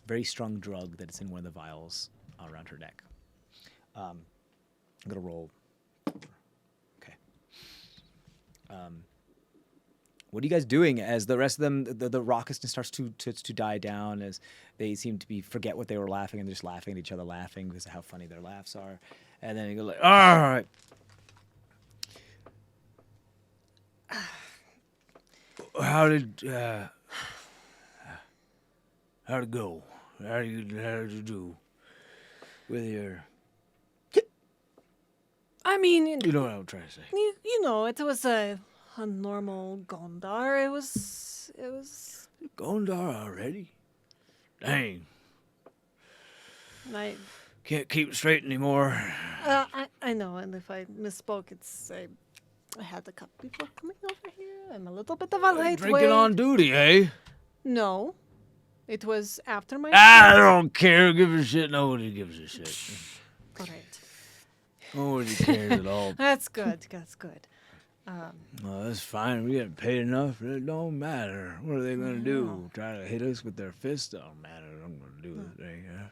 very strong drug that is in one of the vials around her neck. I'm gonna roll. Okay. What are you guys doing as the rest of them, the raucousness starts to die down as they seem to forget what they were laughing and they're just laughing at each other, laughing because of how funny their laughs are. And then you go like, all right. How'd it go? How did you do with your? I mean, You know what I'm trying to say. you know, it was a normal Gondar. It was. Gondar already? Dang. I Can't keep straight anymore. I know, and if I misspoke, it's I had a couple people coming over here. I'm a little bit of a lightweight. Drinking on duty, eh? No, it was after my. I shift. don't care. Give a shit. Nobody gives a shit. All right. Nobody cares at all. That's good. That's good. Well, that's fine. We get paid enough. It don't matter. What are they gonna do? Try to hit us with their fists? Don't matter. I'm gonna do the thing. Yeah.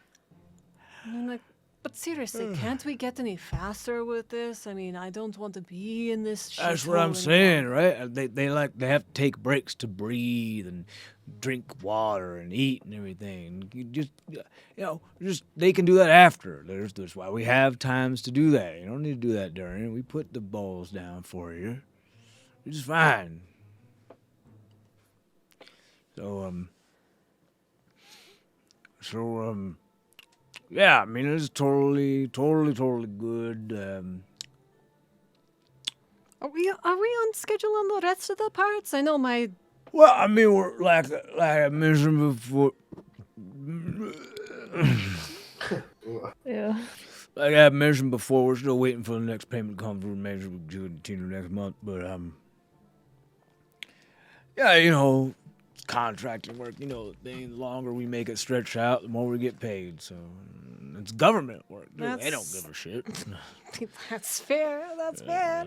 I mean, like, but seriously, can't we get any faster with this? I mean, I don't want to be in this. That's what I'm saying, right? They have to take breaks to breathe and drink water and eat and everything. They can do that after. That's why we have times to do that. You don't need to do that during. We put the balls down for you. You're just fine. Yeah, I mean, it's totally good. Are we on schedule on the rest of the parts? I know my. Well, I mean, we're like I mentioned before. yeah. Like I mentioned before, we're still waiting for the next payment confirmation with Tina next month. But yeah, you know, contracting work. You know, the longer we make it stretch out, the more we get paid. So it's government work. Dude. They don't give a shit. That's fair. That's fair.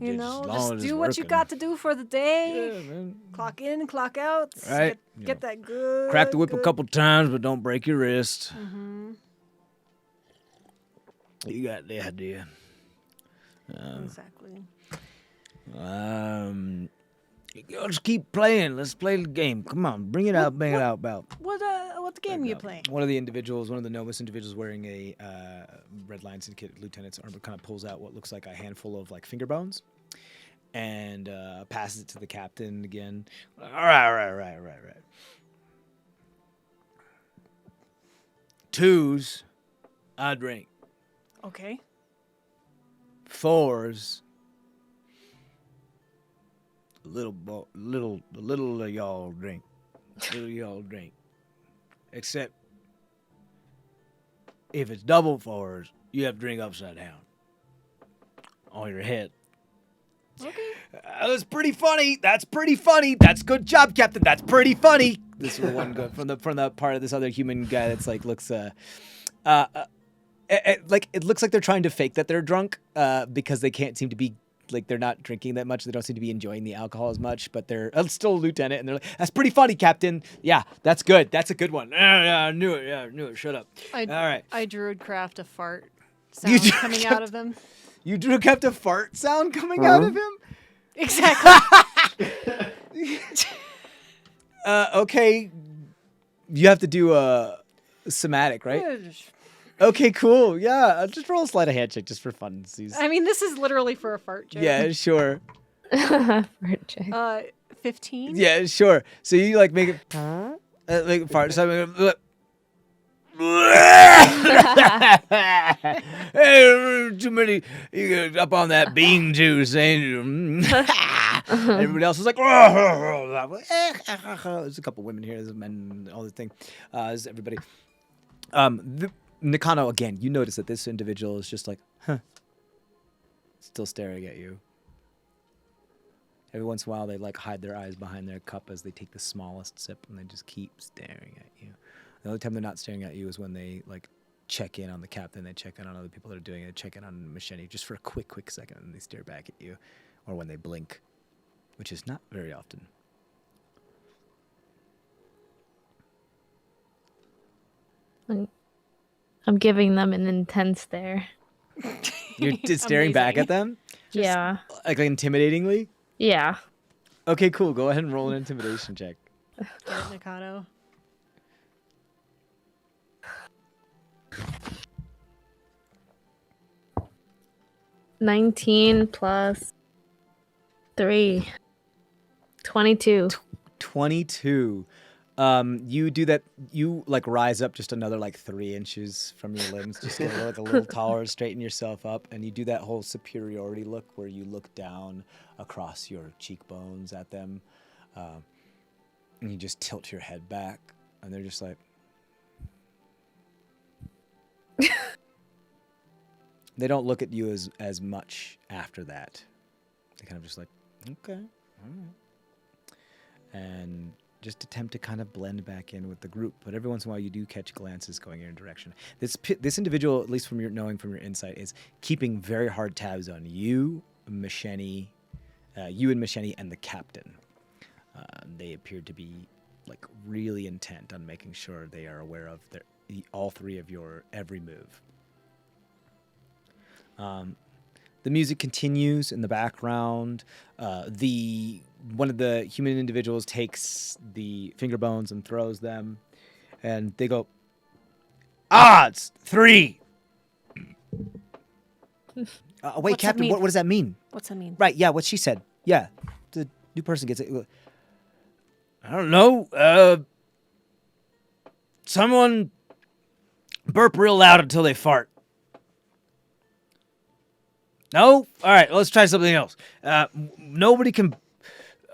You know, as long just as do it's what you working. got to do for the day. Yeah, man. Clock in, clock out. Right. Get that good. Crack the whip a good- couple times, but don't break your wrist. Mhm. You got the idea. Exactly. Let's keep playing. Let's play the game. Come on, bring it out, Bout. What game you playing? One of the individuals, one of the Novus individuals wearing a Red Lion Syndicate lieutenant's armor kind of pulls out what looks like a handful of like finger bones and passes it to the captain again. All right. Twos, I drink. Okay. Fours, little of y'all drink. Little y'all drink. Except if it's double fours, you have to drink upside down on your head. Okay. That's pretty funny. That's pretty funny. That's good job, Captain. That's pretty funny. This is one good from the part of this other human guy that's like looks it looks like they're trying to fake that they're drunk because they can't seem to be like they're not drinking that much. They don't seem to be enjoying the alcohol as much, but they're still a lieutenant and they're like, that's pretty funny, Captain. Yeah, that's good. That's a good one. Yeah, I knew it. Yeah, I knew it. Shut up. All right. I druid-craft a fart sound coming out of them. You kept a fart sound coming out of him? Exactly. Okay. You have to do a somatic, right? Okay, cool. Yeah, just roll a sleight of hand check just for funsies. I mean, this is literally for a fart joke. Yeah, sure. Fart check. 15? Yeah, sure. So you like make it like a fart. So hey, too many. You get up on that bean juice, ain't you? Everybody else is like, there's a couple women here, there's men, all this thing. There's everybody. Nakano, again, you notice that this individual is just like, still staring at you. Every once in a while, they like hide their eyes behind their cup as they take the smallest sip, and they just keep staring at you. The only time they're not staring at you is when they like check in on the captain, they check in on other people that are doing it, check in on Machete just for a quick second, and they stare back at you, or when they blink, which is not very often. I'm giving them an intense stare. You're just staring back at them? Yeah. Like intimidatingly? Yeah. Okay, cool. Go ahead and roll an intimidation check. Get it, Mikado. $19 plus 3. 22. 22. You do that. You like rise up just another like 3 inches from your limbs, just get like a little taller, straighten yourself up, and you do that whole superiority look where you look down across your cheekbones at them, and you just tilt your head back, and they're just like. They don't look at you as much after that. They kind of just like, okay, all right, and just attempt to kind of blend back in with the group. But every once in a while, you do catch glances going in your direction. This individual, at least from your knowing from your insight, is keeping very hard tabs on you, Machete, you and Machete, and the captain. They appear to be like really intent on making sure they are aware of all 3 of your every move. The music continues in the background. One of the human individuals takes the finger bones and throws them, and they go, odds 3. Wait, What's Captain, that what does that mean? What's that mean? Right, yeah, what she said. Yeah, the new person gets it. I don't know. Someone burp real loud until they fart. No? All right, let's try something else. Nobody can...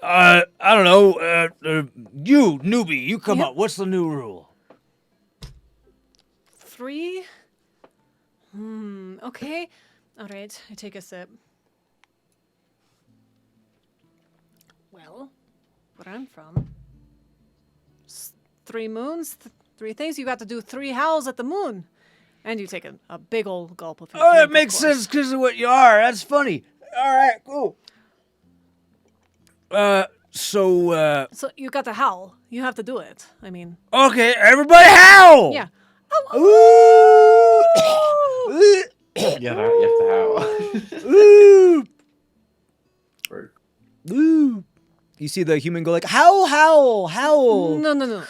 I don't know. You, newbie, you come up. What's the new rule? 3? Okay. All right, I take a sip. Well, where I'm from, 3 moons, 3 things. You got to do 3 howls at the moon. And you take a big old gulp of your Oh, drink, that makes of course. sense because of what you are. That's funny. All right, cool. So So you got to howl. You have to do it. I mean, okay, everybody howl. yeah. Ooh. Yeah, you have to howl. Ooh. Ooh. You see the human go like, howl, howl, howl. No.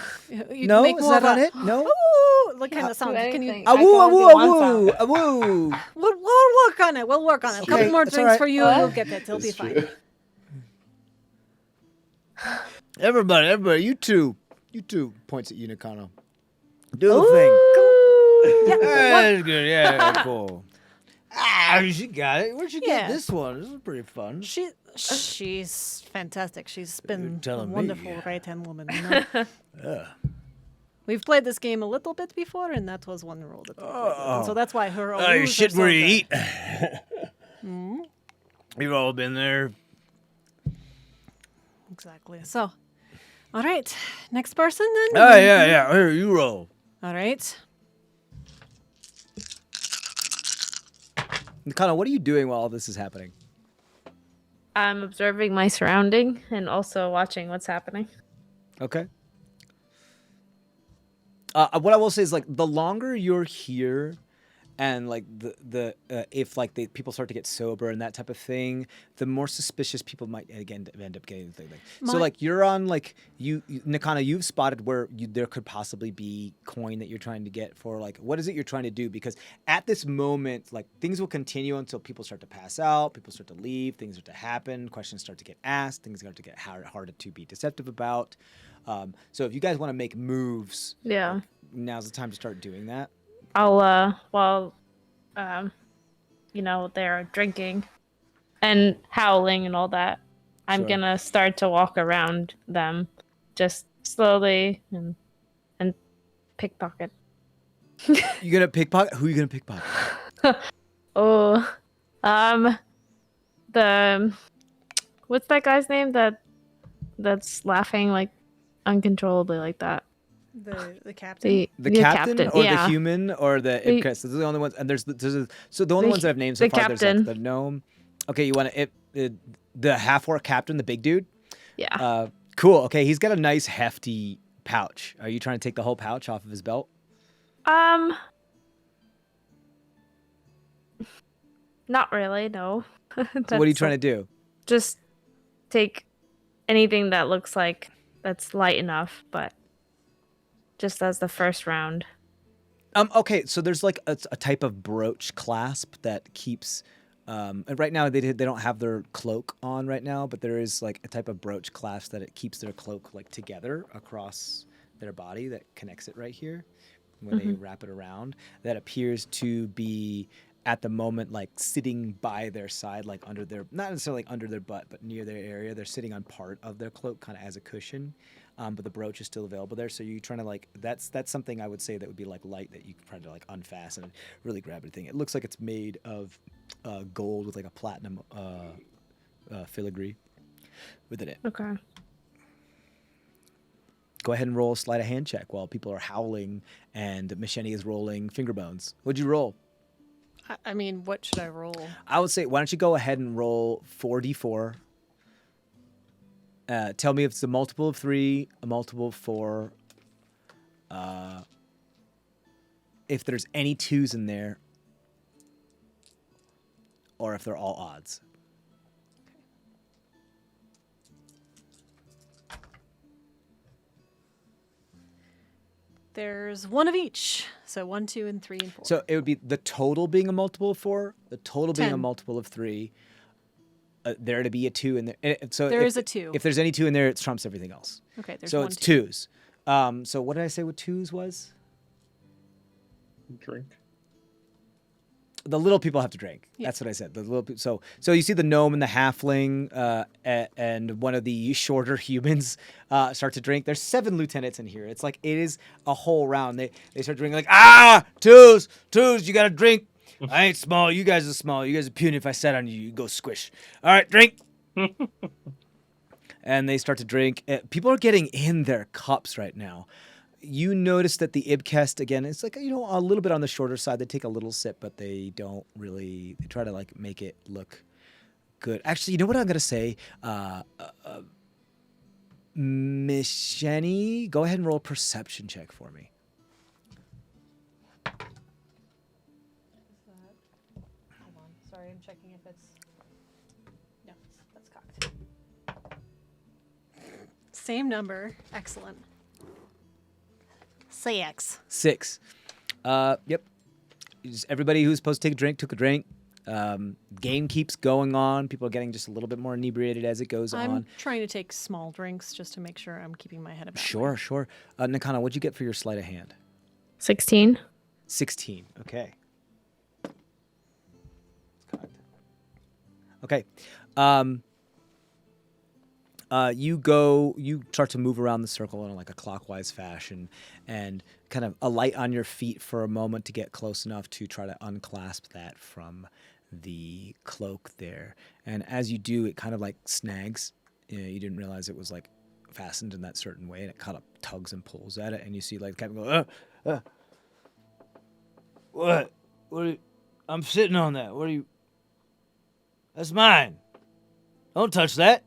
You No? make Is more that of not a, it? No? Ooh, what kind of sound? Can you? anything. A I woo, can a only woo, do a one woo, sound. a woo. We'll work on it. We'll work on it. A couple Okay, more that's all drinks right. for you. You'll get it. It'll be It's fine. true. Everybody, you two, Points at Unicano. do the thing. Yeah. That's good. Yeah, cool. She got it. Where'd you Yeah. get this one? This is pretty fun. She's fantastic. She's been a telling me. wonderful right-hand woman. You know? We've played this game a little bit before, and that was one rule that we played with. And so that's why her Oh, rules you are shit so where you good. eat. We've all been there. Exactly. So, all right. Next person then? Oh, yeah. Here, you roll. All right. Nakana, what are you doing while all this is happening? I'm observing my surrounding and also watching what's happening. Okay. What I will say is like the longer you're here, and like the if like the people start to get sober and that type of thing, the more suspicious people might again end up getting the thing. So like you're on like you Nakana, you've spotted where there could possibly be coin that you're trying to get for like what is it you're trying to do? Because at this moment, like things will continue until people start to pass out, people start to leave, things start to happen, questions start to get asked, things start to get harder to be deceptive about. So if you guys want to make moves, Yeah. now's the time to start doing that. I'll while they're drinking and howling and all that, I'm Sure. gonna start to walk around them just slowly and pickpocket. You gonna pickpocket? Who are you gonna pickpocket? Oh, what's that guy's name that's laughing like uncontrollably like that? The captain. The captain or yeah. the human or the Ibkris? Those are the only ones. And so the only ones that I've named so the far. There's captain. like the gnome. Okay, you want to the half-orc captain, the big dude. Yeah. Cool. Okay, he's got a nice hefty pouch. Are you trying to take the whole pouch off of his belt? Not really, no. So what are you trying to do? Just take anything that looks like that's light enough, but just as the first round. Okay, so there's like a type of brooch clasp that keeps. And right now they don't have their cloak on right now, but there is like a type of brooch clasp that it keeps their cloak like together across their body that connects it right here when they wrap it around. That appears to be at the moment like sitting by their side, like under their not necessarily like under their butt, but near their area. They're sitting on part of their cloak, kind of as a cushion. But the brooch is still available there, so you're trying to like that's something I would say that would be like light that you can try to like unfasten and really grab everything. It looks like it's made of gold with like a platinum filigree within it. Okay. Go ahead and roll a sleight of hand check while people are howling and Misheni is rolling finger bones. What'd you roll? I mean, what should I roll? I would say why don't you go ahead and roll 4d4. Tell me if it's a multiple of 3, a multiple of 4. If there's any 2s in there, or if they're all odds. There's one of each. So 1, 2, and 3, and 4. So it would be the total being a multiple of 4, the total being a 10. multiple of 3. There to be a 2 in there. So There if, is a 2. If there's any 2 in there, it trumps everything else. Okay, there's so 1, it's 2. 2s. So what did I say what 2s was? Drink. The little people have to drink. Yeah. That's what I said. The little so you see the gnome and the halfling and one of the shorter humans start to drink. There's 7 lieutenants in here. It's like it is a whole round. They start drinking like 2s. You gotta drink. I ain't small. You guys are small. You guys are puny. If I sat on you, you go squish. All right, drink. And they start to drink. People are getting in their cups right now. You notice that the Ibkest, again, it's like, a little bit on the shorter side. They take a little sip, but they don't really, they try to like make it look good. Actually, you know what I'm going to say? Misheni, go ahead and roll a perception check for me. Hold on. Sorry, I'm checking if it's... No, that's cocked. Same number. Excellent. 6. 6. Yep. Just everybody who's supposed to take a drink took a drink. Game keeps going on. People are getting just a little bit more inebriated as it goes I'm on. trying to take small drinks just to make sure I'm keeping my head about Sure. Nakana, what'd you get for your sleight of hand? 16. 16. Okay. Okay. You start to move around the circle in like a clockwise fashion and kind of alight on your feet for a moment to get close enough to try to unclasp that from the cloak there. And as you do, it kind of like snags. You didn't realize it was like fastened in that certain way, and it kind of tugs and pulls at it, and you see like Captain go, What? I'm sitting on that. What are you? That's mine. Don't touch that.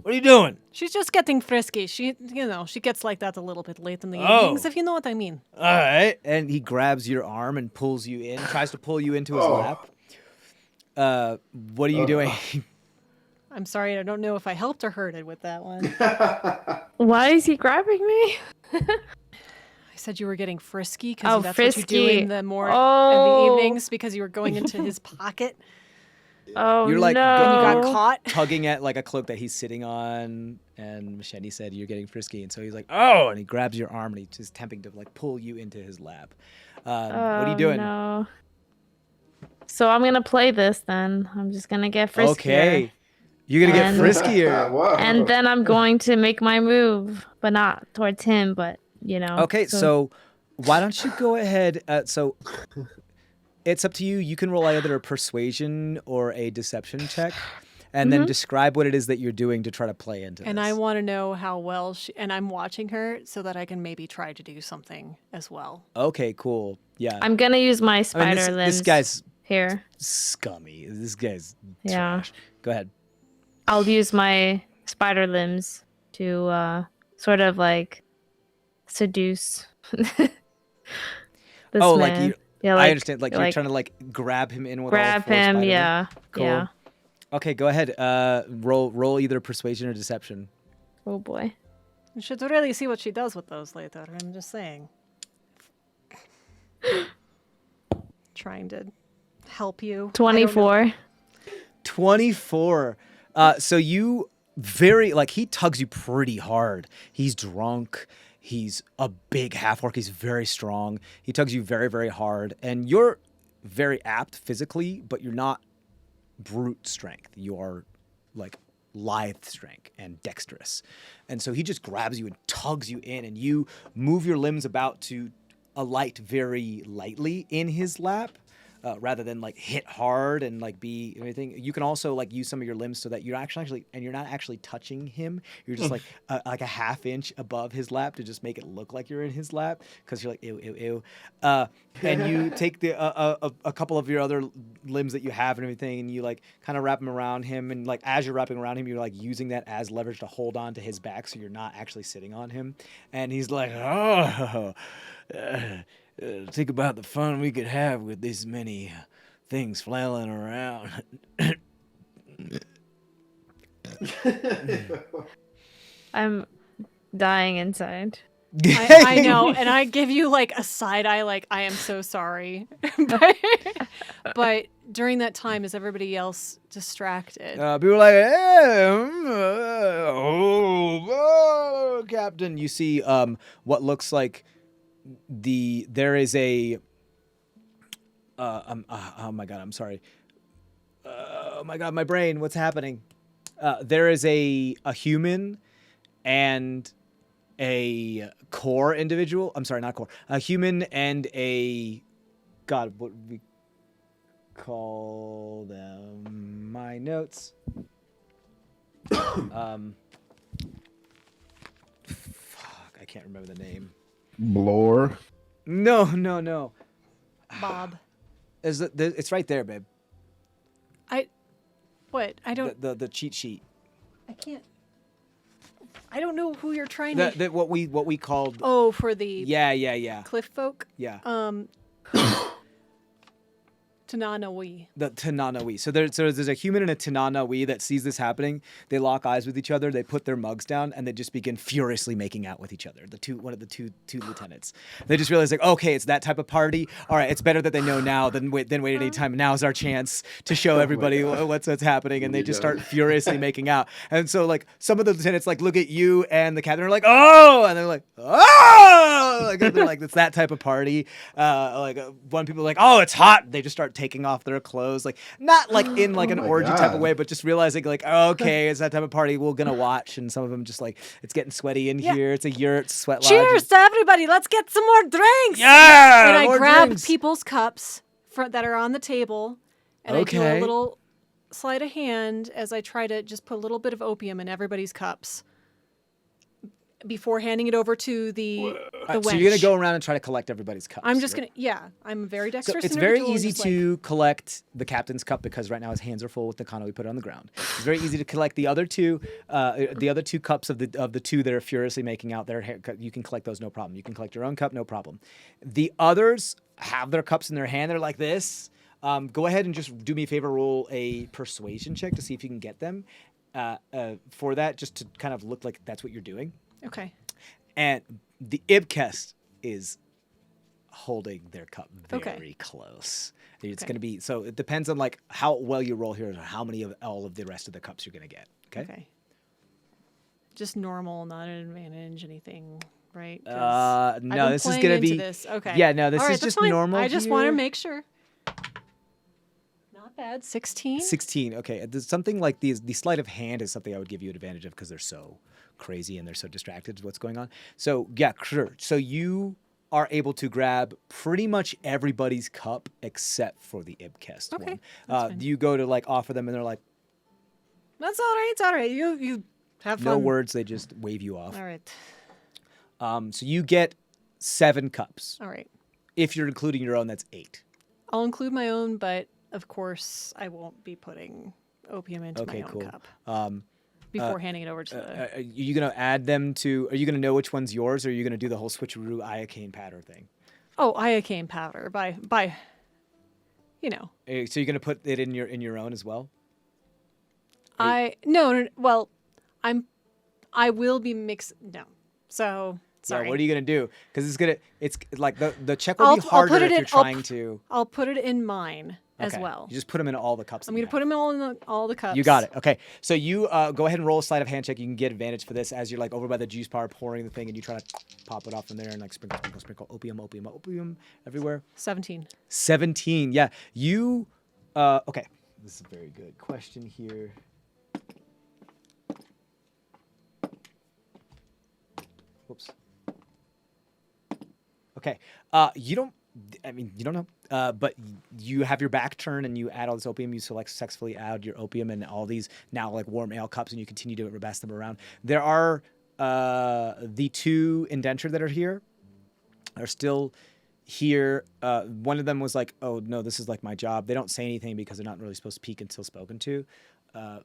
What are you doing? She's just getting frisky. She gets like that a little bit late in the evenings, if you know what I mean. All right. and he grabs your arm and pulls you in, tries to pull you into his lap. What are you doing? I'm sorry, I don't know if I helped or hurted with that one. Why is he grabbing me? I said you were getting frisky because that's frisky. what you do in the in the evenings because you were going into his pocket Oh, You're like no. and you got caught. tugging at like a cloak that he's sitting on, and Machete said you're getting frisky, and so he's like, oh, and he grabs your arm and he's just attempting to like pull you into his lap. What are you doing? No. So I'm gonna play this then. I'm just gonna get friskier. Okay, you're gonna get And- friskier. Wow. And then I'm going to make my move, but not towards him, but Okay, so why don't you go ahead? So it's up to you. You can roll either a persuasion or a deception check, and then describe what it is that you're doing to try to play into And this. I want to know how well and I'm watching her so that I can maybe try to do something as well. Okay, cool. Yeah. I'm gonna use my I mean, spider this limbs guy's here. scummy. This guy's Yeah. trash. Go ahead. I'll use my spider limbs to sort of like seduce this Like man. you. Yeah, I understand. Like you're like trying to like grab him in with grab all four him. spider Yeah, Cool. yeah. Okay, go ahead. Roll either persuasion or deception. Oh boy. You should really see what she does with those later. I'm just saying. Trying to help you. I don't know. 24. 24. So you he tugs you pretty hard. He's drunk. He's a big half orc. He's very strong. He tugs you very, very hard. And you're very apt physically, but you're not brute strength. You are like lithe strength and dexterous. And so he just grabs you and tugs you in, and you move your limbs about to alight very lightly in his lap. Rather than like hit hard and like be anything, you can also like use some of your limbs so that you're you're not actually touching him. You're just like a half inch above his lap to just make it look like you're in his lap because you're like ew ew ew. And you take a couple of your other limbs that you have and everything, and you like kind of wrap them around him, and like as you're wrapping around him, you're like using that as leverage to hold on to his back, so you're not actually sitting on him. And he's like, oh. Think about the fun we could have with this many things flailing around. I'm dying inside. I know, and I give you like a side eye, like I am so sorry. but during that time, is everybody else distracted? People are like, hey, oh, Captain. You see what looks like there is a oh my god, I'm sorry. Oh my god, my brain, what's happening? There is a human and a core individual. I'm sorry, not core. A human and a god, what we call them? My notes. Fuck, I can't remember the name. Blore. No. Bob. It's right there, babe. What? I don't. The cheat sheet. I can't. I don't know who you're trying to. What we called. Oh, for the Yeah. cliff folk. Yeah. Tananawi. The Tananawi. So there's a human and a Tananawi that sees this happening. They lock eyes with each other. They put their mugs down and they just begin furiously making out with each other. One of the two lieutenants. They just realize like, okay, it's that type of party. All right, it's better that they know now than wait any time. Now's our chance to show everybody what's happening, and they just start furiously making out. And so like some of the lieutenants like look at you and the captain are like, oh, and they're like, oh, like they're like it's that type of party. One people are like, oh, it's hot. They just start taking off their clothes, like not like in like an my orgy type of God. way, but just realizing like, okay, it's that type of party we're gonna watch, and some of them just like it's getting sweaty in here. It's a yurt sweat lodge. Cheers to everybody. Let's get some more drinks. Yeah. And I more grab drinks. people's cups that are on the table, and I do Okay. a little sleight of hand as I try to just put a little bit of opium in everybody's cups before handing it over to the wench. So you're gonna go around and try to collect everybody's cups. I'm just right? I'm a very So dexterous it's very individual and easy just, to collect the captain's cup because right now his hands are full with Nakano. We put it on the ground. It's very easy to collect the other two cups of the two that are furiously making out their hair. You can collect those, no problem. You can collect your own cup, no problem. The others have their cups in their hand. They're like this. Go ahead and just do me a favor. Roll a persuasion check to see if you can get them. For that, just to kind of look like that's what you're doing. okay. And the Ibkest is holding their cup very Okay. close. It's Okay. going to be, so it depends on like how well you roll here, or how many of all of the rest of the cups you're going to get. Okay. Okay. Just normal, not an advantage, anything, right? 'Cause I've No, been this is playing going to into be, this. Okay. yeah, no, this All right, is that's just fine. normal. I just want to here. make sure. Not bad. 16. 16. Okay. There's something like the sleight of hand is something I would give you an advantage of because they're so crazy and they're so distracted with what's going on. So yeah, sure. So you are able to grab pretty much everybody's cup except for the Ibkest Okay, one. that's fine. You go to like offer them and they're like, That's all right. It's all right. You have no fun. words. They just wave you off. All right. So you get 7 cups. All right. If you're including your own, that's 8. I'll include my own, but of course I won't be putting opium into Okay, my own cool. cup before handing it over to the. Are you going to add them to, are you going to know which one's yours, or are you going to do the whole switcheroo iocane powder thing? Oh, iocane powder by. You know, So you're going to put it in your own as well? no. Well, I will be mixed. No. So sorry. Yeah, what are you going to do? Because it's like the check will be I'll harder put if it you're in- trying to. I'll put it in mine as Okay. well. You just put them in all the cups. I'm going to put them all in all the cups. You got it. Okay. So you go ahead and roll a sleight of hand check. You can get advantage for this as you're like over by the juice bar pouring the thing and you try to pop it off from there and like sprinkle, sprinkle, sprinkle, opium everywhere. 17. 17. Yeah. You, okay. This is a very good question here. Whoops. Okay. You don't know, but you have your back turned and you add all this opium. You successfully add your opium and all these now like warm ale cups, and you continue to pass them around. There are the 2 indentured that are here are still here. One of them was like, "Oh no, this is like my job." They don't say anything because they're not really supposed to peek until spoken to.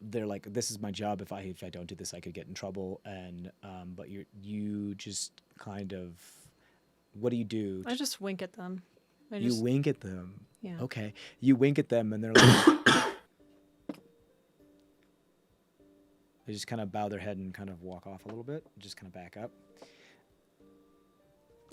They're like, "This is my job. If I don't do this, I could get in trouble." And but you just kind of. What do you do? I just wink at them. You wink at them. Yeah. Okay. You wink at them and they're like they just kind of bow their head and kind of walk off a little bit, just kind of back up.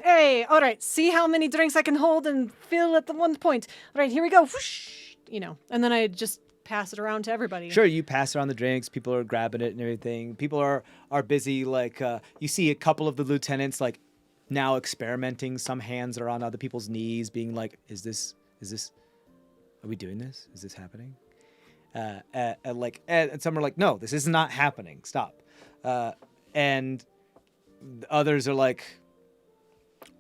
Hey, all right. See how many drinks I can hold and fill at the one point. All right, here we go. Whoosh, and then I just pass it around to everybody. Sure, you pass around the drinks, people are grabbing it and everything. People are busy, like you see a couple of the lieutenants like now experimenting. Some hands are on other people's knees being like, is this are we doing this? Is this happening? And some are like, no, this is not happening. Stop. And others are like,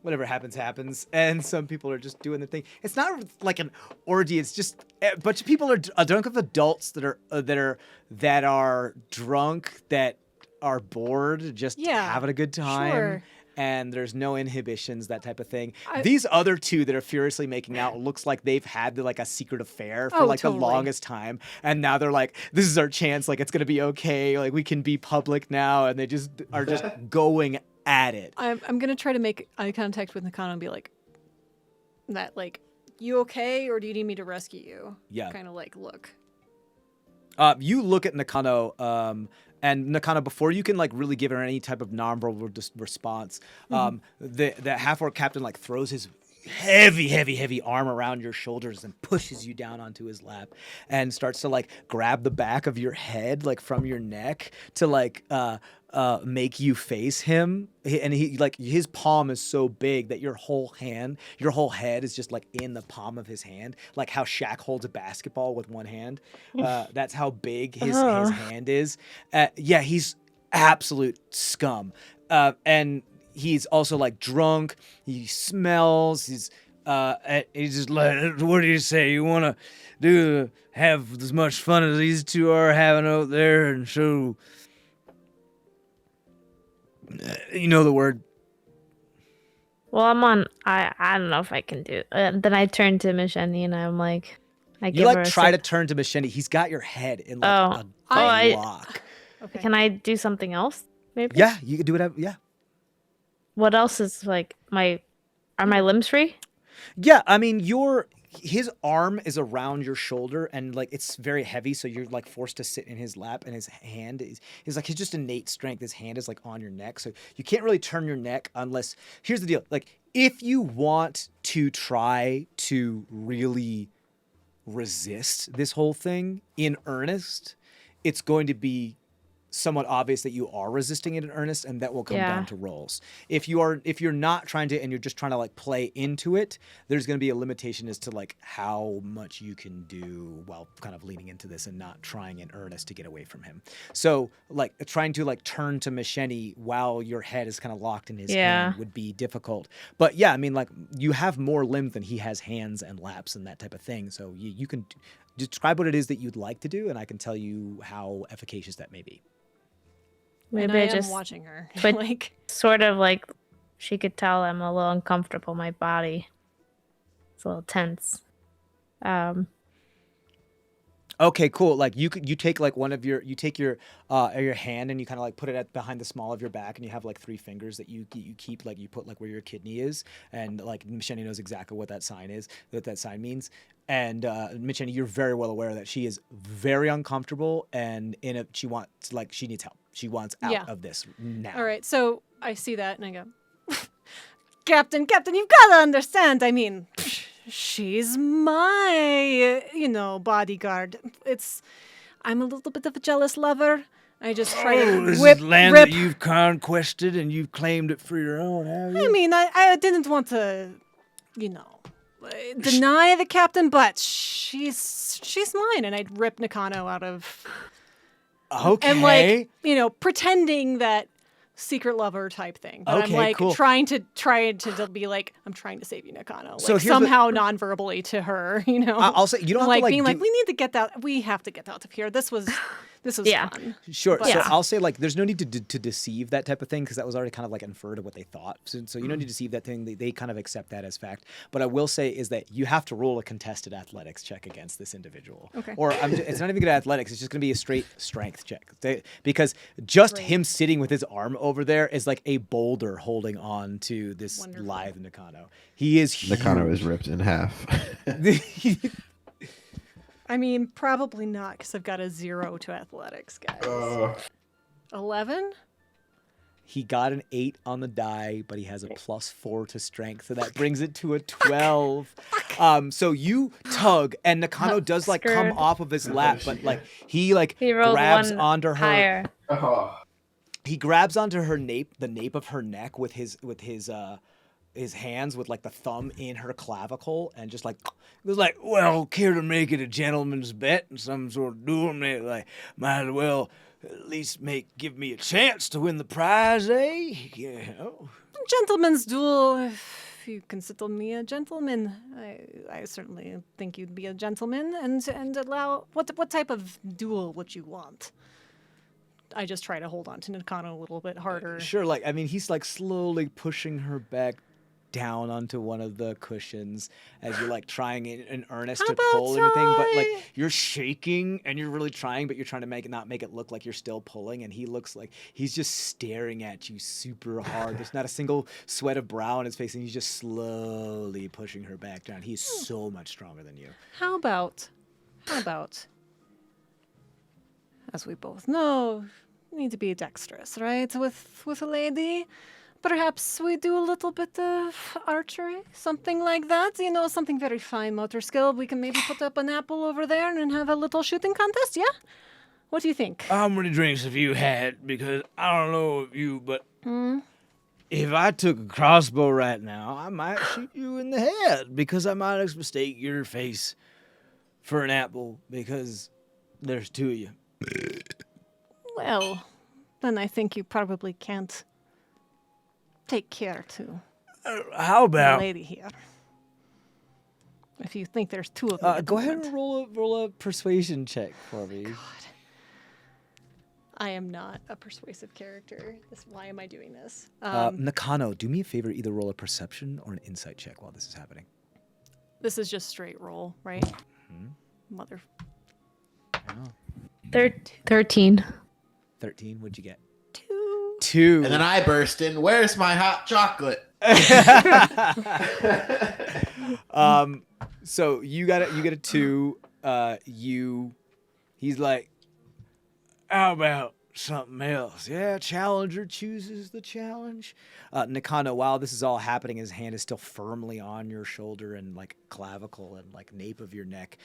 whatever happens, happens. And some people are just doing the thing. It's not like an orgy. It's just a bunch of people are drunk of adults that are drunk, that are bored, just having a good time. Sure. And there's no inhibitions, that type of thing. These other 2 that are furiously making out looks like they've had like a secret affair for the longest time, and now they're like, "This is our chance. Like it's gonna be okay. Like we can be public now," and they just are just going at it. I'm gonna try to make eye contact with Nakano and be like, you okay, or do you need me to rescue you? Yeah. Kind of like look. You look at Nakano, and Nakano, before you can like really give her any type of nonverbal response, the half-orc captain like throws his heavy arm around your shoulders and pushes you down onto his lap and starts to like grab the back of your head like from your neck to like make you face him, and he like his palm is so big that your whole head is just like in the palm of his hand, like how Shaq holds a basketball with one hand. That's how big his hand is. Yeah, he's absolute scum, and he's also like drunk. He smells. He's just like, what do you say? You want to have as much fun as these two are having out there, and show. You know the word. Well, I'm on. I don't know if I can do. Then I turn to Misheni and I'm like, I give You her like a try to sip. turn to Misheni. He's got your head in like a lock. Okay. Can I do something else? Maybe. Yeah, you can do whatever. Yeah. What else is like Are my limbs free? Yeah, I mean, his arm is around your shoulder and like it's very heavy, so you're like forced to sit in his lap, and his hand is like his just innate strength. His hand is like on your neck, so you can't really turn your neck unless. Here's the deal: like if you want to try to really resist this whole thing in earnest, it's going to be somewhat obvious that you are resisting it in earnest, and that will come down to rolls. If you're not trying to, and you're just trying to like play into it, there's going to be a limitation as to like how much you can do while kind of leaning into this and not trying in earnest to get away from him. So like trying to like turn to Misheni while your head is kind of locked in his hand would be difficult. But yeah, I mean, like you have more limbs than he has hands and laps and that type of thing. So you can describe what it is that you'd like to do, and I can tell you how efficacious that may be. Maybe and I I am just watching her. but- like sort of like she could tell I'm a little uncomfortable. My body, it's a little tense. Okay, cool. Like you take like your hand and you kind of like put it behind the small of your back, and you have like 3 fingers that you keep, like you put like where your kidney is, and like Misheni knows exactly what that sign is, what that sign means. And Misheni, you're very well aware that she is very uncomfortable, and she needs help. She wants out of this now. All right, so I see that and I go, Captain, you've got to understand. I mean, she's my, bodyguard. I'm a little bit of a jealous lover. I just try to This rip. is land that you've conquested and you've claimed it for your own, have you? I mean, I didn't want to, deny the captain, but she's mine, and I'd rip Nakano out of. Okay. And like, pretending that secret lover type thing. But Okay, I'm like cool. trying to be like, I'm trying to save you, Nakano. Like So here's somehow non-verbally to her, I'll say you don't have like to like being do- like, we need to get that. We have to get out of here. This was fun. Sure. But- So Yeah. I'll say like there's no need to deceive that type of thing, because that was already kind of like inferred of what they thought. So you don't need to deceive that thing. They kind of accept that as fact. But I will say is that you have to roll a contested athletics check against this individual. Okay. Or it's not even good at athletics. It's just going to be a straight strength check. Because just him sitting with his arm over there is like a boulder holding on to this Wonderful. lithe Nakano. He is huge. Nakano is ripped in half. I mean, probably not, because I've got a 0 to athletics, guys. 11? He got an 8 on the die, but he has a +4 to strength, so that brings it to a 12. So you tug, and Nakano does like come Screwed. off of his lap, but like he like He rolled grabs one onto her. higher. He grabs onto her the nape of her neck with his hands, with like the thumb in her clavicle, and just like it was like, well, care to make it a gentleman's bet and some sort of duel? Like, might as well at least give me a chance to win the prize, eh? Gentleman's duel. If you consider me a gentleman, I certainly think you'd be a gentleman, and allow. What type of duel would you want? I just try to hold on to Nakano a little bit harder. Sure, like I mean, he's like slowly pushing her back down onto one of the cushions as you're like trying in earnest to pull everything, but like you're shaking and you're really trying, but you're trying to not make it look like you're still pulling, and he looks like he's just staring at you super hard. There's not a single sweat of brow on his face, and he's just slowly pushing her back down. He's so much stronger than you. How about, as we both know, you need to be dexterous, right? With a lady. Perhaps we do a little bit of archery, something like that. Something very fine motor skill. We can maybe put up an apple over there and have a little shooting contest, yeah? What do you think? How many drinks have you had? Because I don't know if you, but if I took a crossbow right now, I might shoot you in the head because I might mistake your face for an apple because there's two of you. Well, then I think you probably can't take care to How the about lady here. If you think there's two of them. at the Go ahead and moment. roll a persuasion check for me. I am not a persuasive character. Why am I doing this? Nakano, do me a favor, either roll a perception or an insight check while this is happening. This is just straight roll, right? Mother. 13. 13, what'd you get? 2. 2. And then I burst in, where's my hot chocolate? So you get a 2. He's like, how about something else? Yeah, challenger chooses the challenge. Nakano, while this is all happening, his hand is still firmly on your shoulder and like clavicle and like nape of your neck.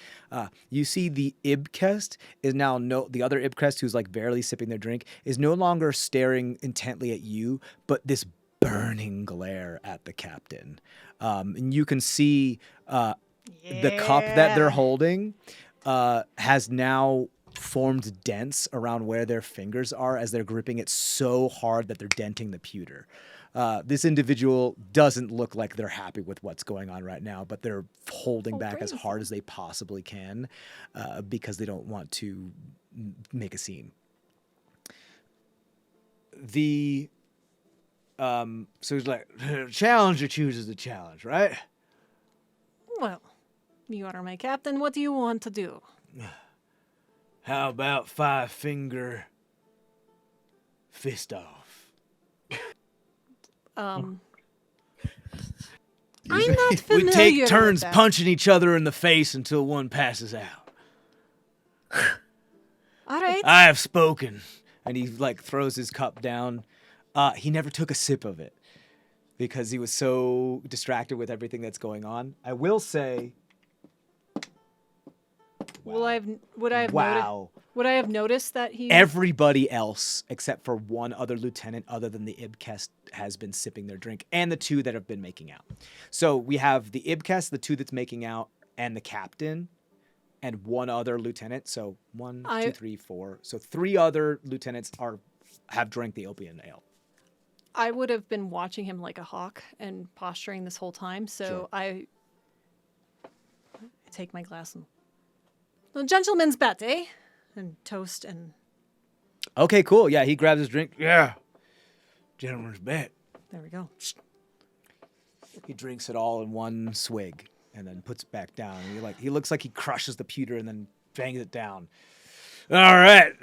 You see the Ibkest is now the other Ibkest who's like barely sipping their drink is no longer staring intently at you, but this burning glare at the captain. And you can see the cup that they're holding has now formed dents around where their fingers are as they're gripping it so hard that they're denting the pewter. This individual doesn't look like they're happy with what's going on right now, but they're holding back as hard as they possibly can because they don't want to make a scene. So he's like, challenger chooses the challenge, right? Well, you are my captain. What do you want to do? How about 5-finger fist off? I'm not familiar We take turns with that. punching each other in the face until one passes out. All right. I have spoken. And he like throws his cup down. He never took a sip of it because he was so distracted with everything that's going on. I will say, Would I have noticed that he? everybody else except for one other lieutenant other than the Ibkest has been sipping their drink, and the 2 that have been making out. So we have the Ibkest, the 2 that's making out, and the captain, and one other lieutenant. So 1, 2, 3, 4. So 3 other lieutenants have drank the opium ale. I would have been watching him like a hawk and posturing this whole time. So Sure. I take my glass and the gentleman's bet, eh? And toast and Okay, cool. Yeah, he grabs his drink. Yeah. Gentleman's bet. there we go. He drinks it all in one swig and then puts it back down. And he looks like he crushes the pewter and then bangs it down. All right.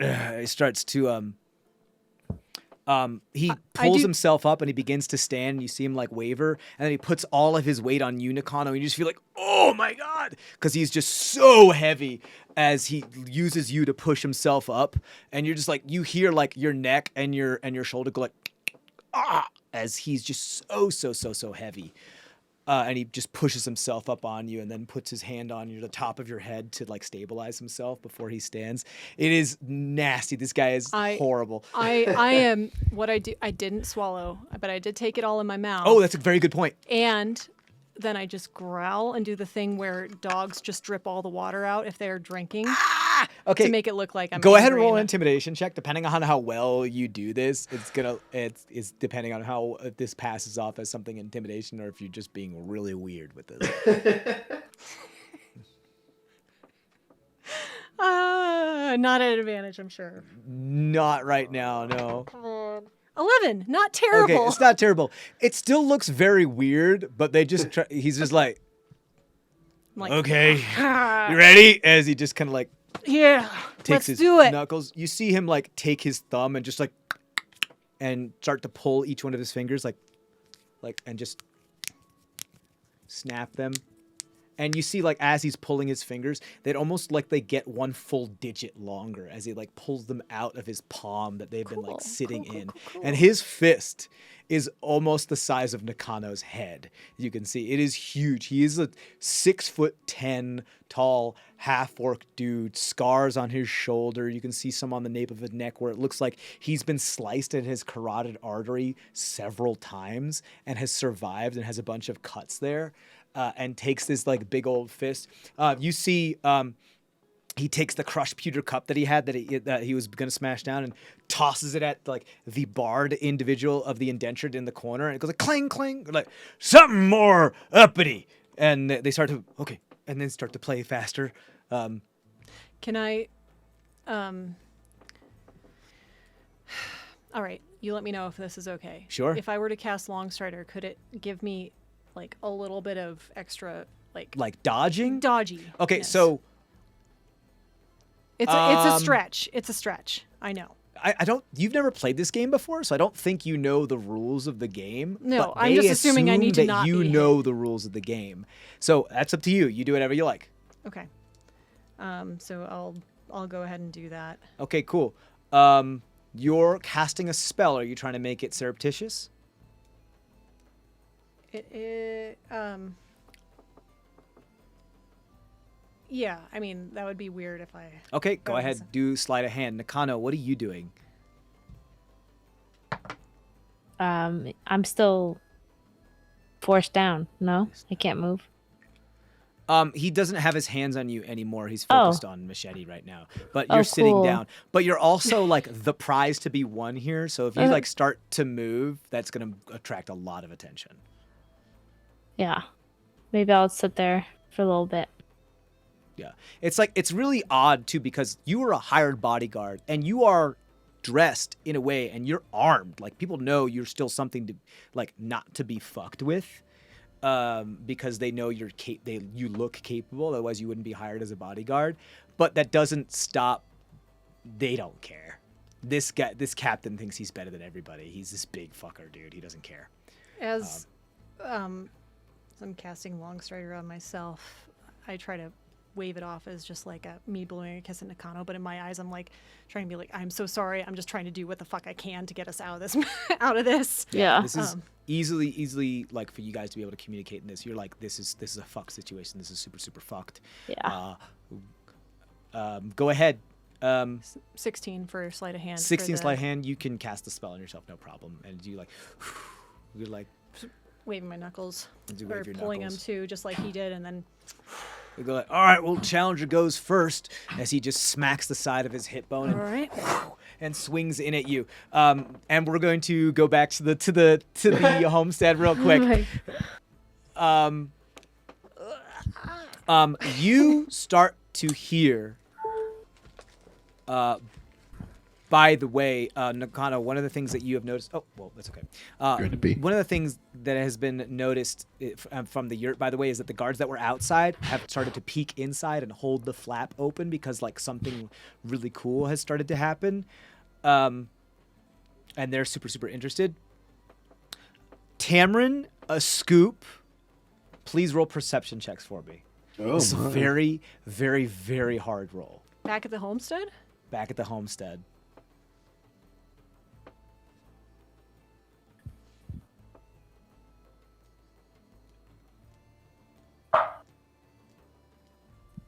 He starts to he pulls himself up and he begins to stand. And you see him like waver, and then he puts all of his weight on you, Nakano. And you just feel like, oh my god, because he's just so heavy as he uses you to push himself up. And you're just like, you hear like your neck and your shoulder go like, ah, as he's just so heavy. And he just pushes himself up on you and then puts his hand on the top of your head to like stabilize himself before he stands. It is nasty. This guy is horrible. I am what I do. I didn't swallow, but I did take it all in my mouth. Oh, that's a very good point. And then I just growl and do the thing where dogs just drip all the water out if they're drinking. Okay. To make it look like I'm Go ahead and angry roll an and- intimidation check. Depending on how well you do this, it's depending on how if this passes off as something intimidation or if you're just being really weird with this. Not at advantage, I'm sure. Not right now, no. 11, not terrible. Okay, it's not terrible. It still looks very weird, but they just he's just like, I'm like, Okay. You ready? as he just kind of like yeah, takes let's his do it. knuckles. You see him like take his thumb and just like and start to pull each one of his fingers like and just snap them. And you see, like, as he's pulling his fingers, they'd almost like they get one full digit longer as he like pulls them out of his palm that they've been like sitting in. And his fist is almost the size of Nakano's head. You can see it is huge. He is a 6'10" tall half-orc dude, scars on his shoulder. You can see some on the nape of his neck where it looks like he's been sliced in his carotid artery several times and has survived and has a bunch of cuts there. And takes this like big old fist. You see, he takes the crushed pewter cup that he had that he was gonna smash down and tosses it at like the barred individual of the indentured in the corner, and it goes like clang clang, like something more uppity. And they start to and then start to play faster. Can I? All right, you let me know if this is okay. Sure. If I were to cast Long Strider, could it give me like a little bit of extra like dodging? Dodgy. Okay, yes. so it's a stretch. It's a stretch. I know. I don't. You've never played this game before, so I don't think you know the rules of the game. No, but I'm just assuming I assume need to that not you be know hit. the rules of the game. So that's up to you. You do whatever you like. Okay. So I'll go ahead and do that. Okay, cool. You're casting a spell. Are you trying to make it surreptitious? Yeah, I mean, that would be weird if I... Okay, go Oh, ahead. awesome. Do sleight of hand. Nakano, what are you doing? I'm still forced down. No, I can't move. He doesn't have his hands on you anymore. He's Oh. focused on Machete right now. But you're sitting cool. down. But you're also like the prize to be won here. So if you like start to move, that's going to attract a lot of attention. Yeah. Maybe I'll sit there for a little bit. Yeah. It's really odd too, because you are a hired bodyguard and you are dressed in a way and you're armed. Like, people know you're still something to like not to be fucked with. Because they know you look capable, otherwise you wouldn't be hired as a bodyguard. But that doesn't stop. They don't care. This captain thinks he's better than everybody. He's this big fucker, dude. He doesn't care. As I'm casting Long Strider on myself, I try to wave it off as just like me blowing a kiss at Nakano, but in my eyes I'm like trying to be like, I'm so sorry, I'm just trying to do what the fuck I can to get us out of this. Yeah. This is easily like for you guys to be able to communicate in this. You're like, this is a fuck situation. This is super fucked. Yeah. Go ahead. 16 for sleight of hand. 16 sleight of hand. You can cast the spell on yourself, no problem. And you like, you're like waving my knuckles do or wave your pulling knuckles. them too, just like he did, and then you go like, all right, well, challenger goes first, as he just smacks the side of his hip bone and, all right. and swings in at you. And we're going to go back to the homestead real quick. You start to hear. By the way, Nakano, one of the things that you have noticed. Oh, well, that's okay. Good to be. One of the things that has been noticed from the yurt, by the way, is that the guards that were outside have started to peek inside and hold the flap open because like something really cool has started to happen, and they're super interested. Tamron, a scoop. Please roll perception checks for me. Oh, This is a very, very, very hard roll. Back at the homestead? Back at the homestead.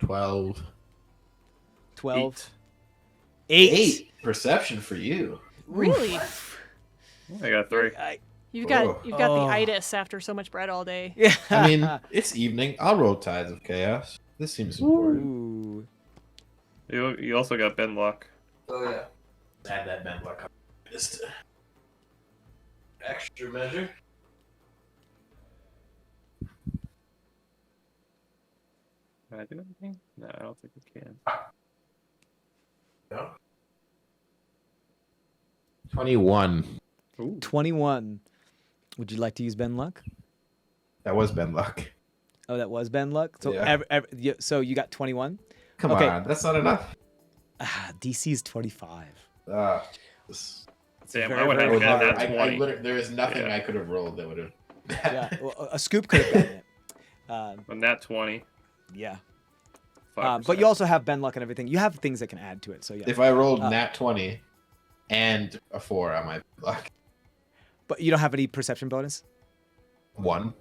$12. 12. 8. Perception for you. Really? I got 3. You've got Oh. the itis after so much bread all day. Yeah. I mean, it's evening. I'll roll Tides of Chaos. This seems important. Ooh. You also got Ben Luck. Oh, yeah. Add that Ben Luck. Just extra measure. Can I do anything? No, I don't think I can. No. 21. Ooh. 21. Would you like to use Ben Luck? That was Ben Luck. Oh, that was Ben Luck? So, Yeah. so you got 21? Come Okay. on, that's not enough. DC is 25. This- Damn, very, I would very have had hard. that 20. there is nothing Yeah. I could have rolled that would have. Yeah, well, a scoop could have gotten it. On that 20. Yeah. 5%. But you also have Ben luck and everything. You have things that can add to it. So yeah. If I rolled nat 20 and a 4 on my luck. But you don't have any perception bonus. 1.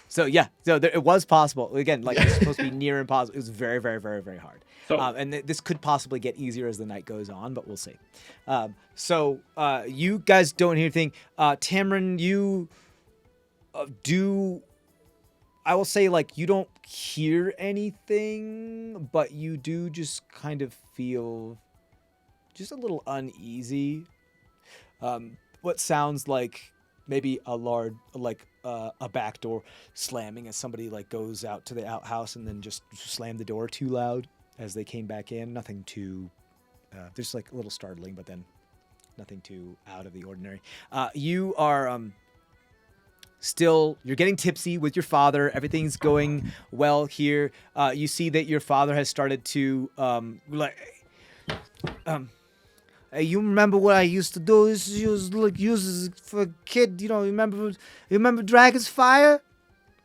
So yeah, it was possible. Again, like it's supposed to be near impossible. It was very, very, very, very hard. So- And this could possibly get easier as the night goes on, but we'll see. So you guys don't hear anything. Tamron, you do. I will say, like, you don't hear anything, but you do just kind of feel just a little uneasy. What sounds like maybe a back door slamming as somebody like goes out to the outhouse and then just slammed the door too loud as they came back in. Nothing too, just like a little startling, but then nothing too out of the ordinary. You are you're getting tipsy with your father. Everything's going well here. You see that your father has started to hey, you remember what I used to do? This is use for a kid. You know, you remember Dragon's Fire?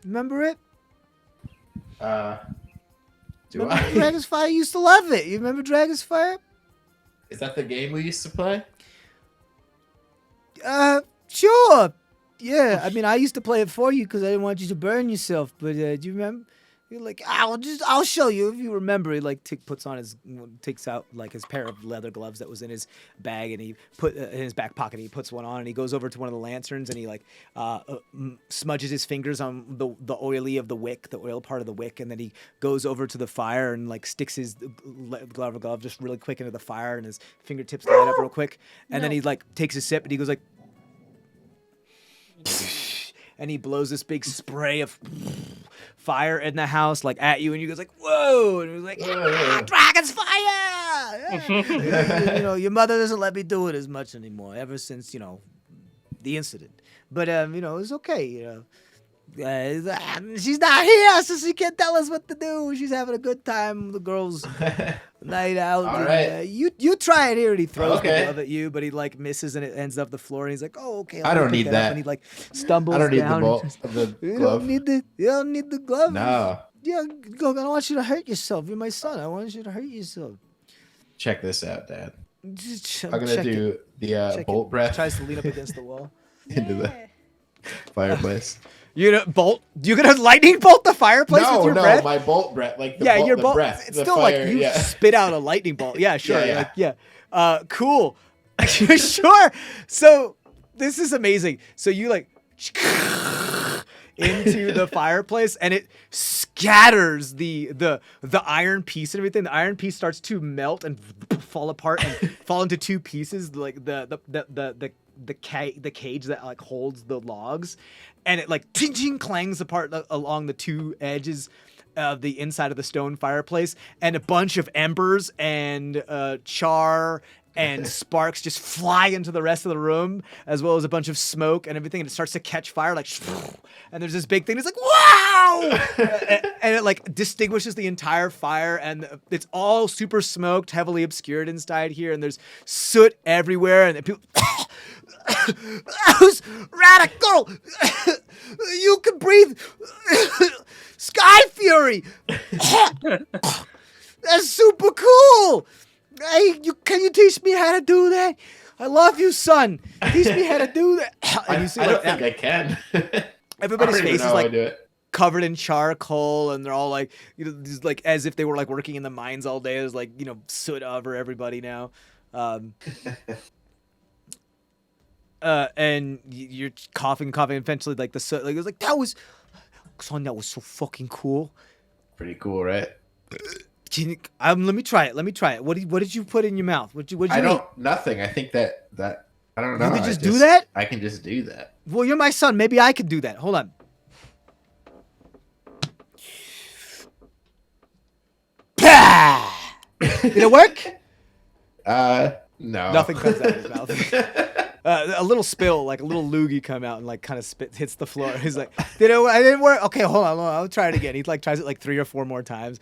Remember it? Do I? Dragon's Fire? You used to love it. You remember Dragon's Fire? Is that the game we used to play? Sure. Yeah, I mean, I used to play it for you because I didn't want you to burn yourself. But do you remember? You're like, I'll show you if you remember. He like takes out like his pair of leather gloves that was in his bag, and he put in his back pocket. And he puts one on, and he goes over to one of the lanterns, and he like smudges his fingers on the oily of the wick, the oil part of the wick, and then he goes over to the fire and like sticks his glove just really quick into the fire, and his fingertips light up real quick, and then he like takes a sip, and he goes like. And he blows this big spray of fire in the house, like at you, and you guys like, whoa! And he was like, Dragon's Fire! You know, your mother doesn't let me do it as much anymore, ever since the incident. But it's okay. She's not here, so she can't tell us what to do. She's having a good time. The girls' night out. All right. You try it here, and he throws Okay. the glove at you, but he like misses, and it ends up the floor. And he's like, "Oh, okay." I don't pick need up," that. And he like stumbles I don't need down. the bolt of the You glove. You don't need the glove. No. Yeah, go. I don't want you to hurt yourself. You're my son. I want you to hurt yourself. Check this out, Dad. I'm I'm gonna do the bolt breath Tries to lean up against the wall. into the fireplace. You're gonna bolt? You're gonna lightning bolt the fireplace with your breath? My bolt breath, like the Your the bolt. breath. It's the still fire, like you yeah. spit out a lightning bolt. Yeah, sure. Yeah. Cool. Sure. So this is amazing. So you like into the fireplace, and it scatters the iron piece and everything. The iron piece starts to melt and fall apart and fall into two pieces, like the cage that like holds the logs, and it like ting clangs apart along the two edges of the inside of the stone fireplace, and a bunch of embers and char and sparks just fly into the rest of the room, as well as a bunch of smoke and everything, and it starts to catch fire, like, and there's this big thing. It's like, wow, and it like distinguishes the entire fire, and it's all super smoked, heavily obscured inside here, and there's soot everywhere, and people. That was radical. You can breathe. Sky Fury. That's super cool. Hey, can you teach me how to do that? I love you, son. Teach me how to do that. And you see, I like, don't think I can. everybody's I don't even face know is how I like do it. covered in charcoal, and they're all like, just like as if they were like working in the mines all day. There's like soot over everybody now. And you're coughing. Eventually, like the soot, like it was like that was so fucking cool. Pretty cool, right? Can you, let me try it. What did you put in your mouth? What did you eat? Nothing. I think that I don't know. You can just do that? I can just do that. Well, you're my son. Maybe I could do that. Hold on. Did it work? No. Nothing comes out of his mouth. A little spill, like a little loogie come out and like kind of hits the floor. He's like, I didn't work. Okay, hold on. I'll try it again. He like tries it like 3 or 4 more times.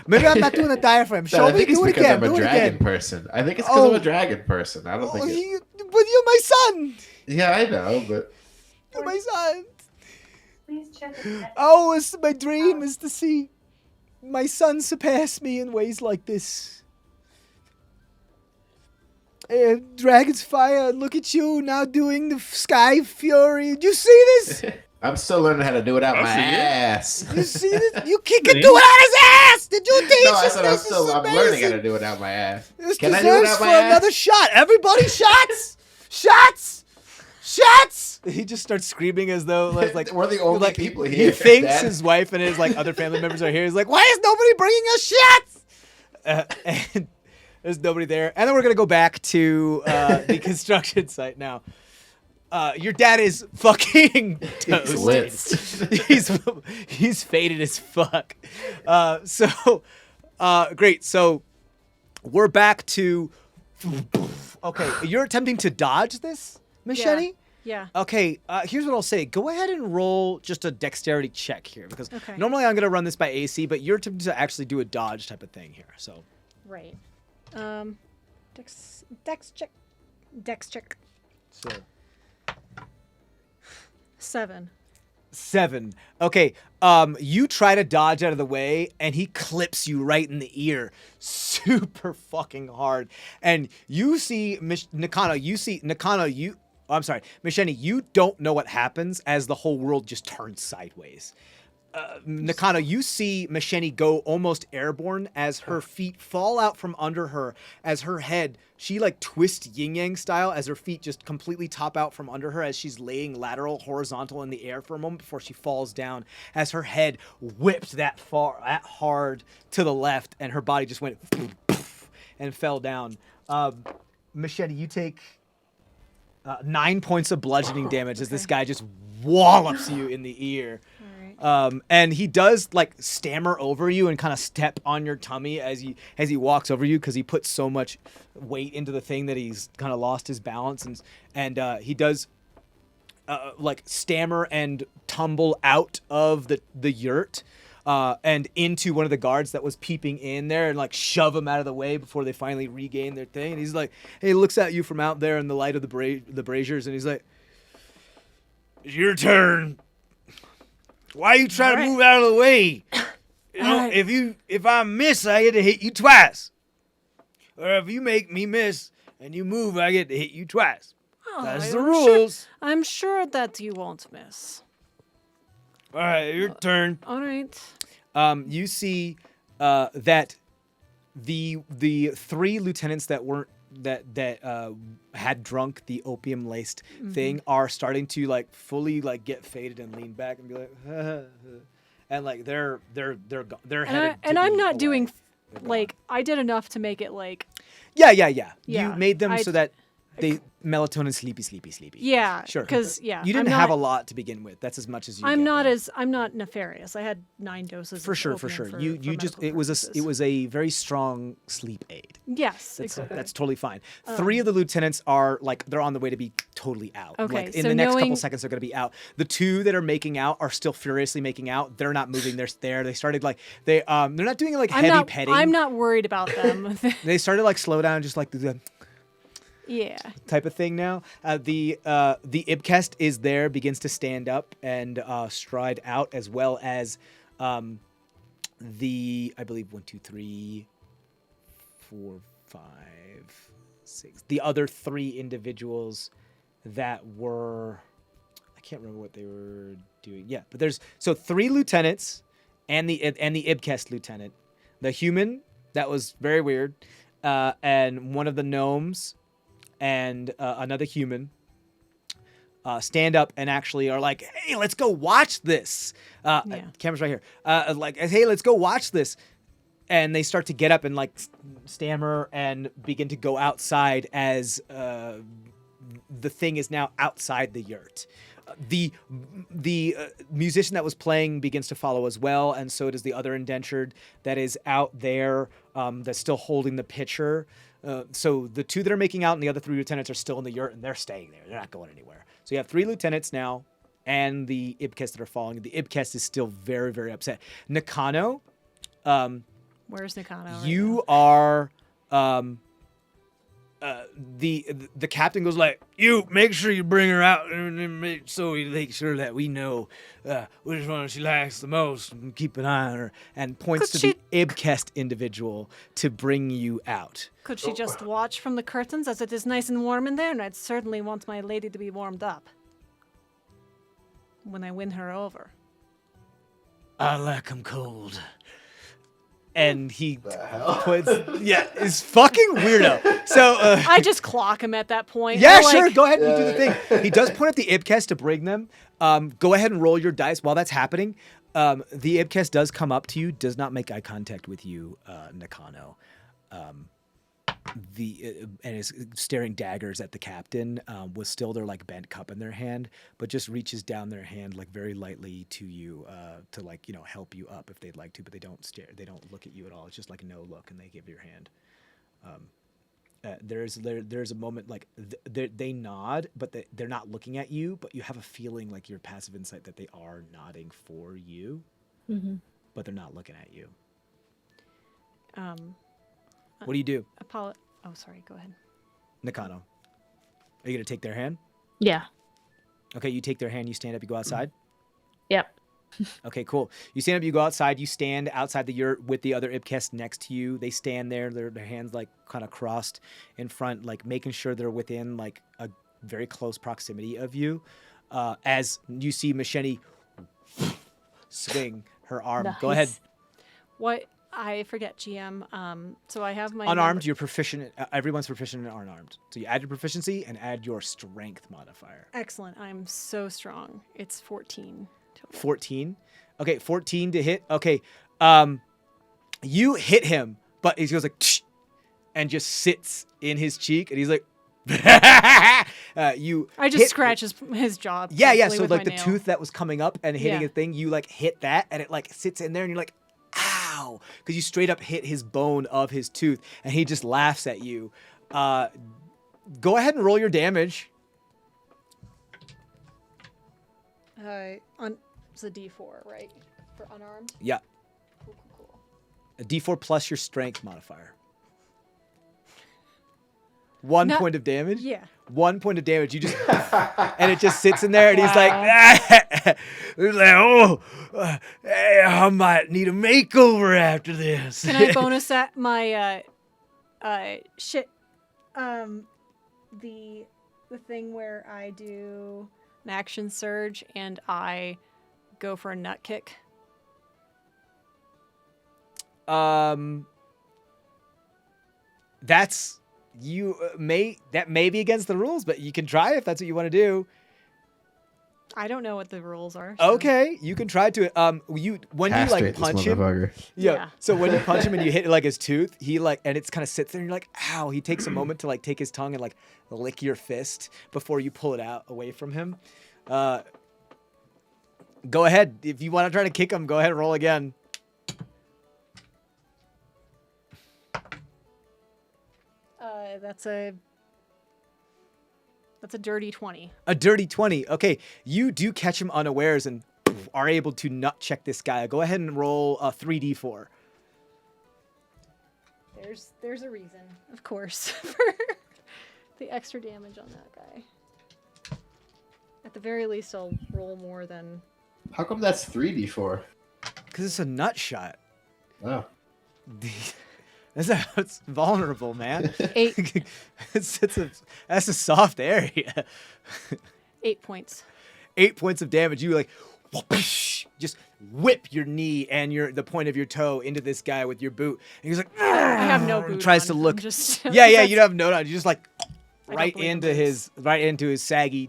Maybe I'm not doing the diaphragm. Show I me. think it's Do it because again. I'm a Do it dragon again. person. I think it's because I'm Oh. a dragon person. I don't think But you're my son. Yeah, I know, but You're my son. Oh, it's my dream is to see my son surpass me in ways like this. Dragon's Fire, look at you now doing the Sky Fury. Do you see this? I'm still learning how to do it out my see it. ass. You see this? You can do it out his ass. Did you teach No, I him said this? I'm learning how to do it out my ass. This Can I do it deserves out for my ass? another shot. Everybody, shots! Shots! Shots! He just starts screaming as though like We're the only like, people he here. thinks Dad. his wife and his like other family members are here. He's like, why is nobody bringing us shots? And there's nobody there. And then we're gonna go back to the construction site now. Your dad is fucking toasted. he's faded as fuck. Great. So we're back to. Okay, you're attempting to dodge this, Michelle? Yeah. Okay, here's what I'll say. Go ahead and roll just a dexterity check here, because Okay. normally I'm going to run this by AC, but you're attempting to actually do a dodge type of thing here. So Right. Dex check. Dex check. So 7. Okay, you try to dodge out of the way, and he clips you right in the ear, super fucking hard. And you see Nakano. I'm sorry, Misheni. You don't know what happens as the whole world just turns sideways. Nakano, you see Misheni go almost airborne as her feet fall out from under her, as her head, she like twists yin-yang style as her feet just completely top out from under her as she's laying lateral, horizontal in the air for a moment before she falls down, as her head whipped that hard to the left and her body just went and fell down. Misheni, you take 9 points of bludgeoning damage as this guy just wallops you in the ear. And he does like stammer over you and kind of step on your tummy as he walks over you, because he put so much weight into the thing that he's kind of lost his balance, and he does like stammer and tumble out of the yurt and into one of the guards that was peeping in there, and like shove him out of the way before they finally regain their thing. And he's like, he looks at you from out there in the light of the braziers, and he's like, "It's your turn. Why are you trying to move out of the way? You know, if I miss, I get to hit you twice. Or if you make me miss and you move, I get to hit you twice. That's the rules." I'm sure that you won't miss. All right, your turn. All right. You see that the 3 lieutenants that weren't that had drunk the opium laced thing are starting to like fully like get faded and lean back and be like, and like they're headed. And to I'm be not away. doing They're gone. like I did enough to make it like Yeah. Yeah, You made them I- so that they melatonin sleepy. yeah, Sure. because You didn't have a lot to begin with. That's as much as you. I'm get not nefarious. I had 9 doses. for of sure. opium You for just medical purposes. it was a very strong sleep aid. Yes, exactly. That's totally fine. 3 of the lieutenants are like they're on the way to be totally out. Okay, Like in so the next couple knowing- seconds they're going to be out. The 2 that are making out are still furiously making out. They're not moving. They're there. They started like they're not doing like heavy petting. I'm not worried about them. They started like slow down, just like the yeah. type of thing now. The Ibkest is there, begins to stand up and stride out, as well as I believe 1, 2, 3, 4, 5, 6. The other 3 individuals that were, I can't remember what they were doing. Yeah, but there's 3 lieutenants and the Ibkest lieutenant, the human that was very weird, and one of the gnomes. And another human stand up and actually are like, "Hey, let's go watch this." Camera's right here. Like, "Hey, let's go watch this." And they start to get up and like stammer and begin to go outside as the thing is now outside the yurt. The musician that was playing begins to follow as well, and so does the other indentured that is out there that's still holding the pitcher. So the 2 that are making out and the other 3 lieutenants are still in the yurt, and they're staying there. They're not going anywhere. So you have 3 lieutenants now and the Ibkest that are following. The Ibkest is still very, very upset. Nakano, Where's Nakano? you are the captain goes like, "You make sure you bring her out, and so we make sure that we know which one she likes the most, and keep an eye on her." And points Could to the Ibkest individual to bring you out. Could she just watch from the curtains as it is nice and warm in there? And I'd certainly want my lady to be warmed up when I win her over. I like 'em cold. And he puts, it's fucking weirdo. So I just clock him at that point. yeah, I'm like, sure, go ahead and do the thing. He does point at the Ibkest to bring them. Go ahead and roll your dice while that's happening. The Ibkest does come up to you, does not make eye contact with you, Nakano. And is staring daggers at the captain with still their like bent cup in their hand, but just reaches down their hand like very lightly to you to like help you up if they'd like to, but they don't stare, they don't look at you at all. It's just like a no look, and they give your hand. There's a moment like they nod, but they're not looking at you, but you have a feeling like your passive insight that they are nodding for you, but they're not looking at you. What do you do? Oh, sorry. Go ahead. Nakano, are you going to take their hand? Yeah. Okay, you take their hand, you stand up, you go outside? Yep. Okay, cool. You stand up, you go outside, you stand outside the yurt with the other Ibkest next to you. They stand there, their hands like kind of crossed in front, like making sure they're within like a very close proximity of you. As you see Masheni swing her arm. Nice. Go ahead. What? I forget, GM. So I have my Unarmed, you're proficient. Everyone's proficient in unarmed. So you add your proficiency and add your strength modifier. Excellent. I'm so strong. It's 14. Total. 14. Okay, 14 to hit. Okay, you hit him, but he goes like, "Tsh," and just sits in his cheek, and he's like, you. I just hit- scratch his jaw. Yeah. playfully So with like my the nail. tooth that was coming up and hitting Yeah. a thing, you like hit that, and it like sits in there, and you're like, ow, because you straight up hit his bone of his tooth, and he just laughs at you. Go ahead and roll your damage. It's a D4, right? For unarmed. Yeah, Cool. a D4 plus your strength modifier. 1 No- point of damage. Yeah. 1 point of damage. You just and it just sits in there, and he's like, hey, I might need a makeover after this. Can I bonus at my the thing where I do an action surge and I go for a nut kick? That's that may be against the rules, but you can try if that's what you want to do. I don't know what the rules are. so- Okay, you can try to when you like Castrate this punch him. motherfucker. Yeah. So when you punch him and you hit like his tooth, he like, and it's kind of sits there and you're like, ow. He takes a moment to like take his tongue and like lick your fist before you pull it out away from him. Go ahead. If you want to try to kick him, go ahead and roll again. That's a dirty 20. A dirty 20. Okay, you do catch him unawares and are able to nut check this guy. Go ahead and roll a 3d4. There's a reason, of course, for the extra damage on that guy. At the very least, I'll roll more than. How come that's 3d4? Because it's a nut shot. Oh. It's vulnerable, man. 8 That's a soft area. 8 points. 8 points of damage. You like whoosh, just whip your knee and the point of your toe into this guy with your boot. And he's like, I have no boot tries on. to I'm look. just, Yeah, you that's- don't have no. You just like don't right believe in into his saggy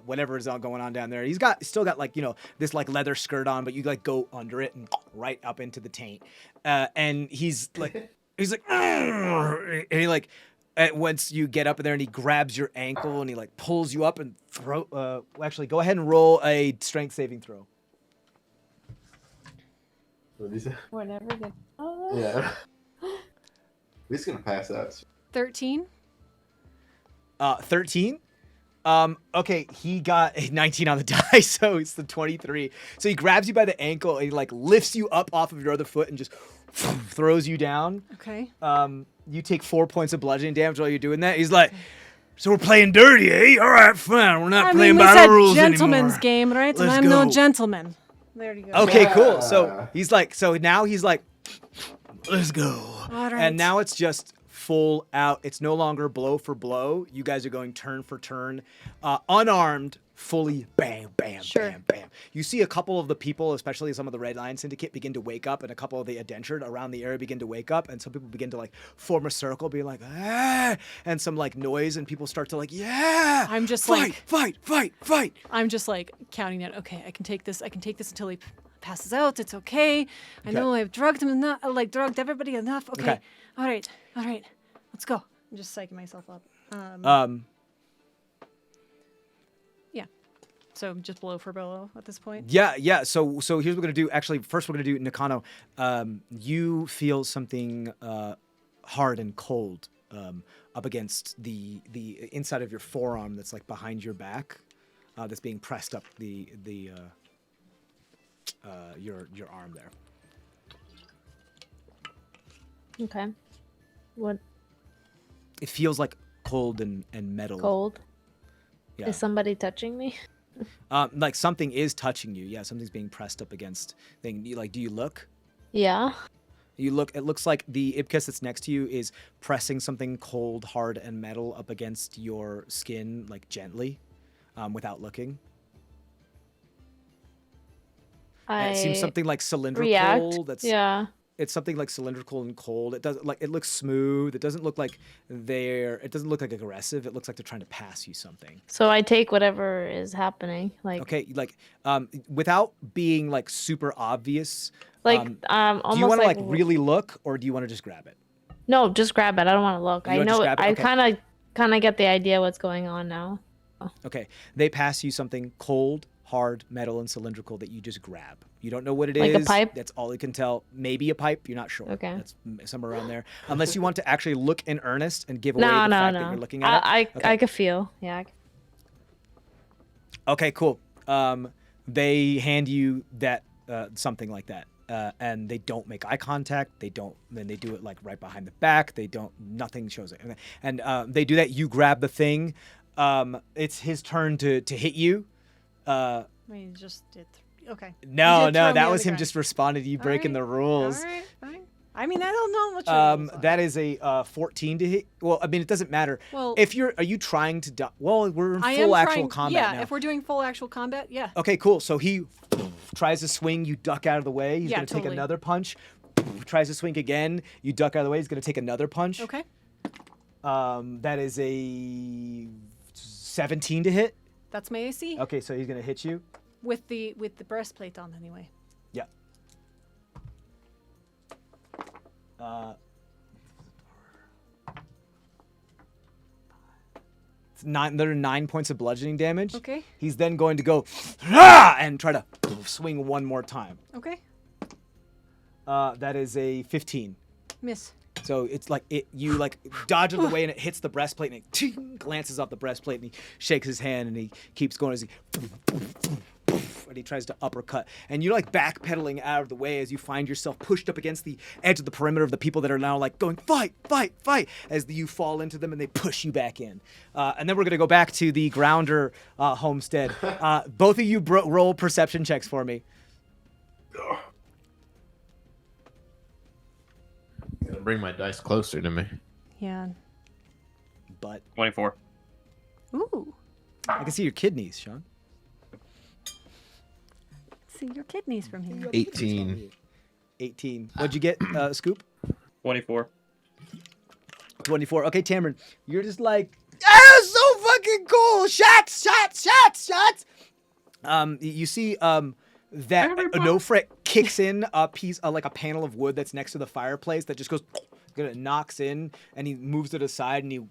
whatever is all going on down there. He's still got like this like leather skirt on, but you like go under it and right up into the taint. And he's like and he like once you get up in there and he grabs your ankle and he like pulls you up and actually go ahead and roll a strength saving throw. What did he say? We're never gonna. Yeah. He's gonna pass out. 13. 13. Okay, he got a 19 on the die, so it's the 23. So he grabs you by the ankle and he like lifts you up off of your other foot and just throws you down. Okay. You take 4 points of bludgeoning damage while you're doing that. He's like, so we're playing dirty, eh? All right, fine. We're not playing by the rules anymore. Gentleman's game, right? Let's and I'm go. no gentleman. There you go. Okay, cool. So now he's like, let's go. All right. And now it's just full out. It's no longer blow for blow. You guys are going turn for turn, unarmed, fully bam, bam, Sure. bam, bam. You see a couple of the people, especially some of the Red Lion Syndicate, begin to wake up, and a couple of the indentured around the area begin to wake up, and some people begin to like form a circle, being like, ah, and some like noise, and people start to like, yeah. I'm just fight, like- fight. I'm just like counting it. Okay, I can take this. I can take this until he passes out. It's okay. I know I've drugged him enough. Like drugged everybody enough. Okay. All right. Let's go. I'm just psyching myself up. Yeah. So just blow for blow at this point. Yeah. So here's what we're gonna do. Actually, first we're gonna do Nakano. You feel something hard and cold up against the inside of your forearm that's like behind your back, that's being pressed up your arm there. Okay. What? It feels like cold and metal. Cold? Yeah. Is somebody touching me? Like something is touching you. Yeah, something's being pressed up against thing. Do you look? Yeah. You look. It looks like the Ibkis that's next to you is pressing something cold, hard, and metal up against your skin, like gently, without looking. And it seems something like cylindrical. React. Yeah. It's something like cylindrical and cold. It doesn't like. It looks smooth. It doesn't look like It doesn't look like aggressive. It looks like they're trying to pass you something. So I take whatever is happening. Like. Okay, like without being like super obvious. Like almost do you want to like really look, or do you want to just grab it? No, just grab it. I don't want to look. You I wanna just know. grab it? I Okay. kind of get the idea what's going on now. Okay, they pass you something cold, hard, metal, and cylindrical that you just grab. You don't know what it is. Like a pipe? That's all you can tell. Maybe a pipe. You're not sure. Okay. That's somewhere around there. Unless you want to actually look in earnest and give away No, the no, fact no. that you're looking at it. Okay. I could feel. Yeah. Okay, cool. They hand you that something like that, and they don't make eye contact. They don't. Then they do it like right behind the back. They don't. Nothing shows it. And they do that. You grab the thing. It's his turn to hit you. I mean, just did. Okay. No, You did throw me that on was the him ground. just responding to you breaking the All rules. right, fine. I mean, I don't know what your rules are. That is a 14 to hit. Well, I mean, it doesn't matter. Well, Are you trying to? Well, we're in I am full actual trying, combat yeah, now. if we're doing full actual combat, yeah. Okay, cool. So he tries to swing. You duck out of the way. He's Yeah, gonna take totally. another punch. Tries to swing again. You duck out of the way. He's gonna take another punch. Okay. That is a 17 to hit. That's my AC. Okay, so he's gonna hit you. With the breastplate on anyway. Yeah. It's there are 9 points of bludgeoning damage. Okay. He's then going to go and try to swing one more time. Okay. That is a 15. Miss. So it's like you like dodge out of the way and it hits the breastplate and it ting, glances off the breastplate and he shakes his hand and he keeps going as he and he tries to uppercut and you're like backpedaling out of the way as you find yourself pushed up against the edge of the perimeter of the people that are now like going fight as you fall into them and they push you back in. And then we're gonna go back to the grounder homestead. Both of you roll perception checks for me. Gotta bring my dice closer to me. Yeah. But 24. Ooh. I can see your kidneys, Sean. See your kidneys from here. 18. 18. What'd you get, Scoop? 24. 24. Okay, Tamron, you're just like, so fucking cool. Shots. You see, that Onofre kicks in a piece, like a panel of wood that's next to the fireplace that just goes, knocks in, and he moves it aside and he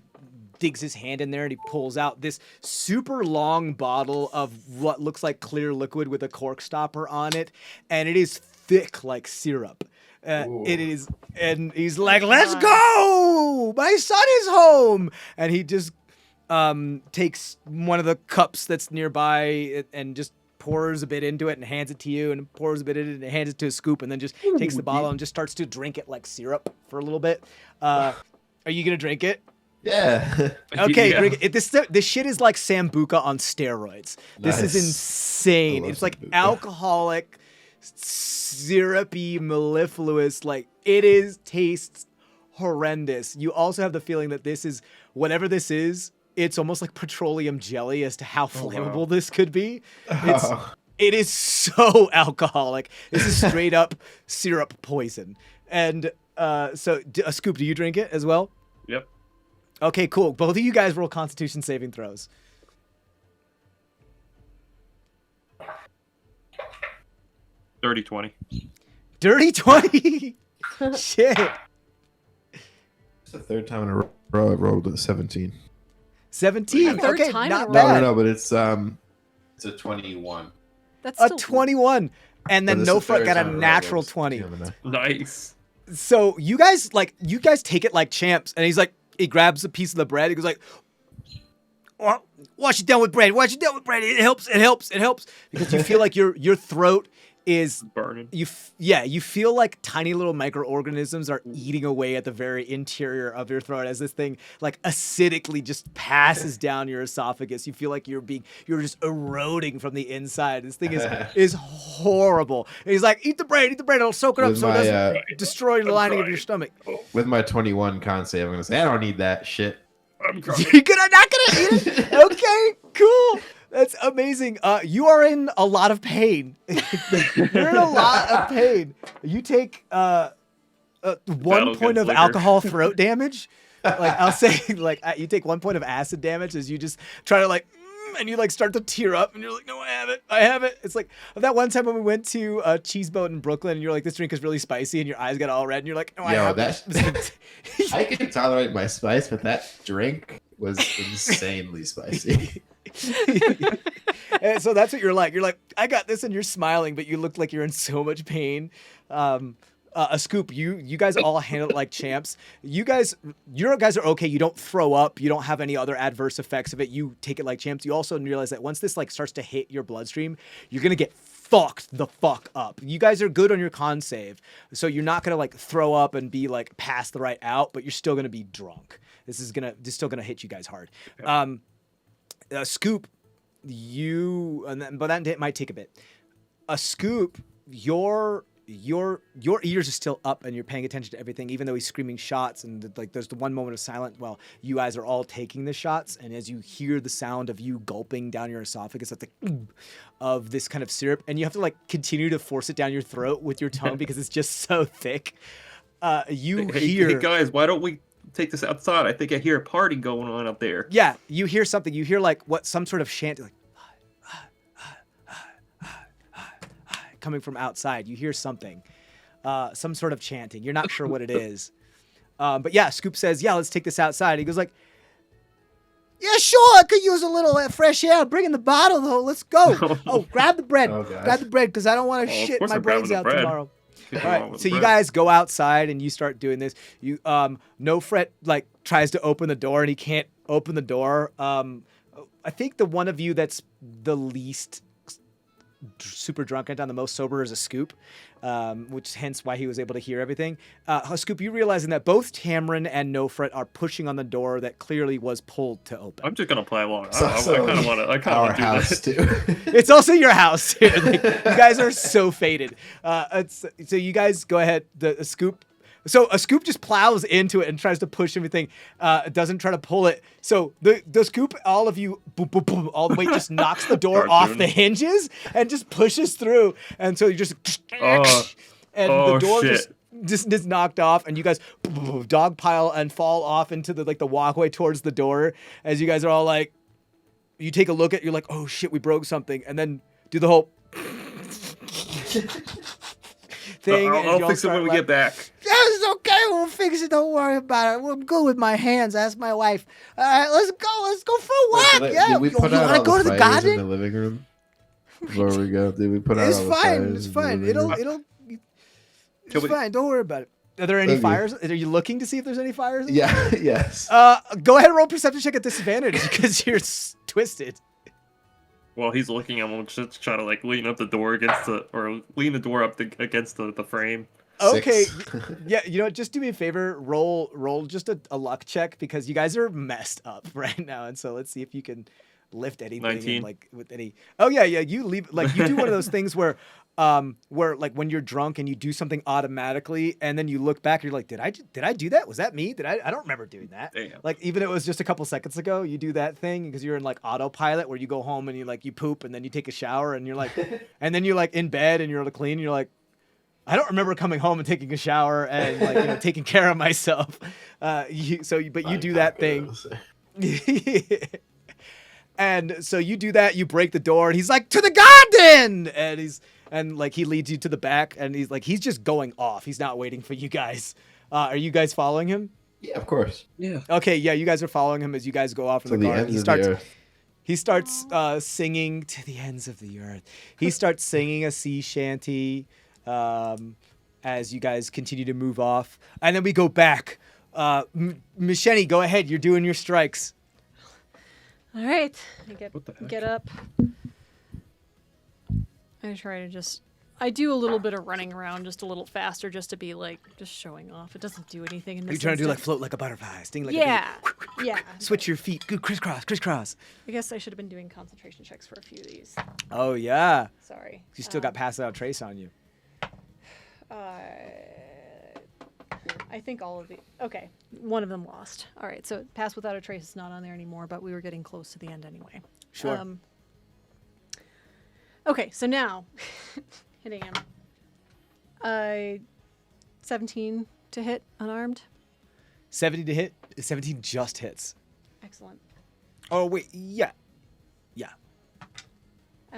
digs his hand in there and he pulls out this super long bottle of what looks like clear liquid with a cork stopper on it, and it is thick like syrup. It is, and he's like, "Let's go! My son is home!" And he just takes one of the cups that's nearby and just pours a bit into it and hands it to you, and pours a bit in it and hands it to a Scoop, and then just takes the bottle and just starts to drink it like syrup for a little bit. Are you gonna drink it? Yeah. Okay, Yeah. drink it. This shit is like Sambuca on steroids. This is Nice. insane. I love It's like Sambuca. alcoholic, syrupy, mellifluous. Like tastes horrendous. You also have the feeling that this is whatever this is. It's almost like petroleum jelly as to how flammable this could be. It is so alcoholic. This is straight up syrup poison. And so, Scoop, do you drink it as well? Yep. Okay, cool. Both of you guys roll Constitution saving throws. Dirty 20. Dirty 20. Shit. It's the third time in a row I've rolled a 17. 17. The third Okay, time in a not row? bad. No, but it's a 21. That's A still 21. And then But this No is the Front third got a time in row natural it's 20. Tim and I. Nice. So you guys take it like champs. And he's like, he grabs a piece of the bread. He goes like, "Oh, wash it down with bread. Wash it down with bread. It helps. It helps. It helps." Because you feel like your throat is Burning. you feel like tiny little microorganisms are eating away at the very interior of your throat as this thing like acidically just passes down your esophagus. You feel like you're just eroding from the inside. This thing is horrible. And he's like, eat the bread, it'll soak it up With so it my, doesn't destroy the lining of trying. your stomach. With my 21 con save, I'm going to say, I don't need that shit. I'm crying. You're not gonna eat it? Okay, cool. That's amazing. You are in a lot of pain. You're in a lot of pain. You take 1 Battle point of against liquor. alcohol throat damage. Like I'll say, like you take 1 point of acid damage as you just try to like, and you like start to tear up, and you're like, no, I have it. It's like that one time when we went to Cheese Boat in Brooklyn, and you're like, this drink is really spicy, and your eyes got all red, and you're like, no, I Yo, have that- it. I can tolerate my spice, but that drink was insanely spicy. And so that's what you're like. You're like, I got this, and you're smiling, but you look like you're in so much pain. A Scoop, you guys all handle it like champs. Your guys are okay. You don't throw up. You don't have any other adverse effects of it. You take it like champs. You also realize that once this like starts to hit your bloodstream, you're gonna get fucked the fuck up. You guys are good on your con save, so you're not gonna like throw up and be like past the right out, but you're still gonna be drunk. This is still gonna hit you guys hard. Scoop, but that might take a bit. A Scoop, your ears are still up and you're paying attention to everything, even though he's screaming shots and like there's the one moment of silence while you guys are all taking the shots, and as you hear the sound of you gulping down your esophagus at the of this kind of syrup, and you have to like continue to force it down your throat with your tongue because it's just so thick. You hear Hey guys, why don't we take this outside? I think I hear a party going on up there. Yeah, you hear something. You hear like some sort of chant, like coming from outside. You hear something, some sort of chanting. You're not sure what it is. But yeah, Scoop says, yeah, let's take this outside. He goes like, yeah, sure, I could use a little fresh air. Bring in the bottle, though. Let's go. Oh, grab the bread. Oh, God. Grab the bread, because I don't want to Oh, of shit course my I'm grabbing brains the out bread. tomorrow. Nothing All wrong right, with so you bread. guys go outside and you start doing this. You No Fret like tries to open the door and he can't open the door. I think the one of you that's the least super drunk and down the most sober is a Scoop, which hence why he was able to hear everything. Scoop, you realizing that both Tamron and No Fret are pushing on the door that clearly was pulled to open. I'm just gonna play along. So- I so kind of want to. I kind Our of want to do house, this. too. It's also your house, dude. Like, you guys are so faded. So you guys go ahead. A Scoop just plows into it and tries to push everything. Doesn't try to pull it. So the Scoop, all of you, boom, boom, boom, all the way just knocks the door off Cartoon. the hinges and just pushes through. And so you just and the oh, door shit. just knocked off, and you guys dog pile and fall off into the walkway towards the door. As you guys are all like, you take a look at, you're like, oh shit, we broke something, and then do the whole thing. and you I'll all fix it when start we like, get back. It's okay. We'll fix it. Don't worry about it. I'm good with my hands. Ask my wife. All right, let's go. Let's go for a walk. Yeah. Did we You put out want all to go to the fires in the garden? living room? Before we go, did we put out It's all the fine. fires It's in the fine. living room? It's fine. Don't worry about it. Are there any Okay. fires? Are you looking to see if there's any fires? Yeah, yes. Go ahead and roll perception check at disadvantage because you're twisted. While he's looking, I'm just trying to like lean up the door against lean the door up against the frame. Okay, Six. yeah, you know what? Just do me a favor. Roll just a luck check because you guys are messed up right now, and so let's see if you can lift anything. 19. And, like with any. Oh yeah, yeah. You leave like you do one of those things where like when you're drunk and you do something automatically, and then you look back, and you're like, did I do that? Was that me? I don't remember doing that. Damn. Like even if it was just a couple seconds ago, you do that thing because you're in like autopilot where you go home and you poop and then you take a shower and you're like, and then you're like in bed and you're like clean and you're like. I don't remember coming home and taking a shower and like taking care of myself. But you do that thing, and so you do that. You break the door, and he's like, "To the garden!" And he leads you to the back, and he's just going off. He's not waiting for you guys. Are you guys following him? Yeah, of course. Yeah. Okay, yeah, you guys are following him as you guys go off in To the the garden. ends of the earth. He starts singing to the ends of the earth. He starts singing a sea shanty. As you guys continue to move off, and then we go back. Misheni, go ahead. You're doing your strikes. All right. I What the heck? get up. I try to I do a little bit of running around just a little faster just to be like, just showing off. It doesn't do anything in this You're trying to do like instant. float like a butterfly, sting like a Yeah. bee. Yeah. Switch your feet. Good crisscross. I guess I should have been doing concentration checks for a few of these. Oh yeah. Sorry. You still got pass out trace on you. I think all of the. Okay. One of them lost. All right. So pass without a trace is not on there anymore, but we were getting close to the end anyway. Sure. Okay. So now, hitting him. 17 to hit, unarmed. 70 to hit. 17 just hits. Excellent. Oh wait, yeah.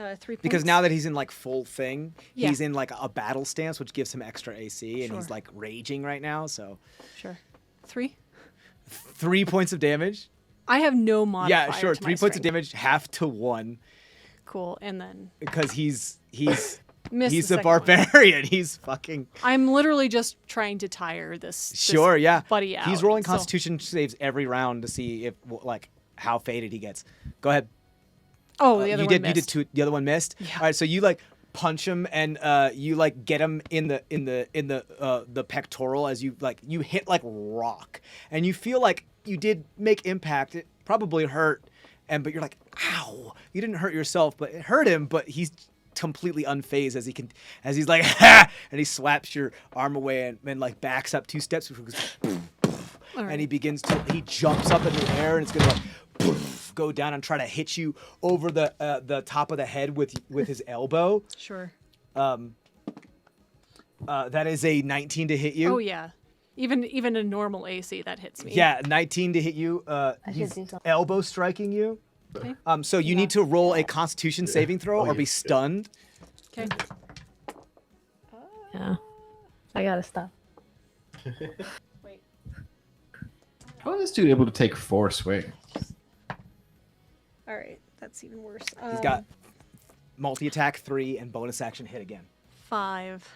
3 points. Because now that he's in like full thing, Yeah. he's in like a battle stance, which gives him extra AC, and he's Sure. like raging right now. So Sure. 3. 3 points of damage. I have no modifier. Yeah, sure. to 3 my points of strength. damage, half to 1, Cool. And then because he's missed he's the a second one. barbarian. He's fucking I'm literally just trying to tire this sure. Yeah, buddy out. He's rolling so- Constitution saves every round to see if like how faded he gets. Go ahead. Oh, the other you one did. missed. You did two. The other one missed. Yeah. All right. So you like punch him and you like get him in the pectoral as you hit like rock, and you feel like you did make impact. It probably hurt, but you're like, ow! You didn't hurt yourself, but it hurt him. But he's completely unfazed as he's like, ha! And he slaps your arm away and like backs up 2 steps before he goes, All right. and he jumps up in the air and it's gonna like go down and try to hit you over the top of the head with his elbow. Sure. That is a 19 to hit you. Oh yeah. Even a normal AC that hits me. Yeah, 19 to hit you. should He's do something. elbow striking you. Okay. So you need to roll a Constitution saving throw or be stunned. Okay. Yeah. I gotta stop. Wait. How is this dude able to take 4 swings? All right. That's even worse. He's got multi-attack 3 and bonus action hit again. 5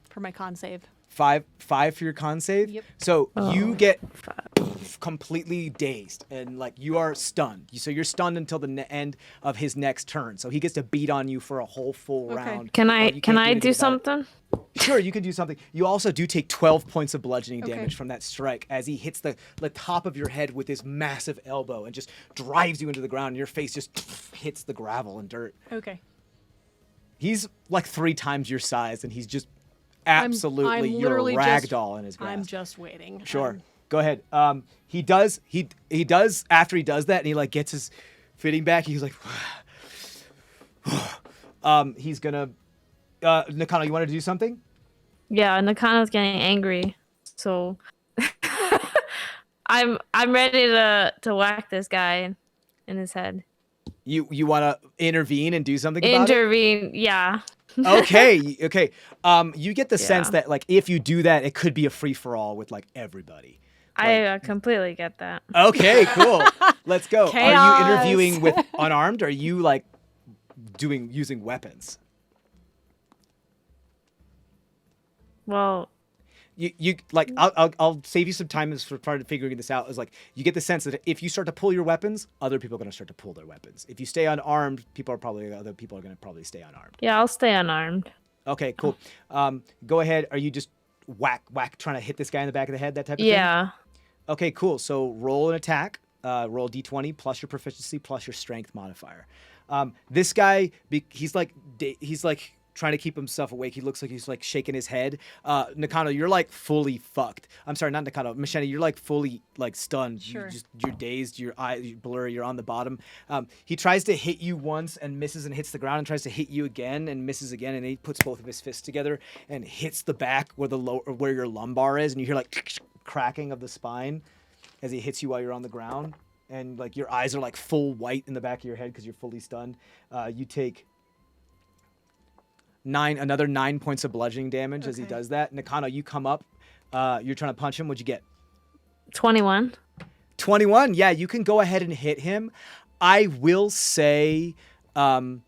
for my con save. 5 for your con save. Yep. So you get 5. completely dazed and like you are stunned. So you're stunned until the end of his next turn. So he gets to beat on you for a whole full Okay. round. Can while I you can can't I anything do about it. something? Sure, you can do something. You also do take 12 points of bludgeoning Okay. damage from that strike as he hits the top of your head with his massive elbow and just drives you into the ground. And your face just hits the gravel and dirt. Okay. He's like 3 times your size, and he's just I'm absolutely you're a literally ragdoll in his grasp. I'm just waiting. Sure. Go ahead. He does after he does that and he like gets his fitting back, he's like he's gonna Nakano, you wanted to do something? Yeah, Nakano's getting angry, so I'm ready to whack this guy in his head. You wanna intervene and do something about Intervene, yeah. it? Okay. You get the sense Yeah. that like if you do that, it could be a free for all with like everybody. I completely get that. Okay, cool. Let's go. Are you Chaos. interviewing with unarmed or are you like using weapons? Well, You like I'll save you some time as for part of figuring this out. Is like you get the sense that if you start to pull your weapons, other people are going to start to pull their weapons. If you stay unarmed, other people are going to probably stay unarmed. yeah, I'll stay unarmed. Okay, cool. Go ahead. Are you just whack, trying to hit this guy in the back of the head, that type of thing? Yeah. Okay, cool. So roll an attack. Roll d20 plus your proficiency plus your strength modifier. This guy, he's like trying to keep himself awake. He looks like he's like shaking his head. Nakano, you're like fully fucked. I'm sorry, not Nakano. Machete, you're like fully like stunned. Sure. You're dazed. Your eyes blur. You're on the bottom. He tries to hit you once and misses and hits the ground, and tries to hit you again and misses again. And he puts both of his fists together and hits the back where your lumbar is, and you hear like cracking of the spine as he hits you while you're on the ground. And like your eyes are like full white in the back of your head because you're fully stunned. You take another 9 points of bludgeoning damage as he does that. Nakano, you come up. You're trying to punch him. What'd you get? 21. 21. Yeah, you can go ahead and hit him. I will say, you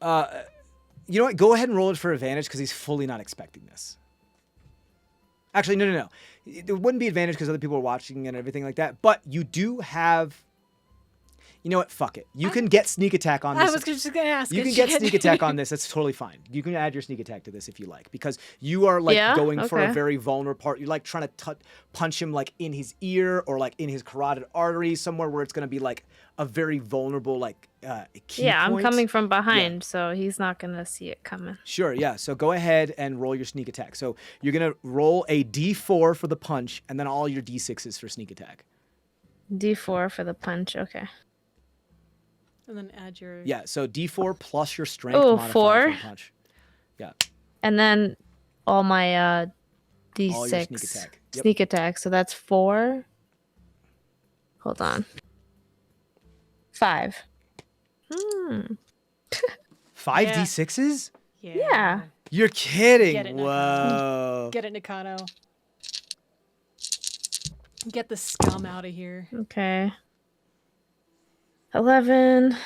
know what? Go ahead and roll it for advantage because he's fully not expecting this. Actually, no. It wouldn't be advantage because other people are watching and everything like that. But you do have. You know what? Fuck it. You can get sneak attack on this. I was just going to ask. You can get sneak attack on this. That's totally fine. You can add your sneak attack to this if you like, because you are like going for a very vulnerable part. You're like trying to punch him like in his ear or like in his carotid artery, somewhere where it's going to be like a very vulnerable like key I'm point. coming from behind, so he's not going to see it coming. Sure, yeah. So go ahead and roll your sneak attack. So you're going to roll a d4 for the punch and then all your d6s for sneak attack. D4 for the punch. Okay. And then add your... Yeah, so d4 plus your strength modifier 4. for the punch. Yeah. And then all my D6 All your sneak attack. Yep. sneak attack. So that's 4. Hold on. 5. 5 Yeah. d6s? Yeah. You're kidding. Get it, Whoa. Get it, Nakano. Get the scum out of here. Okay. 11,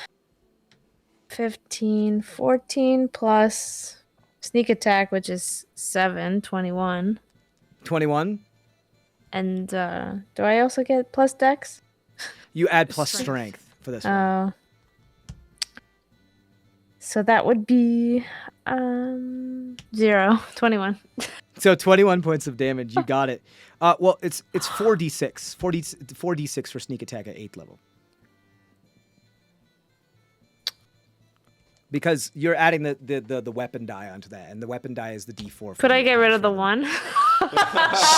15, 14 plus sneak attack, which is 7, 21. 21? And do I also get plus dex? You add plus strength for this one. Oh. So that would be 0, 21. So 21 points of damage. You got it. Well, it's 4d6. 4d6 for sneak attack at 8th level. Because you're adding the weapon die onto that, and the weapon die is the d4. Could I get rid of the 1?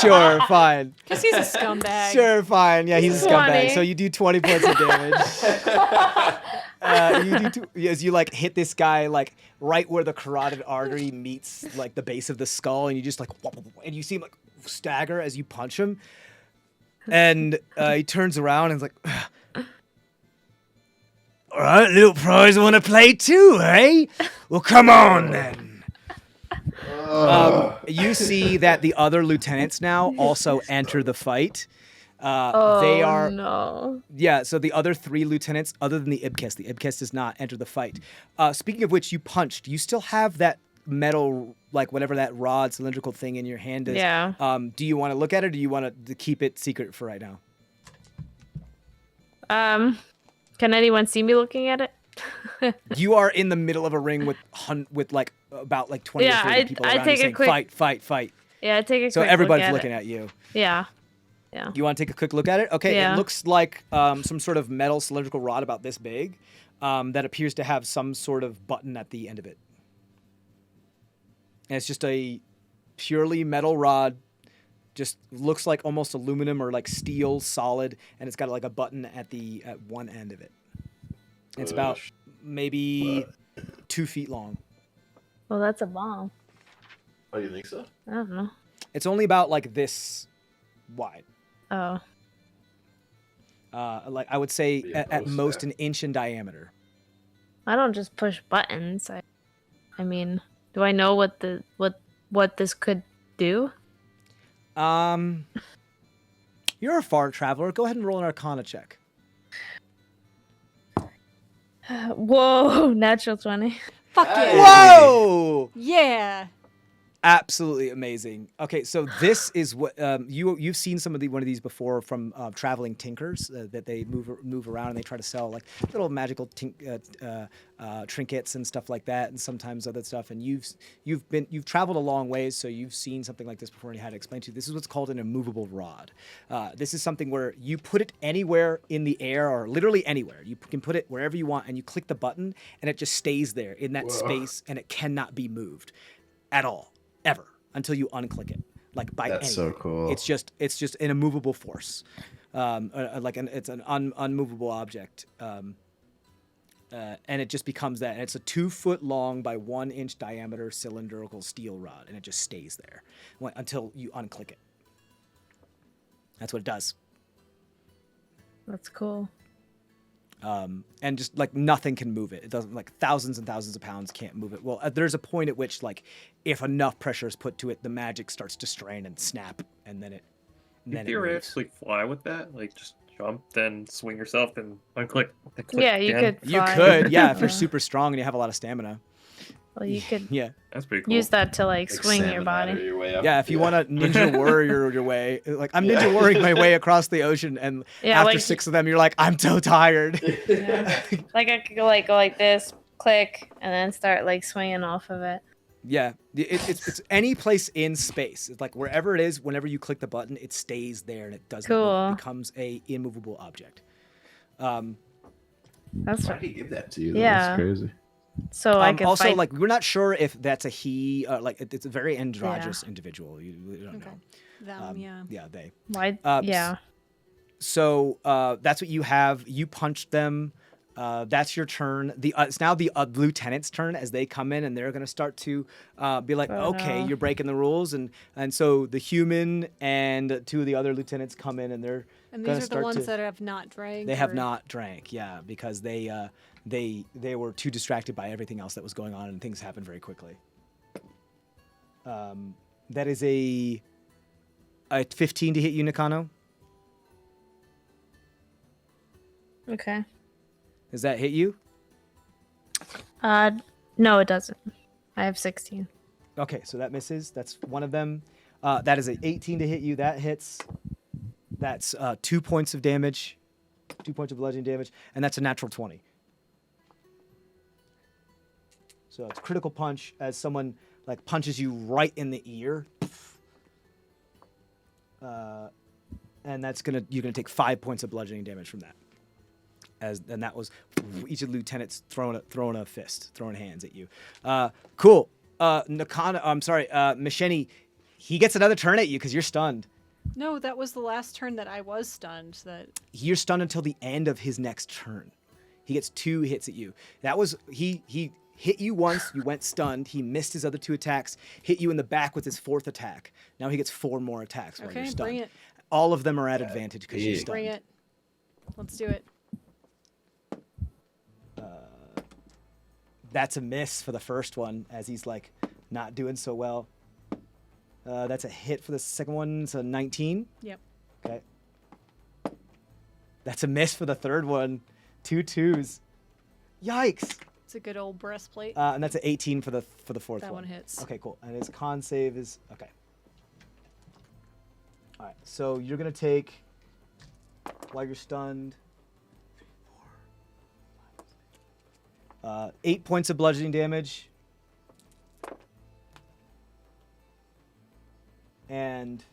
Sure, fine. Because he's a scumbag. Sure, fine. Yeah, he's a 20. scumbag. So you do 20 points of damage. As you like hit this guy like right where the carotid artery meets like the base of the skull, and you just like and you see him like stagger as you punch him, and he turns around and is like, "All right, little pros want to play too, eh? Well, come on then." You see that the other lieutenants now also enter the fight. They are no. Yeah, so the other 3 lieutenants, other than the Ibkis does not enter the fight. Speaking of which, you punched. You still have that metal, like whatever that rod cylindrical thing in your hand is. Yeah. Do you want to look at it, or do you want to keep it secret for right now? Can anyone see me looking at it? You are in the middle of a ring with like about like 20 or 30 people around take you a saying, quick... fight. Yeah, I take a So quick everybody's look looking at at you. Yeah. You want to take a quick look at it? Okay, Yeah. It looks like some sort of metal cylindrical rod about this big that appears to have some sort of button at the end of it. And it's just a purely metal rod, just looks like almost aluminum or like steel solid, and it's got like a button at one end of it. It's about maybe 2 feet long. Well, that's a bomb. Oh, you think so? I don't know. It's only about like this wide. Oh. Like I would say Be a at post most there. an inch in diameter. I don't just push buttons. I mean, do I know what this could do? You're a far traveler. Go ahead and roll an Arcana check. Whoa, natural 20. Fuck yeah. Whoa! Yeah. Absolutely amazing. Okay, so this is what you've seen one of these before from traveling tinkers that they move around and they try to sell like little magical trinkets and stuff like that, and sometimes other stuff. And you've traveled a long ways, so you've seen something like this before and you had to explain to you. This is what's called an immovable rod. This is something where you put it anywhere in the air or literally anywhere. You can put it wherever you want, and you click the button, and it just stays there in that space, and it cannot be moved at all. Ever until you unclick it, like by That's anything. so cool. It's just an immovable force, it's an unmovable object, and it just becomes that. And it's a 2 foot long by 1 inch diameter cylindrical steel rod, and it just stays there until you unclick it. That's what it does. That's cool. And just like nothing can move it. It doesn't, like thousands and thousands of pounds can't move it. Well, there's a point at which like if enough pressure is put to it, the magic starts to strain and snap, and then it. You theoretically fly with that, like just jump, then swing yourself and unclick. Then click Yeah, you again. could. You Fly. could, yeah, if you're super strong and you have a lot of stamina. Well, you could Yeah. That's pretty cool. use that to like Like swing your salmon body. ladder your way up. Yeah, if you want to ninja warrior your way, like I'm ninja warring my way across the ocean, and Yeah, after like- 6 of them, you're like, I'm so tired. Yeah. Like I could go like this, click, and then start like swinging off of it. Yeah, it's any place in space. It's like wherever it is, whenever you click the button, it stays there and it doesn't move. Cool. It becomes a immovable object. That's Why did he give that to you? Yeah. That's crazy. so I could Also, fight. like we're not sure if that's a he. Like it's a very androgynous individual. We don't know. Them, yeah. Yeah, they. Why? s- Yeah. So that's what you have. You punched them. That's your turn. It's now the lieutenant's turn as they come in, and they're gonna start to be like, Oh, okay, no. you're breaking the rules, and so the human and 2 of the other lieutenants come in, and they're And gonna these are the start ones to- that have not drank. They have or- not drank, yeah, because they were too distracted by everything else that was going on, and things happened very quickly. That is a 15 to hit you, Nakano. Okay. Does that hit you? No, it doesn't. I have 16. Okay, so that misses. That's one of them. That is a 18 to hit you. That hits. That's 2 points of damage, 2 points of bludgeoning damage, and that's a natural 20. So it's critical punch as someone like punches you right in the ear. And you're gonna take 5 points of bludgeoning damage from that. And that was each of the lieutenants throwing a fist, throwing hands at you. Cool. Nakano, I'm sorry, Misheni, he gets another turn at you because you're stunned. No, that was the last turn that I was stunned. That You're stunned until the end of his next turn. He gets 2 hits at you. That was he hit you once, you went stunned. He missed his other 2 attacks, hit you in the back with his 4th attack. Now he gets 4 more attacks while you're okay, stunned. bring it, All of them are at advantage because you're big. stunned. bring it. Let's do it. That's a miss for the first one as he's like not doing so well. That's a hit for the second one. It's a 19. Yep. Okay. That's a miss for the third one. 2 2s. Yikes. It's a good old breastplate. And that's an 18 for the fourth That one. one hits. Okay, cool. And his con save is okay. All right. So you're gonna take while you're stunned. 8 points of bludgeoning damage. And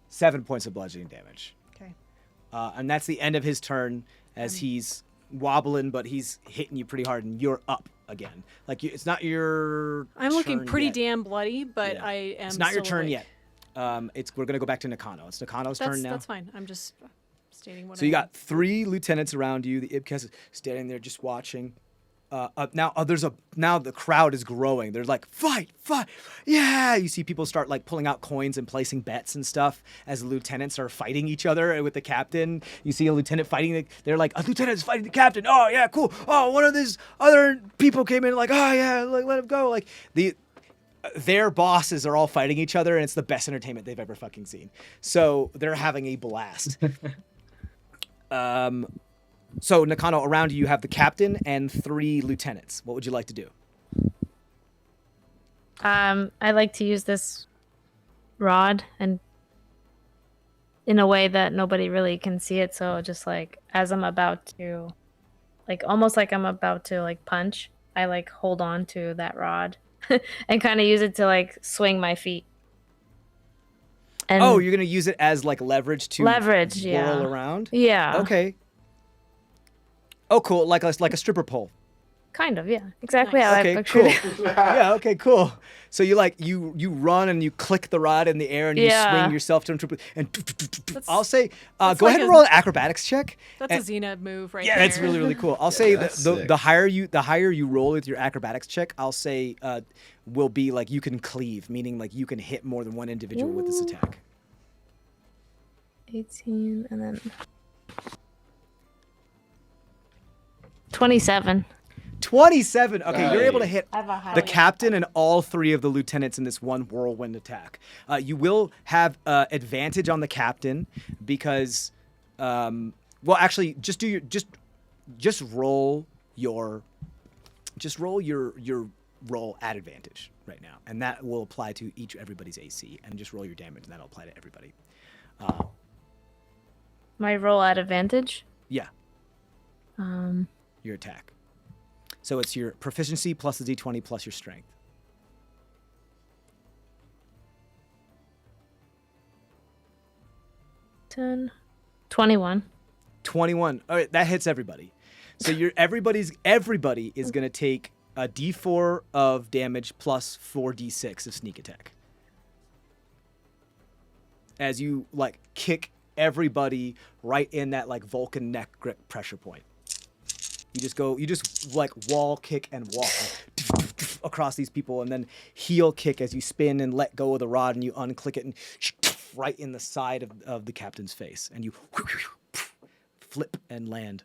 7 points of bludgeoning damage. Okay. And that's the end of his turn as he's wobbling, but he's hitting you pretty hard, and you're up again. Like it's not your. I'm looking turn pretty yet. damn bloody, but Yeah. I am. It's not your still turn awake. yet. We're gonna go back to Nakano. It's Nakano's turn now. That's fine. I'm just stating what. So you got 3 lieutenants around you. The Ibkes is standing there just watching. Now the crowd is growing. They're like, fight, yeah! You see people start like pulling out coins and placing bets and stuff as the lieutenants are fighting each other with the captain. You see a lieutenant fighting. They're like, a lieutenant is fighting the captain. Oh yeah, cool. Oh, one of these other people came in like, oh yeah, like let him go. Like their bosses are all fighting each other, and it's the best entertainment they've ever fucking seen. So they're having a blast. So Nakano, around you have the captain and 3 lieutenants. What would you like to do? I like to use this rod and in a way that nobody really can see it. So just like as I'm about to, like almost like I'm about to like punch, I like hold on to that rod and kind of use it to like swing my feet. And Oh, you're gonna use it as like leverage to leverage, whirl yeah. around. Yeah. Okay. Oh, cool. Like a stripper pole. Kind of, yeah. Exactly Nice. how Okay, I pictured cool. it. Yeah. Okay. Cool. So you like you run and you click the rod in the air and you Yeah. swing yourself to triple and That's- I'll say that's go like ahead and a- roll an acrobatics check. That's and- a Xena move right Yeah, there. it's really cool. I'll say that's the sick. higher you roll with your acrobatics check, I'll say will be like you can cleave, meaning like you can hit more than one individual with this attack. 18 and then 27. 27. Okay, you're able to hit I have a high the captain and all 3 of the lieutenants in this one whirlwind attack. You will have advantage on the captain because, well, actually, just roll your roll at advantage right now, and that will apply to everybody's AC, and just roll your damage, and that'll apply to everybody. My roll at advantage. Yeah, your attack. So it's your proficiency plus the d20 plus your strength. 10, 21. 21. All right, that hits everybody. So everybody is going to take a d4 of damage plus 4d6 of sneak attack. As you like kick everybody right in that like Vulcan neck grip pressure point. You just like wall kick and walk across these people and then heel kick as you spin and let go of the rod and you unclick it and right in the side of the captain's face and you flip and land.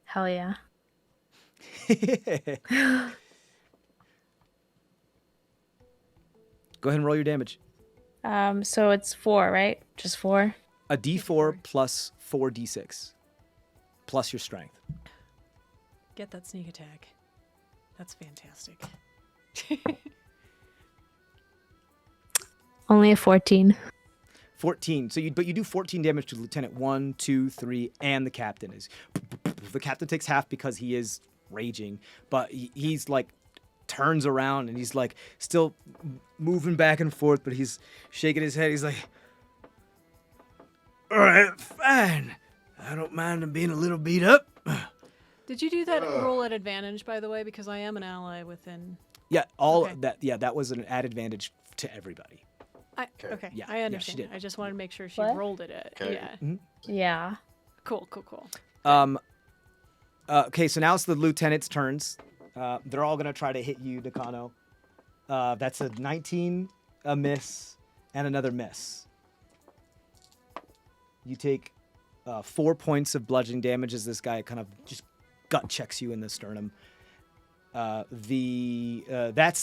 Hell yeah. Go ahead and roll your damage. So it's 4, right? Just 4? A d4 plus 4d6 plus your strength. Get that sneak attack. That's fantastic. Only a 14. 14. But you do 14 damage to Lieutenant 1, 2, 3, and the captain. The captain takes half because he is raging, but he's like turns around and he's like still moving back and forth, but he's shaking his head. He's like, "All right, fine. I don't mind him being a little beat up." Did you do that roll at advantage, by the way? Because I am an ally within. Yeah, Okay. that was an added advantage to everybody. Okay, Yeah, I yeah, understand. she did. I just wanted to make sure she What? rolled it at. Okay. Yeah. Yeah. Cool. Okay, so now it's the lieutenant's turns. They're all gonna try to hit you, Decano. That's a 19, a miss, and another miss. You take 4 points of bludgeoning damage as this guy kind of just gut checks you in the sternum. That's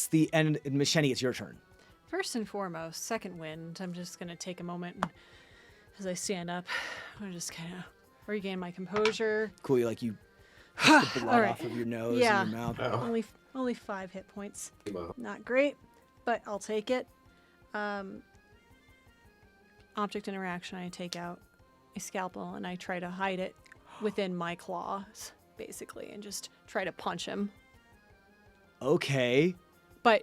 the end. Macheni, it's your turn. First and foremost, second wind. I'm just gonna take a moment and, as I stand up, I'm just kind of regain my composure. Cool, you like you push the blood All right. off of your nose Yeah. and your mouth. Only 5 hit points. Come on. Not great, but I'll take it. Object interaction. I take out a scalpel and I try to hide it within my claws, basically, and just try to punch him. Okay. But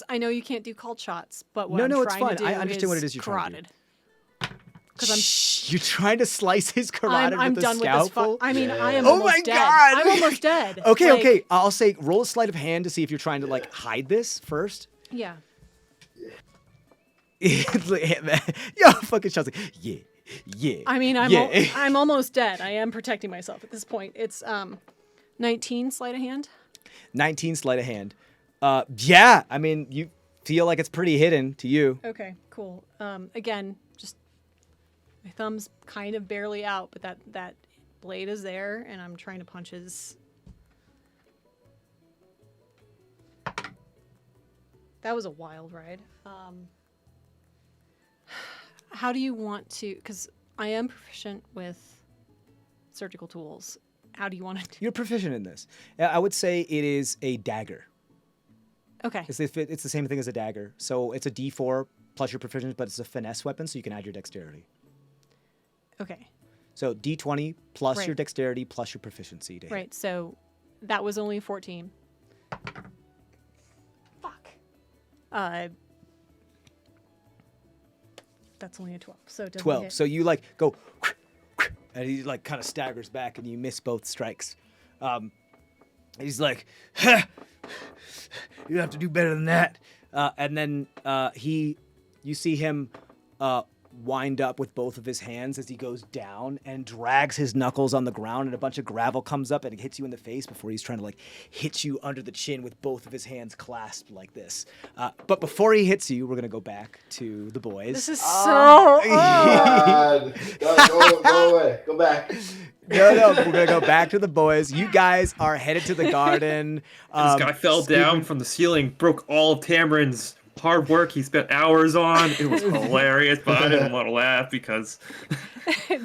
I know you can't do called shots, but what No, I'm no, it's trying fine. to do I understand what it is is you're trying to do. carotid. Because Shh, you're trying to slice his carotid I'm with a done scalpel? with this. I mean, I am Oh almost my dead. God! I'm almost dead. Okay, Like, okay. I'll say roll a sleight of hand to see if you're trying to like hide this first. Yeah. Yo, fucking shots like, yeah. I mean, yeah. I'm almost dead. I am protecting myself at this point. It's 19 sleight of hand. 19 sleight of hand. Yeah. I mean, you feel like it's pretty hidden to you. Okay, cool. Again, just my thumb's kind of barely out, but that blade is there, and I'm trying to punch his. That was a wild ride. How do you want to? Because I am proficient with surgical tools. how do you want to do? You're proficient in this. I would say it is a dagger. Okay. It's the same thing as a dagger. So it's a D4 plus your proficiency, but it's a finesse weapon, so you can add your dexterity. Okay. So D20 plus Right. your dexterity plus your proficiency. To hit. Right. So that was only 14. Fuck. That's only a 12. So it doesn't 12. hit. So you like go, and he like kind of staggers back, and you miss both strikes. He's like, you have to do better than that. And then you see him wind up with both of his hands as he goes down and drags his knuckles on the ground, and a bunch of gravel comes up and it hits you in the face before he's trying to like hit you under the chin with both of his hands clasped like this. But before he hits you, we're gonna go back to the boys. This is so. God. Go away. Go back. No, we're gonna go back to the boys. You guys are headed to the garden. This guy fell down from the ceiling, broke all of Tamarin's hard work he spent hours on. It was hilarious, but I didn't want to laugh because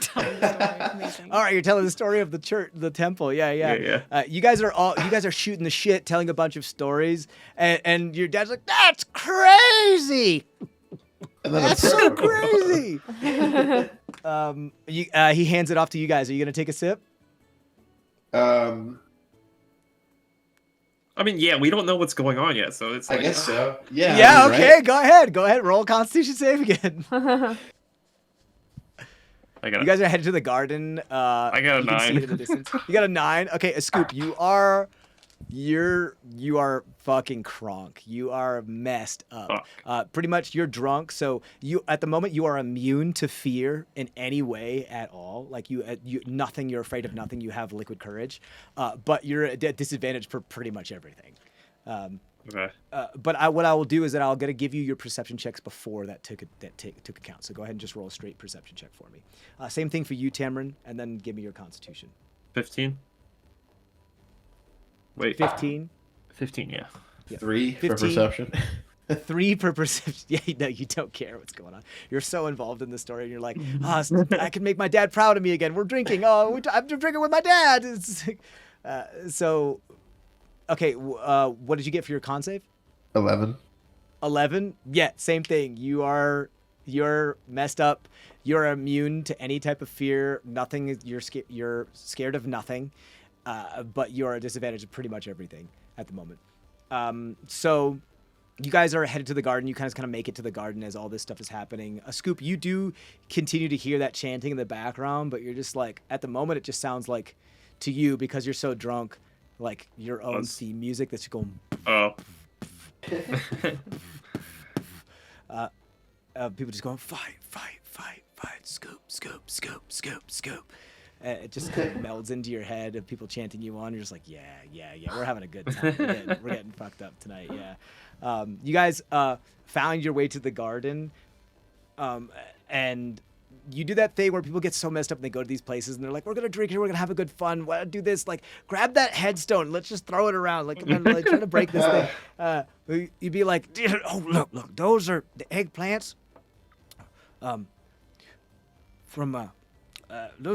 Tell me the story. Amazing. All right, you're telling the story of the church, the temple. Yeah. Yeah. You guys are shooting the shit, telling a bunch of stories, and your dad's like, "That's crazy. That's so crazy." He hands it off to you guys. Are you gonna take a sip? I mean, yeah, we don't know what's going on yet, so it's I like, guess so. Yeah. Yeah. I mean, Okay. right? Go ahead. Roll a Constitution save again. I got You guys are headed to the garden. I got a you can see 9. it in the distance. You got a 9. Okay, Scoop, you are fucking crunk. You are messed up. Pretty much you're drunk, so you at the moment you are immune to fear in any way at all. Like you nothing, you're afraid of nothing. You have liquid courage. But you're at disadvantage for pretty much everything. Okay. But what I will do is that I'll get to give you your perception checks before that took account. So go ahead and just roll a straight perception check for me. Same thing for you, Tamarin, and then give me your Constitution. 15. Wait. 15. 15, yeah. 3 for 15. perception. 3 per perception. Yeah, no, you don't care what's going on. You're so involved in the story, and you're like, I can make my dad proud of me again. We're drinking. I'm drinking with my dad. It's so. Okay, what did you get for your con save? 11. 11? Yeah, same thing. You're messed up. You're immune to any type of fear. Nothing. You're scared of nothing. But you're at a disadvantage of pretty much everything at the moment. So you guys are headed to the garden. You kind of make it to the garden as all this stuff is happening. Scoop, you do continue to hear that chanting in the background, but you're just like, at the moment, it just sounds like to you, because you're so drunk, like your own theme music that's going. Oh. People just going, fight, scoop. It just kind of melds into your head of people chanting you on. You're just like, yeah, we're having a good time. We're getting fucked up tonight, yeah. You guys found your way to the garden, and you do that thing where people get so messed up and they go to these places and they're like, we're going to drink here, we're going to have a good fun. Why do this? Like, grab that headstone. Let's just throw it around. Like, trying to break this thing. You'd be like, oh, look, those are the eggplants. Those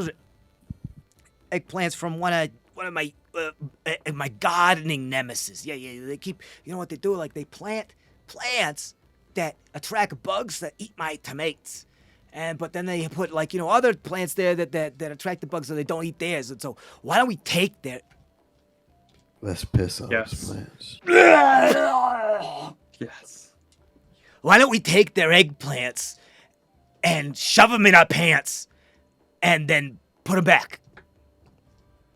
are eggplants from one of my gardening nemesis. Yeah. They keep, you know what they do? Like, they plant plants that attract bugs that eat my tomatoes. But then they put other plants there that attract the bugs so they don't eat theirs. And so why don't we take their... Let's piss on Yes. those plants. Yes. Why don't we take their eggplants and shove them in our pants and then put them back?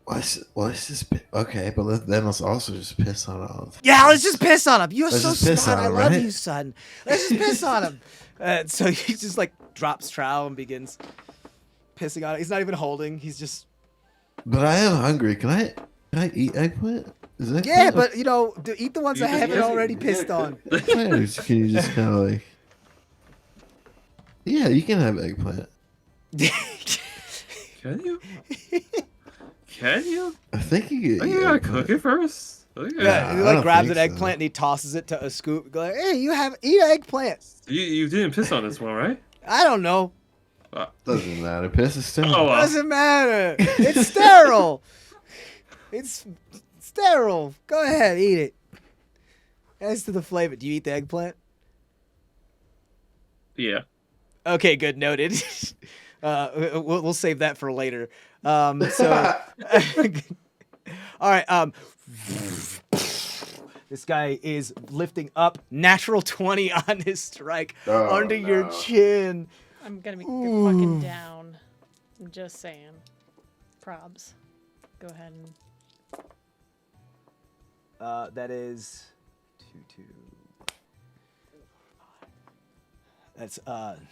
Let's just okay, but then let's also just piss on all of them. Yeah, let's just piss on him. You're Let's so just piss smart. on I him, love right? you, son. Let's just piss on him. So he just drops trowel and begins pissing on it. He's not even holding. He's just... But I am hungry. Can I eat eggplant? Is eggplant Yeah, but eat the ones I haven't already pissed on. Can you just kind of like... Yeah, you can have eggplant. Can you? Can you? I think you Oh, can you eat gotta eggplant. cook it first. Oh, Yeah, yeah. he I don't grabs think an so. eggplant and he tosses it to a Scoop. Go like, hey, eat eggplant. You didn't piss on this one, right? I don't know. Doesn't matter. Piss is still. Oh, well. Doesn't matter. It's sterile. It's sterile. Go ahead, eat it. As to the flavor, do you eat the eggplant? Yeah. Okay, good, noted. We'll save that for later. So, all right. This guy is lifting up natural 20 on his strike under your chin. I'm gonna be fucking down. I'm just saying. Probs. Go ahead and. That is 2. That's 9.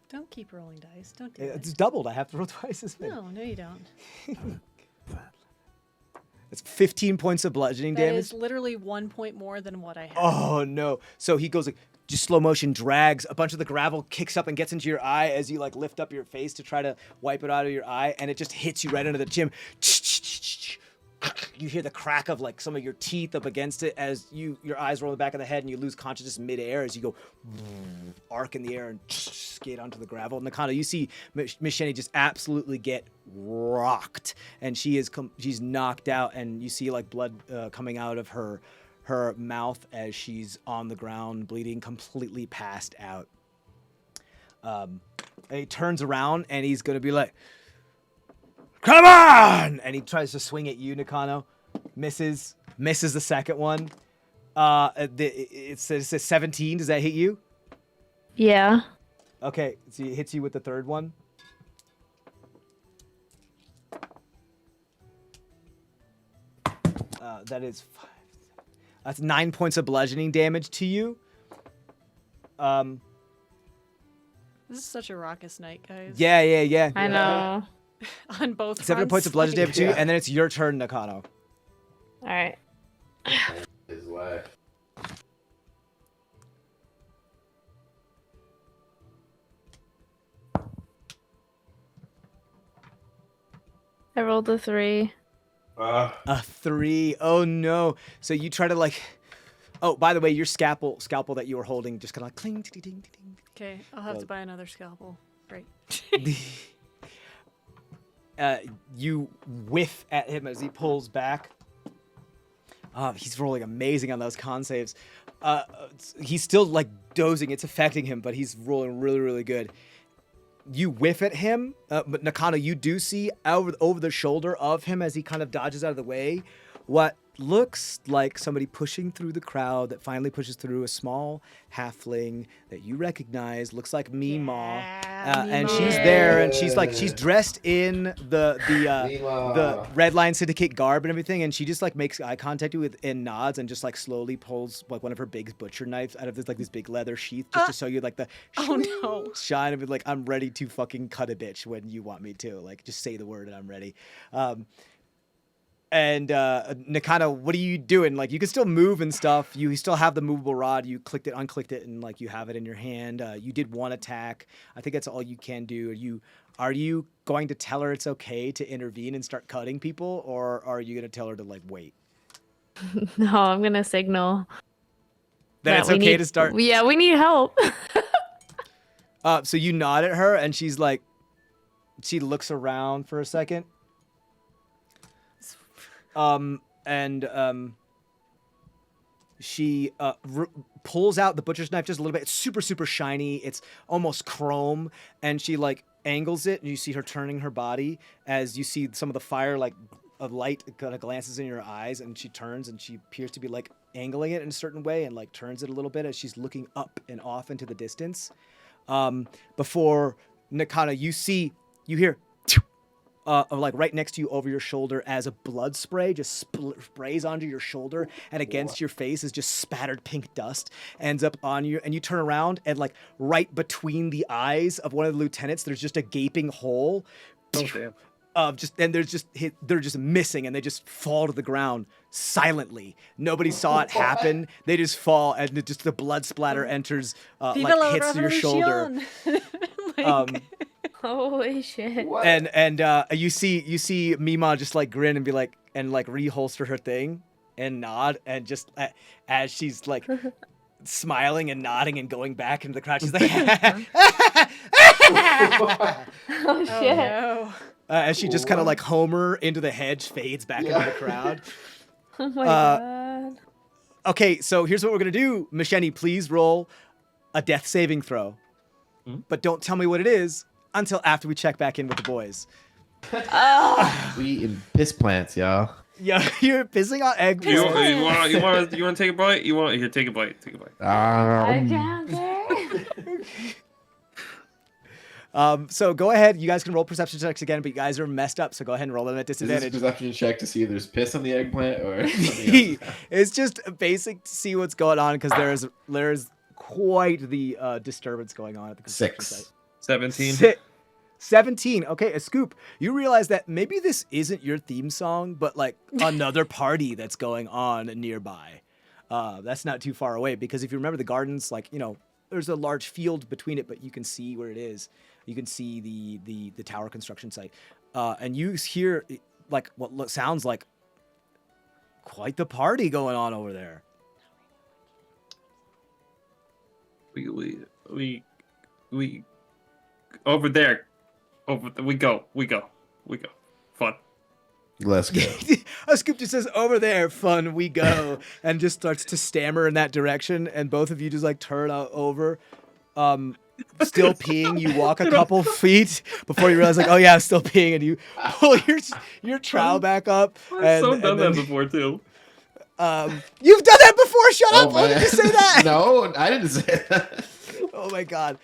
Don't keep rolling dice. Don't do It's it. doubled. I have to roll twice as many. No, you don't. It's 15 points of bludgeoning That damage. is literally 1 point more than what I have. Oh no! So he goes like just slow motion drags a bunch of the gravel, kicks up and gets into your eye as you like lift up your face to try to wipe it out of your eye, and it just hits you right under the chin. You hear the crack of like some of your teeth up against it as your eyes roll in the back of the head and you lose consciousness midair as you go arc in the air and skate onto the gravel. Nakano, you see Miss Shenny just absolutely get rocked, and she's knocked out, and you see like blood coming out of her mouth as she's on the ground, bleeding, completely passed out. And he turns around and he's gonna be like, "Come on!" And he tries to swing at you, Nakano. Misses the second one. It says 17. Does that hit you? Yeah. Okay, so he hits you with the third one. That is 5. That's 9 points of bludgeoning damage to you. This is such a raucous night, guys. Yeah. I know. On both 7 fronts, points of bludgeoning like- damage to you, and then it's your turn, Nakano. All right. His life. I rolled a 3. A 3. Oh no! So you try to like. Oh, by the way, your scalpel that you were holding just kind of like cling, ding, ding, ding. Okay, I'll have to buy another scalpel. Great. You whiff at him as he pulls back. He's rolling amazing on those con saves. He's still like dozing. It's affecting him, but he's rolling really, really good. You whiff at him, but Nakano, you do see over the shoulder of him as he kind of dodges out of the way what looks like somebody pushing through the crowd that finally pushes through a small halfling that you recognize. Looks like Meemaw. And she's there, and she's dressed in the Red Lion Syndicate garb and everything, and she just like makes eye contact with you and nods and just like slowly pulls like one of her big butcher knives out of this big leather sheath just to show you like the shine and be like, I'm ready to fucking cut a bitch when you want me to. Like, just say the word and I'm ready. And Nakano, what are you doing? Like, you can still move and stuff. You still have the movable rod. You clicked it, unclicked it, and like you have it in your hand. You did one attack. I think that's all you can do. Are you going to tell her it's okay to intervene and start cutting people, or are you going to tell her to like wait? No, I'm gonna signal That it's okay to start. Yeah, we need help. So you nod at her, and she's like, she looks around for a second. She pulls out the butcher's knife just a little bit. It's super, super shiny. It's almost chrome. And she like angles it, and you see her turning her body as you see some of the fire, like a light kind of glances in your eyes, and she turns, and she appears to be like angling it in a certain way and like turns it a little bit as she's looking up and off into the distance. Before Nakano, you hear like right next to you over your shoulder as a blood spray just sprays onto your shoulder and against your face is just spattered pink dust ends up on you, and you turn around and like right between the eyes of one of the lieutenants there's just a gaping hole. Oh, damn. They're just missing, and they just fall to the ground silently. Nobody saw it happen. They just fall, and the blood splatter enters, like hits your shoulder. Holy shit! What? And you see Mima just like grin and be like, and like reholster her thing and nod, and just as she's like smiling and nodding and going back into the crowd, she's like, Oh shit! No. As she just kind of like Homer into the hedge, fades back into the crowd. Oh my god! Okay, so here's what we're gonna do. Misheni, please roll a death saving throw, but don't tell me what it is until after we check back in with the boys. We eating piss plants, y'all. Yeah, you're pissing on egg. You want to take a bite? Here, take a bite. Take a bite. I can't bear. So go ahead. You guys can roll perception checks again, but you guys are messed up, so go ahead and roll them at Is this a disadvantage. perception check to see if there's piss on the eggplant or something else? It's just basic to see what's going on because there's quite the disturbance going on at the construction 6. site. 17. 17. Okay, a scoop. You realize that maybe this isn't your theme song, but like another party that's going on nearby. That's not too far away because if you remember the gardens, like, you know, there's a large field between it, but you can see where it is. You can see the tower construction site. And you hear like what sounds like quite the party going on over there. We over there. We go. Fun. Let's go. A scoop just says, over there, fun, we go, and just starts to stammer in that direction, and both of you just like turn over. Still peeing, you walk a couple feet before you realize, like, oh yeah, I'm still peeing, and you pull your trowel back up. I've done that before too. You've done that before. Shut up! Why man. did you say that? No, I didn't say that. Oh my god.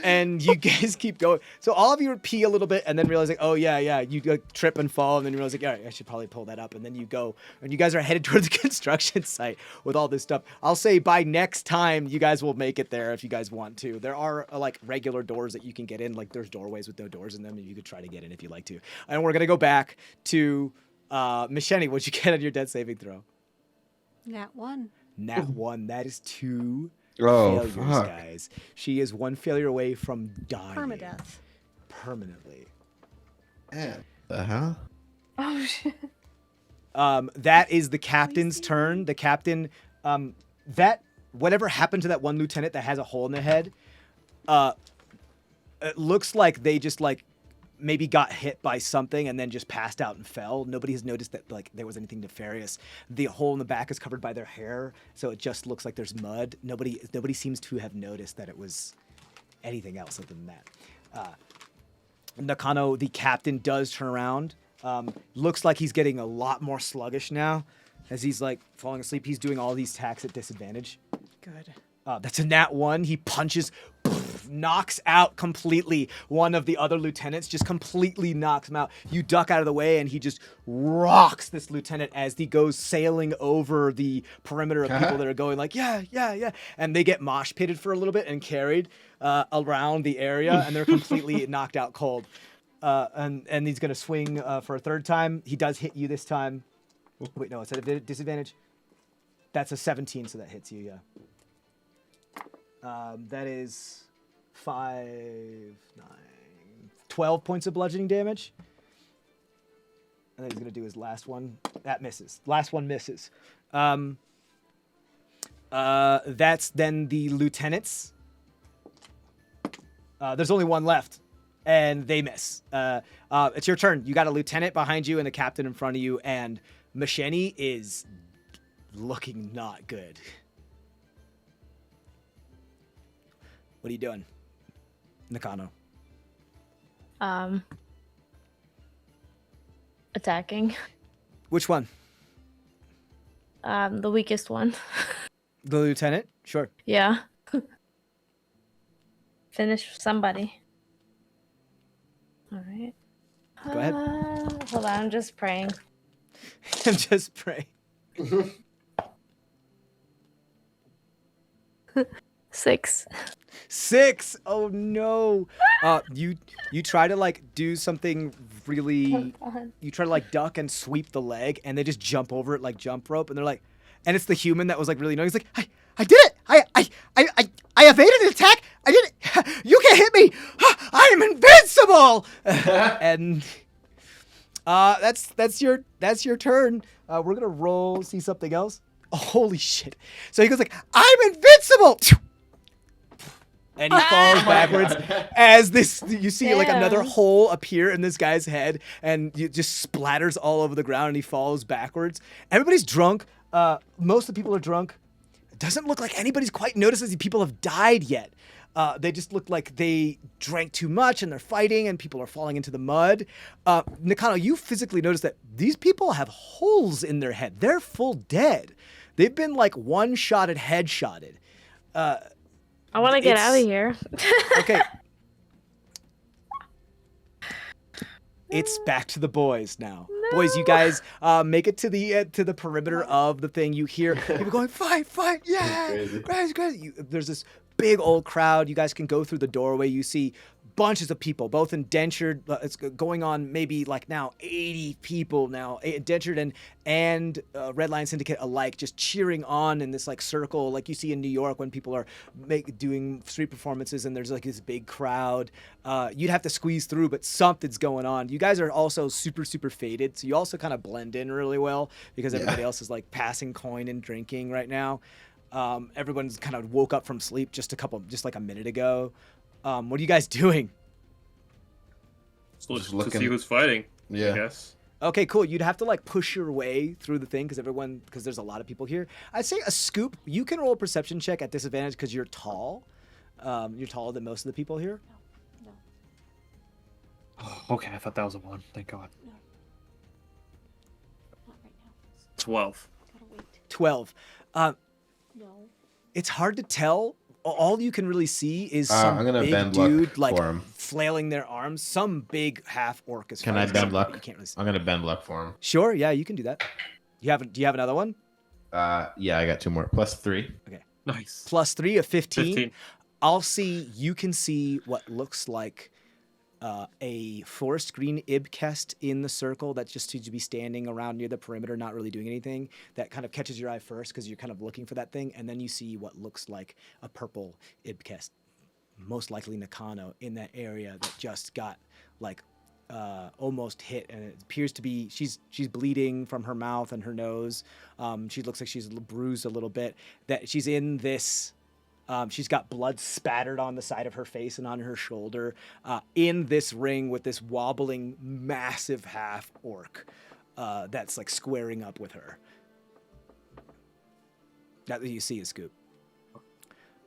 And you guys keep going. So all of you pee a little bit and then realize like, oh yeah, you like, trip and fall and then you realize like, all right, I should probably pull that up. And then you go and you guys are headed toward the construction site with all this stuff. I'll say by next time you guys will make it there if you guys want to. There are like regular doors that you can get in. Like there's doorways with no doors in them and you could try to get in if you'd like to. And we're going to go back to Misheni. What'd you get on your death saving throw? Nat 1. Nat 1. That is 2 Oh, failures, fuck. guys. She is 1 failure away from dying. Permadeath. Permanently. Man, the hell? Oh shit! That is the captain's turn. The captain, that whatever happened to that one lieutenant that has a hole in their head, it looks like they just like maybe got hit by something and then just passed out and fell. Nobody has noticed that like there was anything nefarious. The hole in the back is covered by their hair, so it just looks like there's mud. Nobody seems to have noticed that it was anything else other than that. Nakano, the captain, does turn around. Looks like he's getting a lot more sluggish now as he's like falling asleep. He's doing all these attacks at disadvantage. Good. That's a nat 1. He punches, knocks out completely one of the other lieutenants, just completely knocks him out. You duck out of the way, and he just rocks this lieutenant as he goes sailing over the perimeter of people that are going like, yeah. And they get mosh pitted for a little bit and carried around the area, and they're completely knocked out cold. And he's going to swing for a third time. He does hit you this time. Wait, no, it's at a disadvantage. That's a 17, so that hits you, yeah. That is 5, 9, 12 points of bludgeoning damage. And then he's going to do his last one. That misses. Last one misses. That's then the lieutenants. There's only one left, and they miss. It's your turn. You got a lieutenant behind you and a captain in front of you, and Misheni is looking not good. What are you doing, Nakano? Attacking. Which one? The weakest one. The lieutenant? Sure. Yeah. Finish somebody. All right. Go ahead. Hold on, I'm just praying. I'm just praying. 6. 6. Oh no. You try to like do something really. You try to like duck and sweep the leg, and they just jump over it like jump rope, and they're like, and it's the human that was like really annoying. He's like, I did it. I evaded an attack. I did it. You can't hit me. I am invincible. And that's your turn. We're gonna roll. See something else. Oh, holy shit. So he goes like, I'm invincible. And he falls backwards as this. You see like another Damn. hole appear in this guy's head, and it just splatters all over the ground. And he falls backwards. Everybody's drunk. Most of the people are drunk. It doesn't look like anybody's quite noticed these people have died yet. They just look like they drank too much and they're fighting, and people are falling into the mud. Nakano, you physically notice that these people have holes in their head. They're full dead. They've been like one-shotted, headshotted. I want to get out of It's- here. Okay. It's back to the boys now. Boys, you guys make it to the perimeter of the thing. You hear people going, fight, yeah, crazy. There's this big old crowd. You guys can go through the doorway. You see bunches of people, both indentured. It's going on maybe like now 80 people now, indentured and Red Lion Syndicate alike, just cheering on in this like circle, like you see in New York when people are doing street performances and there's like this big crowd. You'd have to squeeze through, but something's going on. You guys are also super faded, so you also kind of blend in really well because everybody else is like passing coin and drinking right now. Everyone's kind of woke up from sleep just like a minute ago. What are you guys doing? So Just to looking. see who's fighting. Yeah. I guess. Okay, cool. You'd have to like push your way through the thing because there's a lot of people here. I'd say a scoop. You can roll a perception check at disadvantage because you're tall. You're taller than most of the people here. Oh, okay, I thought that was a 1. Thank God. Not right now. 12. Gotta wait. 12. No. It's hard to tell. All you can really see is some I'm gonna big bend luck dude like for him. flailing their arms. Some big half orc is. Can I fighting bend somebody. luck? You can't really see. I'm gonna bend luck for him. Sure, yeah, you can do that. Do you have another one? Yeah, I got 2 more. +3. Nice. Plus 3 of 15. 15. You can see what looks like a forest green ibkest in the circle that just seems to be standing around near the perimeter, not really doing anything. That kind of catches your eye first because you're kind of looking for that thing, and then you see what looks like a purple ibkest, most likely Nakano, in that area that just got like almost hit, and it appears to be she's bleeding from her mouth and her nose. She looks like she's bruised a little bit. That she's in this. She's got blood spattered on the side of her face and on her shoulder in this ring with this wobbling, massive half orc that's like squaring up with her. That you see is Scoop.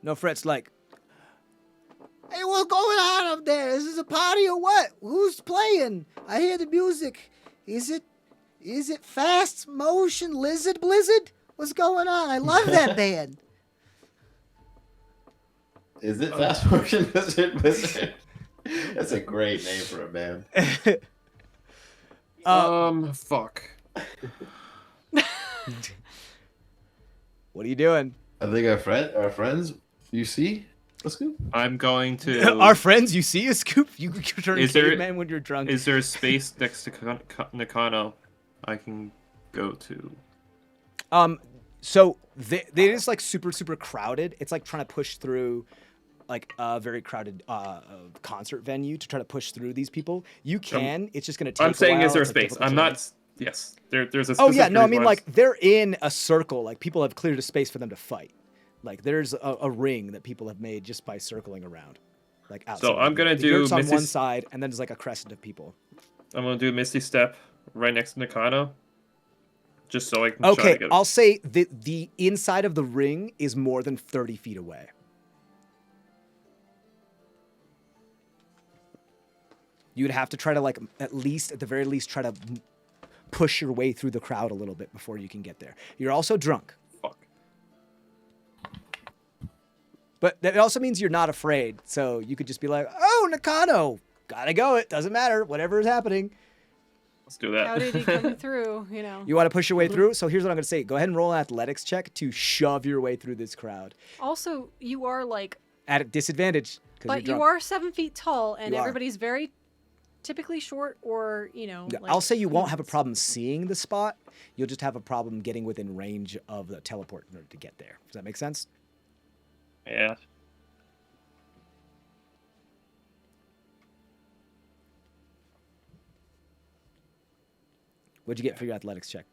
No, Fret's like, hey, what's going on up there? Is this a party or what? Who's playing? I hear the music. Is it Fast Motion Lizard Blizzard? What's going on? I love that band. Is it Fast Motion Blizzard? That's a great name for a band. Fuck. What are you doing? I think our friends, you see? Let's go. I'm going to. Our friends, you see a Scoop? You turn Is there- caveman when you're drunk. Is there a space next to Nakano I can go to? So it is like super crowded. It's like trying to push through like a very crowded concert venue to try to push through these people. You can. It's just gonna take. I'm saying, a while. is there a It's, like, space? difficult I'm terrain. not. Yes, there's a. Oh yeah, specific no, I reason mean why like they're in a circle. Like people have cleared a space for them to fight. Like there's a ring that people have made just by circling around. Like outside. So I'm gonna The do yurt's on Misty one S- side, and then there's like a crescent of people. I'm gonna do Misty Step right next to Nakano, just so I can. Try to Okay, get I'll say the inside of the ring is more than 30 feet away. You'd have to try to like at the very least try to push your way through the crowd a little bit before you can get there. You're also drunk, Fuck. but that also means you're not afraid. So you could just be like, "Oh, Nakano, gotta go. It doesn't matter. Whatever is happening." Let's do that. How did he come through? You know. You want to push your way through? So here's what I'm gonna say: go ahead and roll an athletics check to shove your way through this crowd Also, you are like, at a disadvantage because but you're you drunk. are 7 feet tall, and You are. everybody's very typically short, or Yeah, like, I'll say you won't have a problem seeing the spot. You'll just have a problem getting within range of the teleport in order to get there. Does that make sense? Yeah. What'd you get for your athletics check?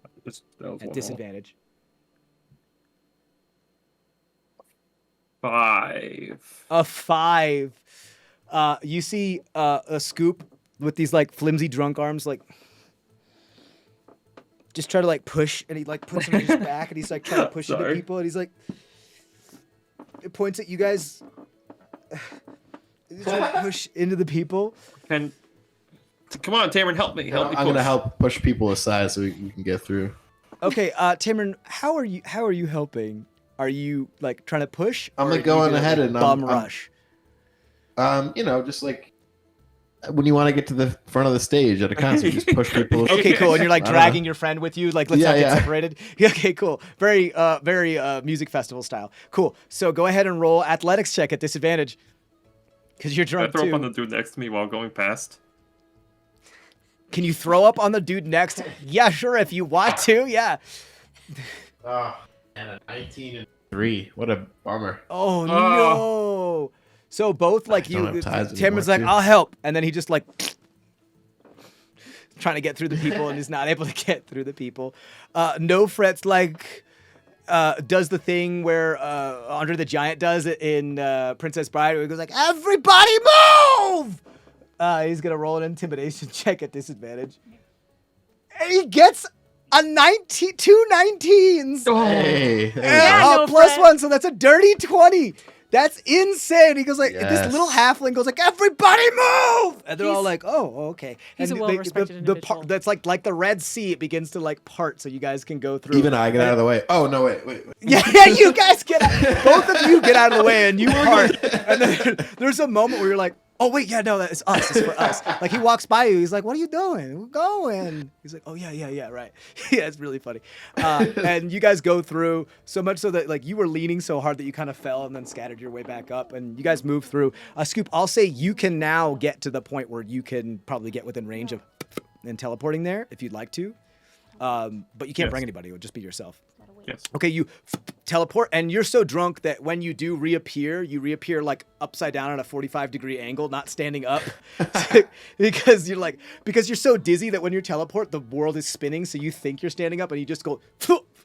That was At one disadvantage. 5. A 5. You see a Scoop with these like flimsy drunk arms, like just try to like push, and he like puts him on his back, and he's like trying to push into Sorry. people, and he's like, it points at you guys. He's trying to push into the people. And come on, Tamron, help me. Help me. I'm gonna push. help push people aside so we can get through. Okay, Timron, how are you helping? Are you like trying to push? I'm or like are you going gonna, ahead like, and bum I'm- rush. Just like when you want to get to the front of the stage at a concert, you just push people. Okay, cool. And you're like I don't dragging know. your friend with you, like let's Yeah, not get yeah. separated. Yeah, okay, cool. Very music festival style. Cool. So go ahead and roll athletics check at disadvantage. Because you're Can I drunk throw too. up on the dude next to me while going past? Can you throw up on the dude next? Yeah, sure, if you want to, yeah. Oh, and a 19 and 3. What a bummer. Oh no. So both like I don't you have ties Timron's anymore, like, too. I'll help. And then he just like trying to get through the people and he's not able to get through the people. No Fret's like does the thing where Andre the Giant does it in Princess Bride where he goes like, everybody move! He's gonna roll an intimidation check at disadvantage. And he gets a 19, 2 19s. Hey, there we And go. no plus Fret. 1, so that's a dirty 20. That's insane. He goes like, this Yes. little halfling goes like, everybody move! And they're all He's- like, oh, okay. he's and a well-respected individual. that's like the Red Sea. It begins to like part so you guys can go through. Even I get out of the way. Oh no, wait. Yeah, you guys get out. Both of you get out of the way and you part. And then there's a moment where you're like, oh, wait, yeah, no, that's us. It's for us. Like, he walks by you. He's like, what are you doing? We're going. He's like, oh, yeah, right. Yeah, it's really funny. And you guys go through so much so that, like, you were leaning so hard that you kind of fell and then scattered your way back up. And you guys move through. Scoop, I'll say you can now get to the point where you can probably get within range of and teleporting there if you'd like to. But you can't Yes. bring anybody. It would just be yourself. Yes. Okay, you teleport, and you're so drunk that when you do reappear, you reappear like upside down at a 45-degree angle, not standing up, because you're so dizzy that when you teleport, the world is spinning, so you think you're standing up, and you just go,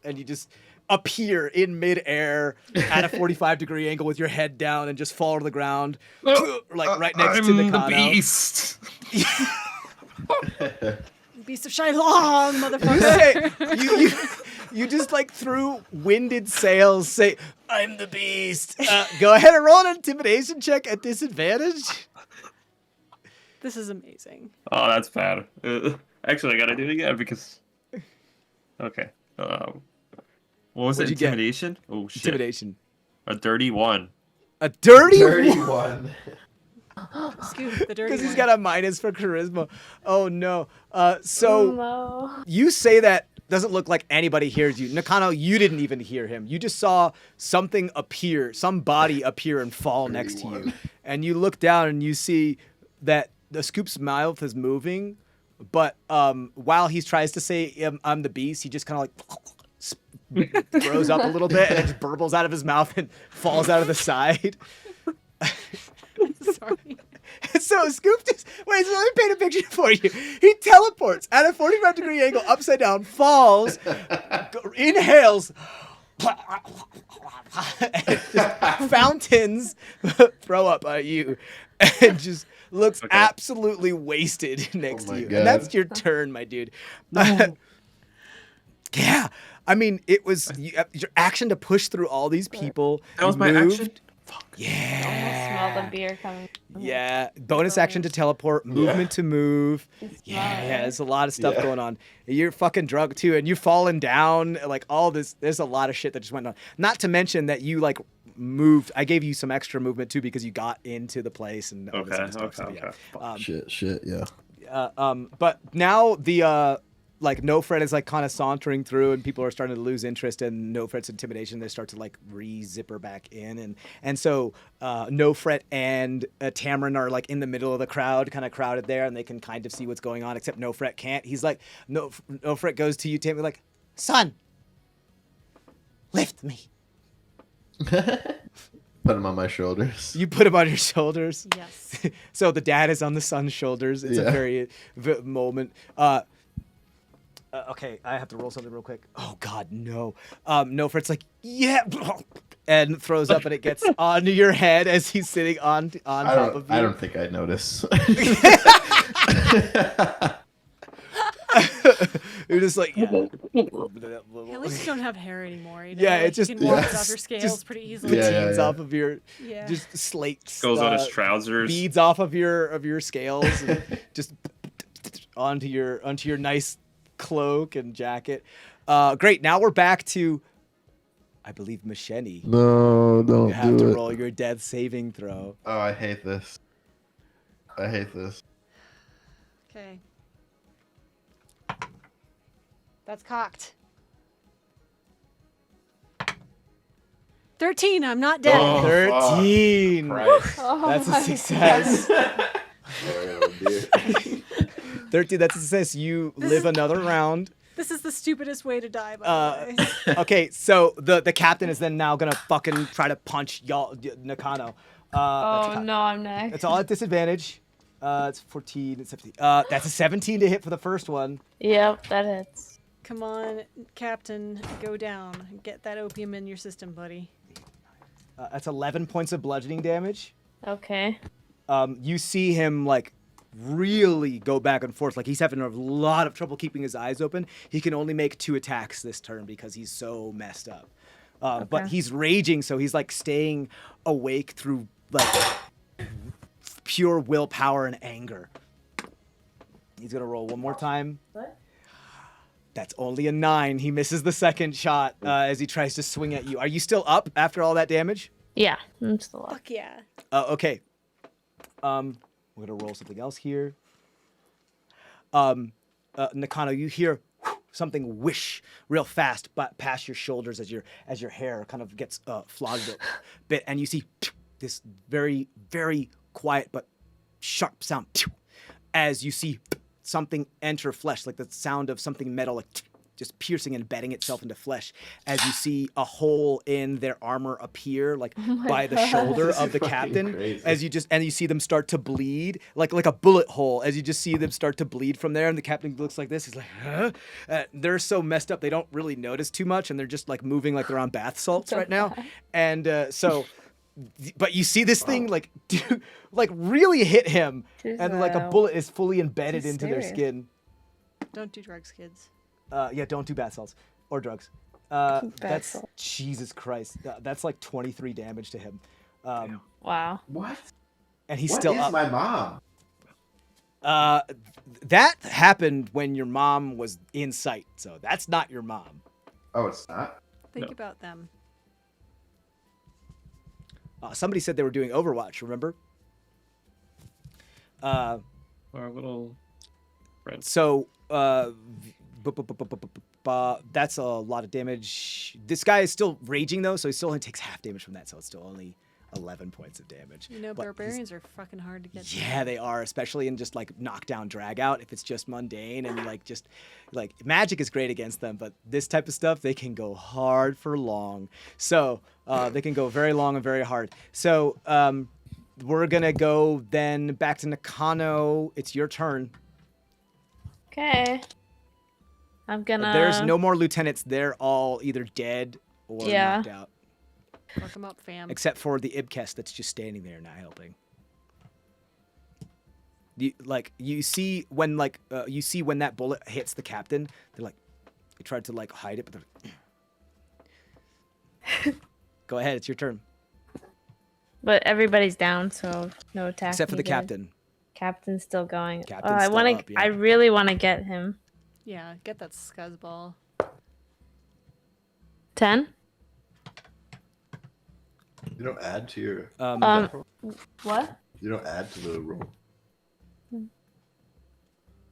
and you just appear in midair at a 45-degree angle with your head down and just fall to the ground, like right next to I'm the Nikano. beast. Beast of Shylon, motherfucker. You just like through winded sails say, I'm the beast. Go ahead and roll an intimidation check at disadvantage. This is amazing. Oh, that's bad. Actually, I gotta do it again because. Okay. What was What'd it? you get? Intimidation? Oh shit! Intimidation. A dirty 1. A dirty 31. Scoop, the dirty because he's one. got a minus for charisma. Oh no. So No. you say that doesn't look like anybody hears you. Nakano, you didn't even hear him. You just saw something appear, some body appear and fall next to you. And you look down and you see that the Scoop's mouth is moving, but while he tries to say, I'm the beast, he just kind of like throws up a little bit and it just burbles out of his mouth and falls out of the side. Sorry. So Scoop just wait. So let me paint a picture for you. He teleports at a 45-degree angle, upside down, falls, inhales, and just fountains throw up at you, and just looks Okay. absolutely wasted next Oh to my you. God. And that's your turn, my dude. Yeah, I mean, it was your action to push through all these people. That was You my moved. action. Yeah. Smell the beer coming. Yeah, bonus action to teleport, movement to move. Smell Yeah, it. there's a lot of stuff Yeah. going on. You're fucking drunk too, and you've fallen down. Like all this, there's a lot of shit that just went on. Not to mention that you like moved. I gave you some extra movement too because you got into the place and all this Okay, other stuff. So, okay, yeah. okay. Shit, yeah. But now the like No Fret is like kind of sauntering through, and people are starting to lose interest in No Fret's intimidation. They start to like re-zipper back in, and so No Fret and Tamron are like in the middle of the crowd, kind of crowded there, and they can kind of see what's going on. Except No Fret can't. He's like No Fret goes to you, Tamron, like, son, lift me. Put him on my shoulders. You put him on your shoulders. Yes. So the dad is on the son's shoulders. It's a Yeah. very moment. Okay, I have to roll something real quick. Oh God, no. No, Fred's like, yeah. and throws up, and it gets onto your head as he's sitting on top of you. I don't think I'd notice. You're just like, yeah. At least you don't have hair anymore. You know? Yeah, like it just you can walk it off your scales just pretty easily. patines off of your, Yeah. just slate Goes on his trousers. beads off of your scales, and just onto your nice cloak and jacket. Great. Now we're back to, I believe, Macheni. No, don't You have do to it. roll your death saving throw. Oh, I hate this. Okay. That's cocked. 13. I'm not dead. Oh. 13. Christ. That's a success. Oh, dear. 13. That's a success. You live another round. This is the stupidest way to die, by the way. Okay, so the captain is then now gonna fucking try to punch y'all, Nakano. Oh no, I'm next. It's all at disadvantage. It's 14, it's 17. That's a 17 to hit for the first one. Yep, that hits. Come on, Captain, go down. Get that opium in your system, buddy. That's 11 points of bludgeoning damage. Okay. You see him like really go back and forth. Like he's having a lot of trouble keeping his eyes open. He can only make 2 attacks this turn because he's so messed up. But Okay. he's raging, so he's like staying awake through like pure willpower and anger. He's gonna roll one more time. What? That's only a 9. He misses the second shot as he tries to swing at you. Are you still up after all that damage? Yeah, I'm still up. Fuck yeah. Okay. We're gonna roll something else here. Nakano, you hear something whish real fast, but past your shoulders as your hair kind of gets flogged a bit, and you see this very, very quiet but sharp sound as you see something enter flesh, like the sound of something metal, like just piercing and embedding itself into flesh. As you see a hole in their armor appear, like by the shoulder of the captain. crazy. As you see them start to bleed, like a bullet hole. As you just see them start to bleed from there, and the captain looks like this. He's like, huh? They're so messed up they don't really notice too much, and they're just like moving like they're on bath salts right now. And but you see this thing like like really hit him, and like a bullet is fully embedded This is into their serious. skin. Don't do drugs, kids. Yeah, don't do bath salts or drugs. That's salts. Jesus Christ. That's like 23 damage to him, Wow. What? and he's What still is up. my mom? That happened when your mom was in sight, so that's not your mom. Oh, it's not? Think No. about them. Somebody said they were doing Overwatch. Remember? Our little friend. So that's a lot of damage. This guy is still raging though, so he still only takes half damage from that. So it's still only 11 points of damage. You know, But he's- barbarians are fucking hard to get to. Yeah, they are, especially in just like knockdown drag out. If it's just mundane and like just like magic is great against them, but this type of stuff they can go hard for long. So they can go very long and very hard. So we're gonna go then back to Nakano. It's your turn. Okay. I'm gonna. There's no more lieutenants. They're all either dead or Yeah. knocked out, Fuck them up, fam. except for the Ibkes that's just standing there not helping. You see when that bullet hits the captain, they tried to like hide it, but they're go ahead, it's your turn. But everybody's down, so no attack. Except for the needed. captain. Captain's still going. Captain's I still want up, to. yeah. I really want to get him. Yeah, get that scuzzball. 10. You don't add to your. What? You don't add to the roll.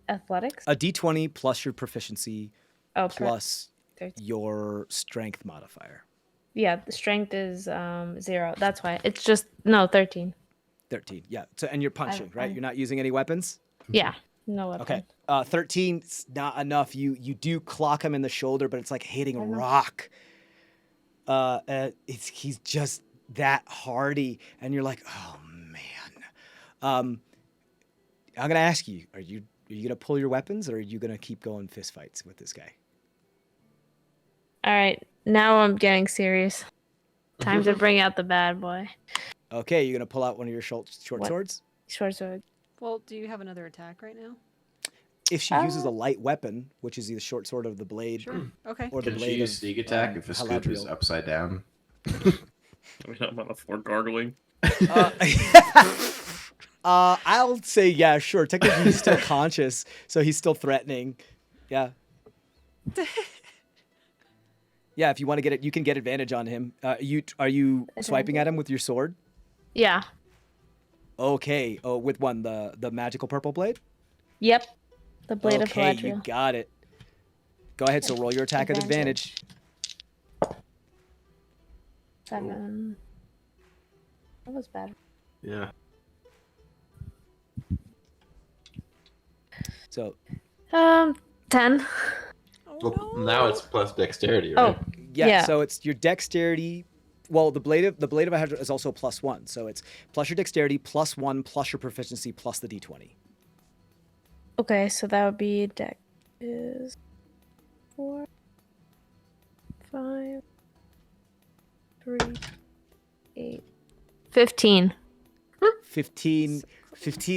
Athletics. A D20 plus your proficiency Oh, plus 13. your strength modifier. Yeah, the strength is 0. That's why. It's just 13. 13. Yeah. So and you're punching, right? I- You're not using any weapons? Yeah, no weapon. Okay. 13's not enough. You do clock him in the shoulder, but it's like hitting rock. He's just that hardy, and you're like, oh man. I'm gonna ask you: Are you gonna pull your weapons, or are you gonna keep going fist fights with this guy? All right, now I'm getting serious. Time to bring out the bad boy. Okay, you're gonna pull out one of your short What? swords. Short sword. Well, do you have another attack right now? If she uses a light weapon, which is the short sword of the blade, Sure. Okay. or the Can she blade use of sneak attack if a scoop is Haladriel. upside down? I mean, I'm on the floor gargling. I'll say yeah, sure. Technically, he's still conscious, so he's still threatening. Yeah. Yeah, if you want to get it, you can get advantage on him. Are you swiping at him with your sword? Yeah. Okay. Oh, with one the magical purple blade. Yep. The blade of Okay, you Haladriel. got it. Go ahead. So roll your attack at advantage. 7. That was bad. Yeah. So 10. Well, now it's plus dexterity, Oh, right? yeah, Yeah. So it's your dexterity. Well, the blade of Haladriel is also +1, so it's plus your dexterity +1 plus your proficiency plus the d20. okay. So that would be deck is 4, 5, 3, 8, 15. 15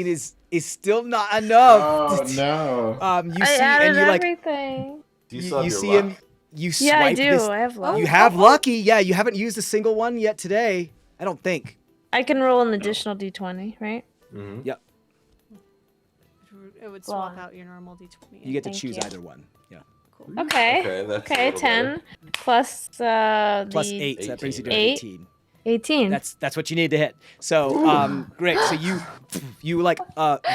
is still not enough. Oh no! You see, and you like everything. Do you you, still have you your see luck? him. You Yeah, I swipe do. this. I have luck. You have lucky. Yeah, you haven't used a single one yet today. I don't think. I can roll an additional d20, right? Mhm. Yep. It would swap Well, out your normal d20. You get to Thank choose you. either one. Yeah. Cool. Okay. Okay, that's a Okay, little better. 10 plus Plus the 8, so that brings you to 8. 18. 18. That's what you need to hit. So great. So you like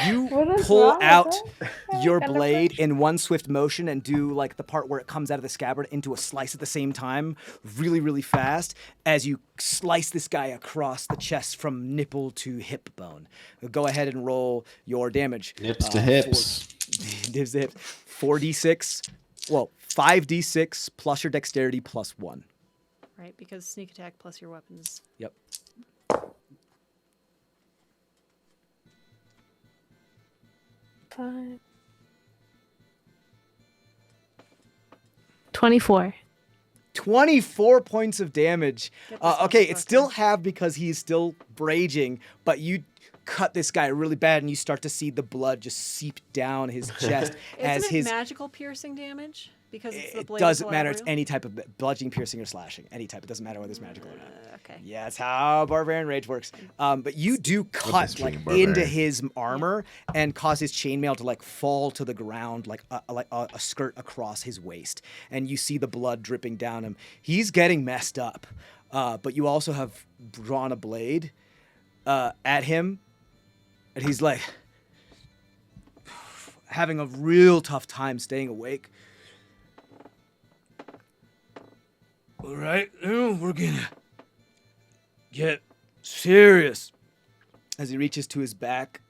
you What is pull wrong with out that? your Kind of blade in one swift motion and do like the part where it comes out of the scabbard into a slice at the same time, really fast as you slice this guy across the chest from nipple to hip bone. Go ahead and roll your damage. Nips to hips. Nips to hips. 4d6. Well, 5d6 plus your dexterity plus 1. Right, because sneak attack plus your weapons. Yep. 5. 24. 24 points of damage. Get this Okay, motherfucker. it's still half because he's still raging, but you cut this guy really bad and you start to see the blood just seep down his chest as Isn't it his magical piercing damage? Because it's the it blade doesn't of matter. It's Galadriel? any type of bludgeoning, piercing, or slashing. Any type. It doesn't matter whether it's magical or not. Okay. Yeah, that's how Barbarian Rage works. But you do cut this like being barbarian? into his armor and cause his chainmail to like fall to the ground like a skirt across his waist, and you see the blood dripping down him. He's getting messed up, but you also have drawn a blade at him, and he's like having a real tough time staying awake. All right, now we're gonna get serious. As he reaches to his back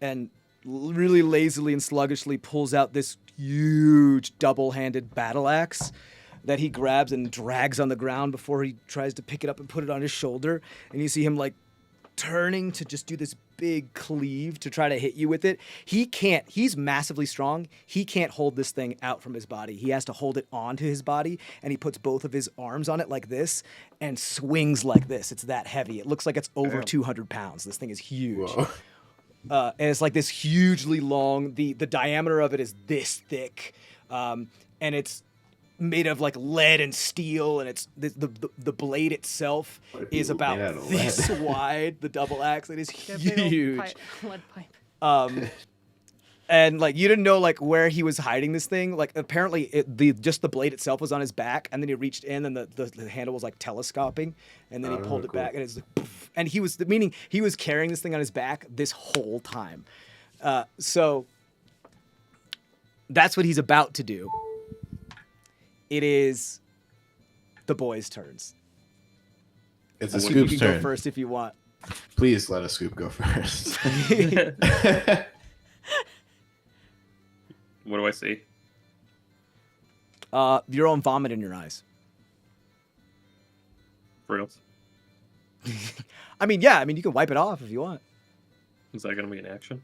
and really lazily and sluggishly pulls out this huge double-handed battle axe that he grabs and drags on the ground before he tries to pick it up and put it on his shoulder. And you see him like turning to just do this big cleave to try to hit you with it. He can't. He's massively strong. He can't hold this thing out from his body. He has to hold it onto his body, and he puts both of his arms on it like this and swings like this. It's that heavy. It looks like it's over 200 pounds. This thing is huge. Whoa. And it's like this hugely long. The diameter of it is this thick, and it's made of like lead and steel, and it's the blade itself is about made out of this lead? wide. The double axe, it is Get a big old huge. lead pipe. And like you didn't know like where he was hiding this thing. Like apparently just the blade itself was on his back, and then he reached in, and the handle was like telescoping, and then he pulled it cool. back, and it's like, poof. And he was carrying this thing on his back this whole time. So that's what he's about to do. It is the boys' turns. It's a Scoop, Scoop's you can turn. go first if you want. Please let a Scoop go first. What do I see? Your own vomit in your eyes. For reals? I mean, yeah. I mean, you can wipe it off if you want. Is that gonna be an action?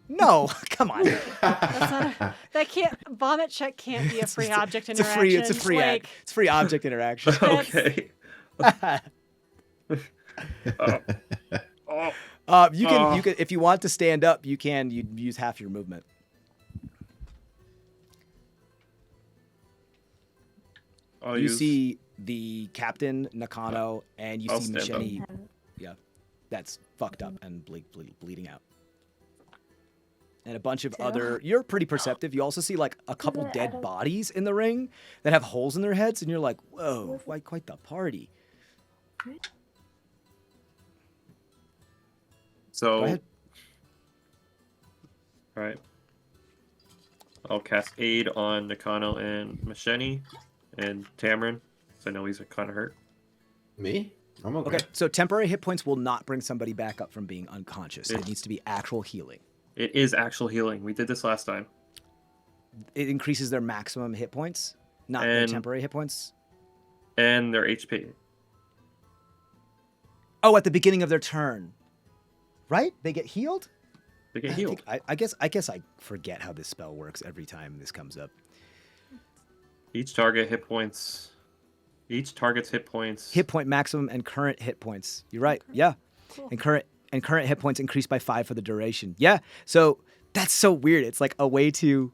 No, come on. That can't vomit check can't be a free object It's a interaction. free. It's a free. Like, It's free object interaction. Okay. You can if you want to stand up, you use half your movement. You see the captain Nakano, and you see Machete. Yeah, that's fucked up and bleeding out. And a bunch of other. You're pretty perceptive. You also see like a couple dead bodies in the ring that have holes in their heads, and you're like, whoa, quite the party. So, Go ahead. All right. I'll cast Aid on Nakano and Machete and Tamarin, so I know he's kind of hurt. Me? I'm okay. Okay, so temporary hit points will not bring somebody back up from being unconscious. It needs to be actual healing. It is actual healing. We did this last time. It increases their maximum hit points, not their temporary hit points. And their HP. Oh, at the beginning of their turn. Right? They get healed? They get healed. I guess I forget how this spell works every time this comes up. Each target's hit points. Hit point maximum and current hit points. You're right. Yeah. Cool. And current hit points increase by 5 for the duration. Yeah. So that's so weird. It's like a way to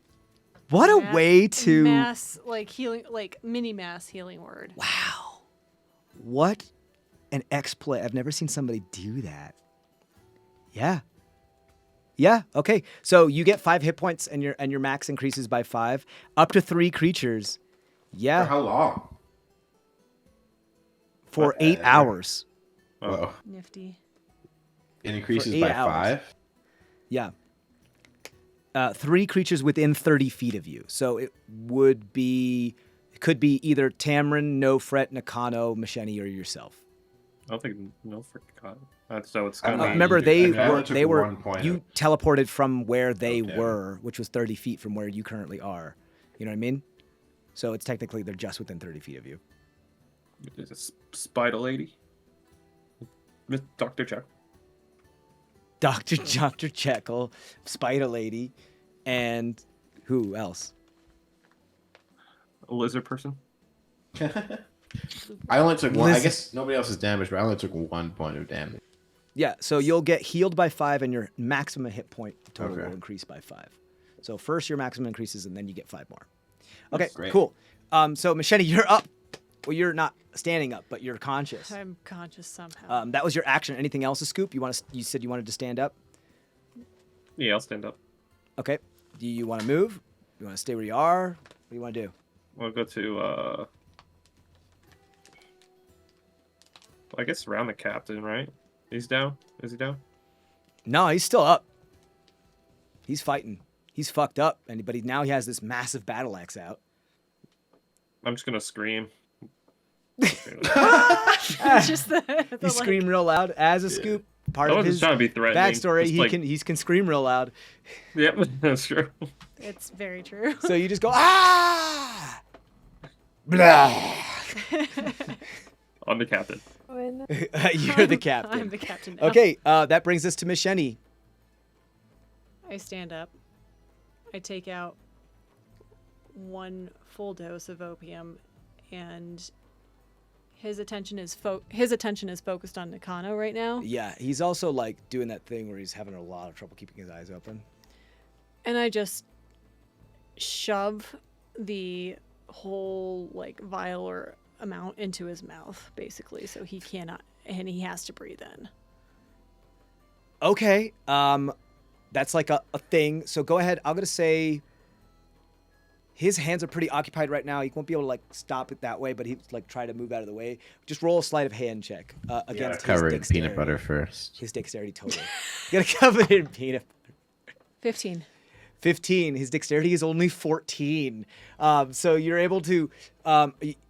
mass healing, like mini mass healing word. Wow. What an exploit. I've never seen somebody do that. Yeah. Yeah. Okay. So you get 5 hit points and your max increases by 5. Up to 3 creatures. Yeah. For how long? For 8 hours. Oh. Nifty. It increases For 8 by hours. 5? Yeah. 3 creatures within 30 feet of you. So it could be either Tamarin, No Fret, Nakano, Machete, or yourself. I don't think no for God. So it's gonna be. Remember, you you teleported from where they were, which was 30 feet from where you currently are. You know what I mean? So it's technically they're just within 30 feet of you. There's a spider lady. Dr. Chuck. Dr. Jekyll, Spider Lady, and who else? A lizard person. I only took one. I guess nobody else is damaged, but I only took 1 point of damage. Yeah, so you'll get healed by 5, and your maximum hit point total will increase by 5. So first your maximum increases, and then you get 5 more. Okay, cool. So Machete, you're up. Well, you're not standing up, but you're conscious. I'm conscious somehow. That was your action. Anything else, a Scoop? You said you wanted to stand up. Yeah, I'll stand up. Okay. Do you want to move? You want to stay where you are? What do you want to do? We'll go to. I guess around the captain, right? He's down. Is he down? No, he's still up. He's fighting. He's fucked up, but now he has this massive battle axe out. I'm just gonna scream. Just You scream real loud as a Scoop. Part of his trying to be threatening. backstory, he can scream real loud. Yep, that's true. It's very true. So you just go ah, blah. I'm the captain. You're the captain. I'm the captain now. Okay, that brings us to Machete. I stand up. I take out 1 full dose of opium, and his attention is focused on Nakano right now. Yeah, he's also like doing that thing where he's having a lot of trouble keeping his eyes open. And I just shove the whole vial or amount into his mouth, basically, so he cannot, and he has to breathe in. Okay, that's like a thing. So go ahead. I'm gonna say his hands are pretty occupied right now. He won't be able to stop it that way, but he's try to move out of the way. Just roll a sleight of hand check against his cover it in dexterity. peanut butter first. His dexterity total. You gotta cover it in peanut butter. 15. 15. His dexterity is only 14. So you're able to.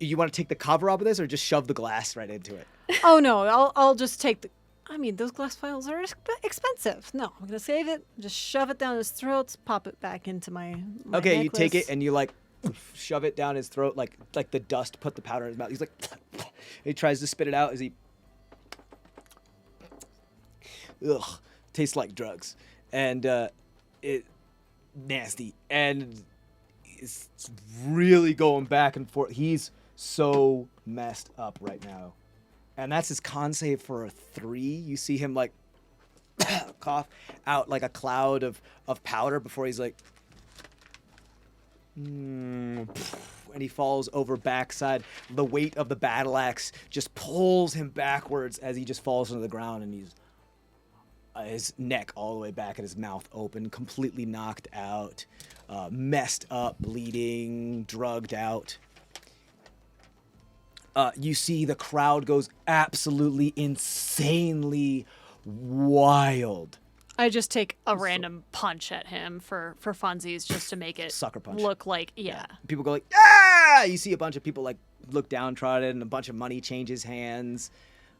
You want to take the cover off of this, or just shove the glass right into it? Oh no, I'll just take the. I mean, those glass vials are expensive. No, I'm gonna save it. Just shove it down his throat. Pop it back into my okay, necklace. you take it and you shove it down his throat, like the dust. Put the powder in his mouth. He's he tries to spit it out as he. Ugh, tastes like drugs, and it nasty, and it's really going back and forth. He's so messed up right now. And that's his con save for a 3. You see him like cough out like a cloud of powder before he's like, and he falls over backside. The weight of the battle axe just pulls him backwards as he just falls into the ground, and he's his neck all the way back and his mouth open, completely knocked out, messed up, bleeding, drugged out. You see the crowd goes absolutely insanely wild. I just take a random punch at him for funsies just to make it Sucker punch. look like, yeah. People go like, ah! You see a bunch of people like look downtrodden, and a bunch of money changes hands.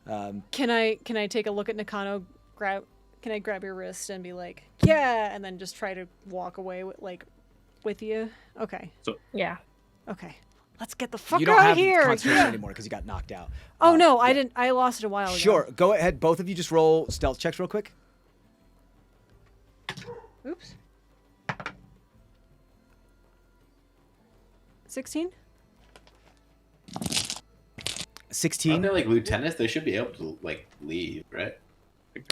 Can I take a look at Nakano? Can I grab your wrist and be like, yeah, and then just try to walk away with you? Okay. Yeah. Okay. Let's get the fuck You don't out have of here. concentration anymore because you got knocked out. Oh no, I didn't. I lost it a while ago. Sure, go ahead. Both of you just roll stealth checks real quick. Oops. 16? 16. Aren't they like lieutenants? They should be able to like leave, right?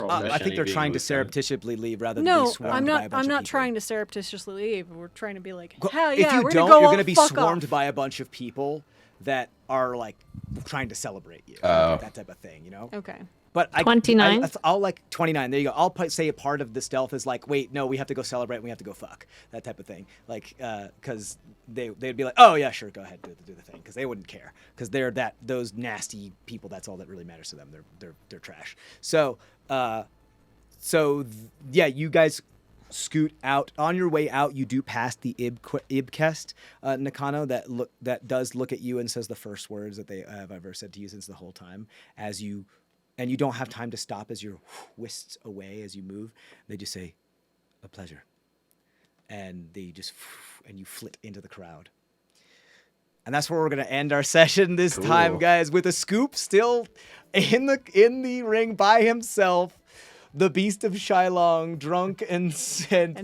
I think they're trying to surreptitiously leave rather than be No, swarmed I'm by a not. bunch I'm of not people. trying to surreptitiously leave. We're trying to be like, Go- hell if yeah, you we're don't, gonna go you're all gonna be fuck swarmed off. by a bunch of people that are like trying to celebrate you, Oh. that type of thing, you know. Okay. But 29? I'll like 29. There you go. I'll say a part of the stealth is like, wait, no, we have to go celebrate. And we have to go fuck, that type of thing. Like, because they'd be like, oh yeah, sure, go ahead, do the thing, because they wouldn't care, because they're those nasty people. That's all that really matters to them. They're trash. So yeah, you guys scoot out. On your way out, you do pass the Ibkest Nakano that does look at you and says the first words that they have ever said to you since the whole time. And you don't have time to stop as you're whisked away as you move. They just say, "A pleasure," and they just and you flit into the crowd. And that's where we're gonna end our session this time, guys, with a Scoop still in the ring by himself. The Beast of Shylong, drunk and saving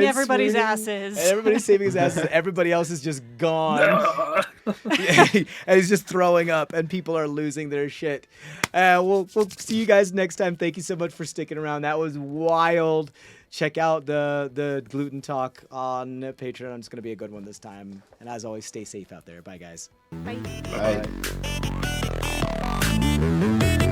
everybody's swinging, asses. and everybody's saving his asses. Everybody else is just gone. And he's just throwing up, and people are losing their shit. We'll see you guys next time. Thank you so much for sticking around. That was wild. Check out the Gluten Talk on Patreon. It's going to be a good one this time. And as always, stay safe out there. Bye, guys. Bye. Bye.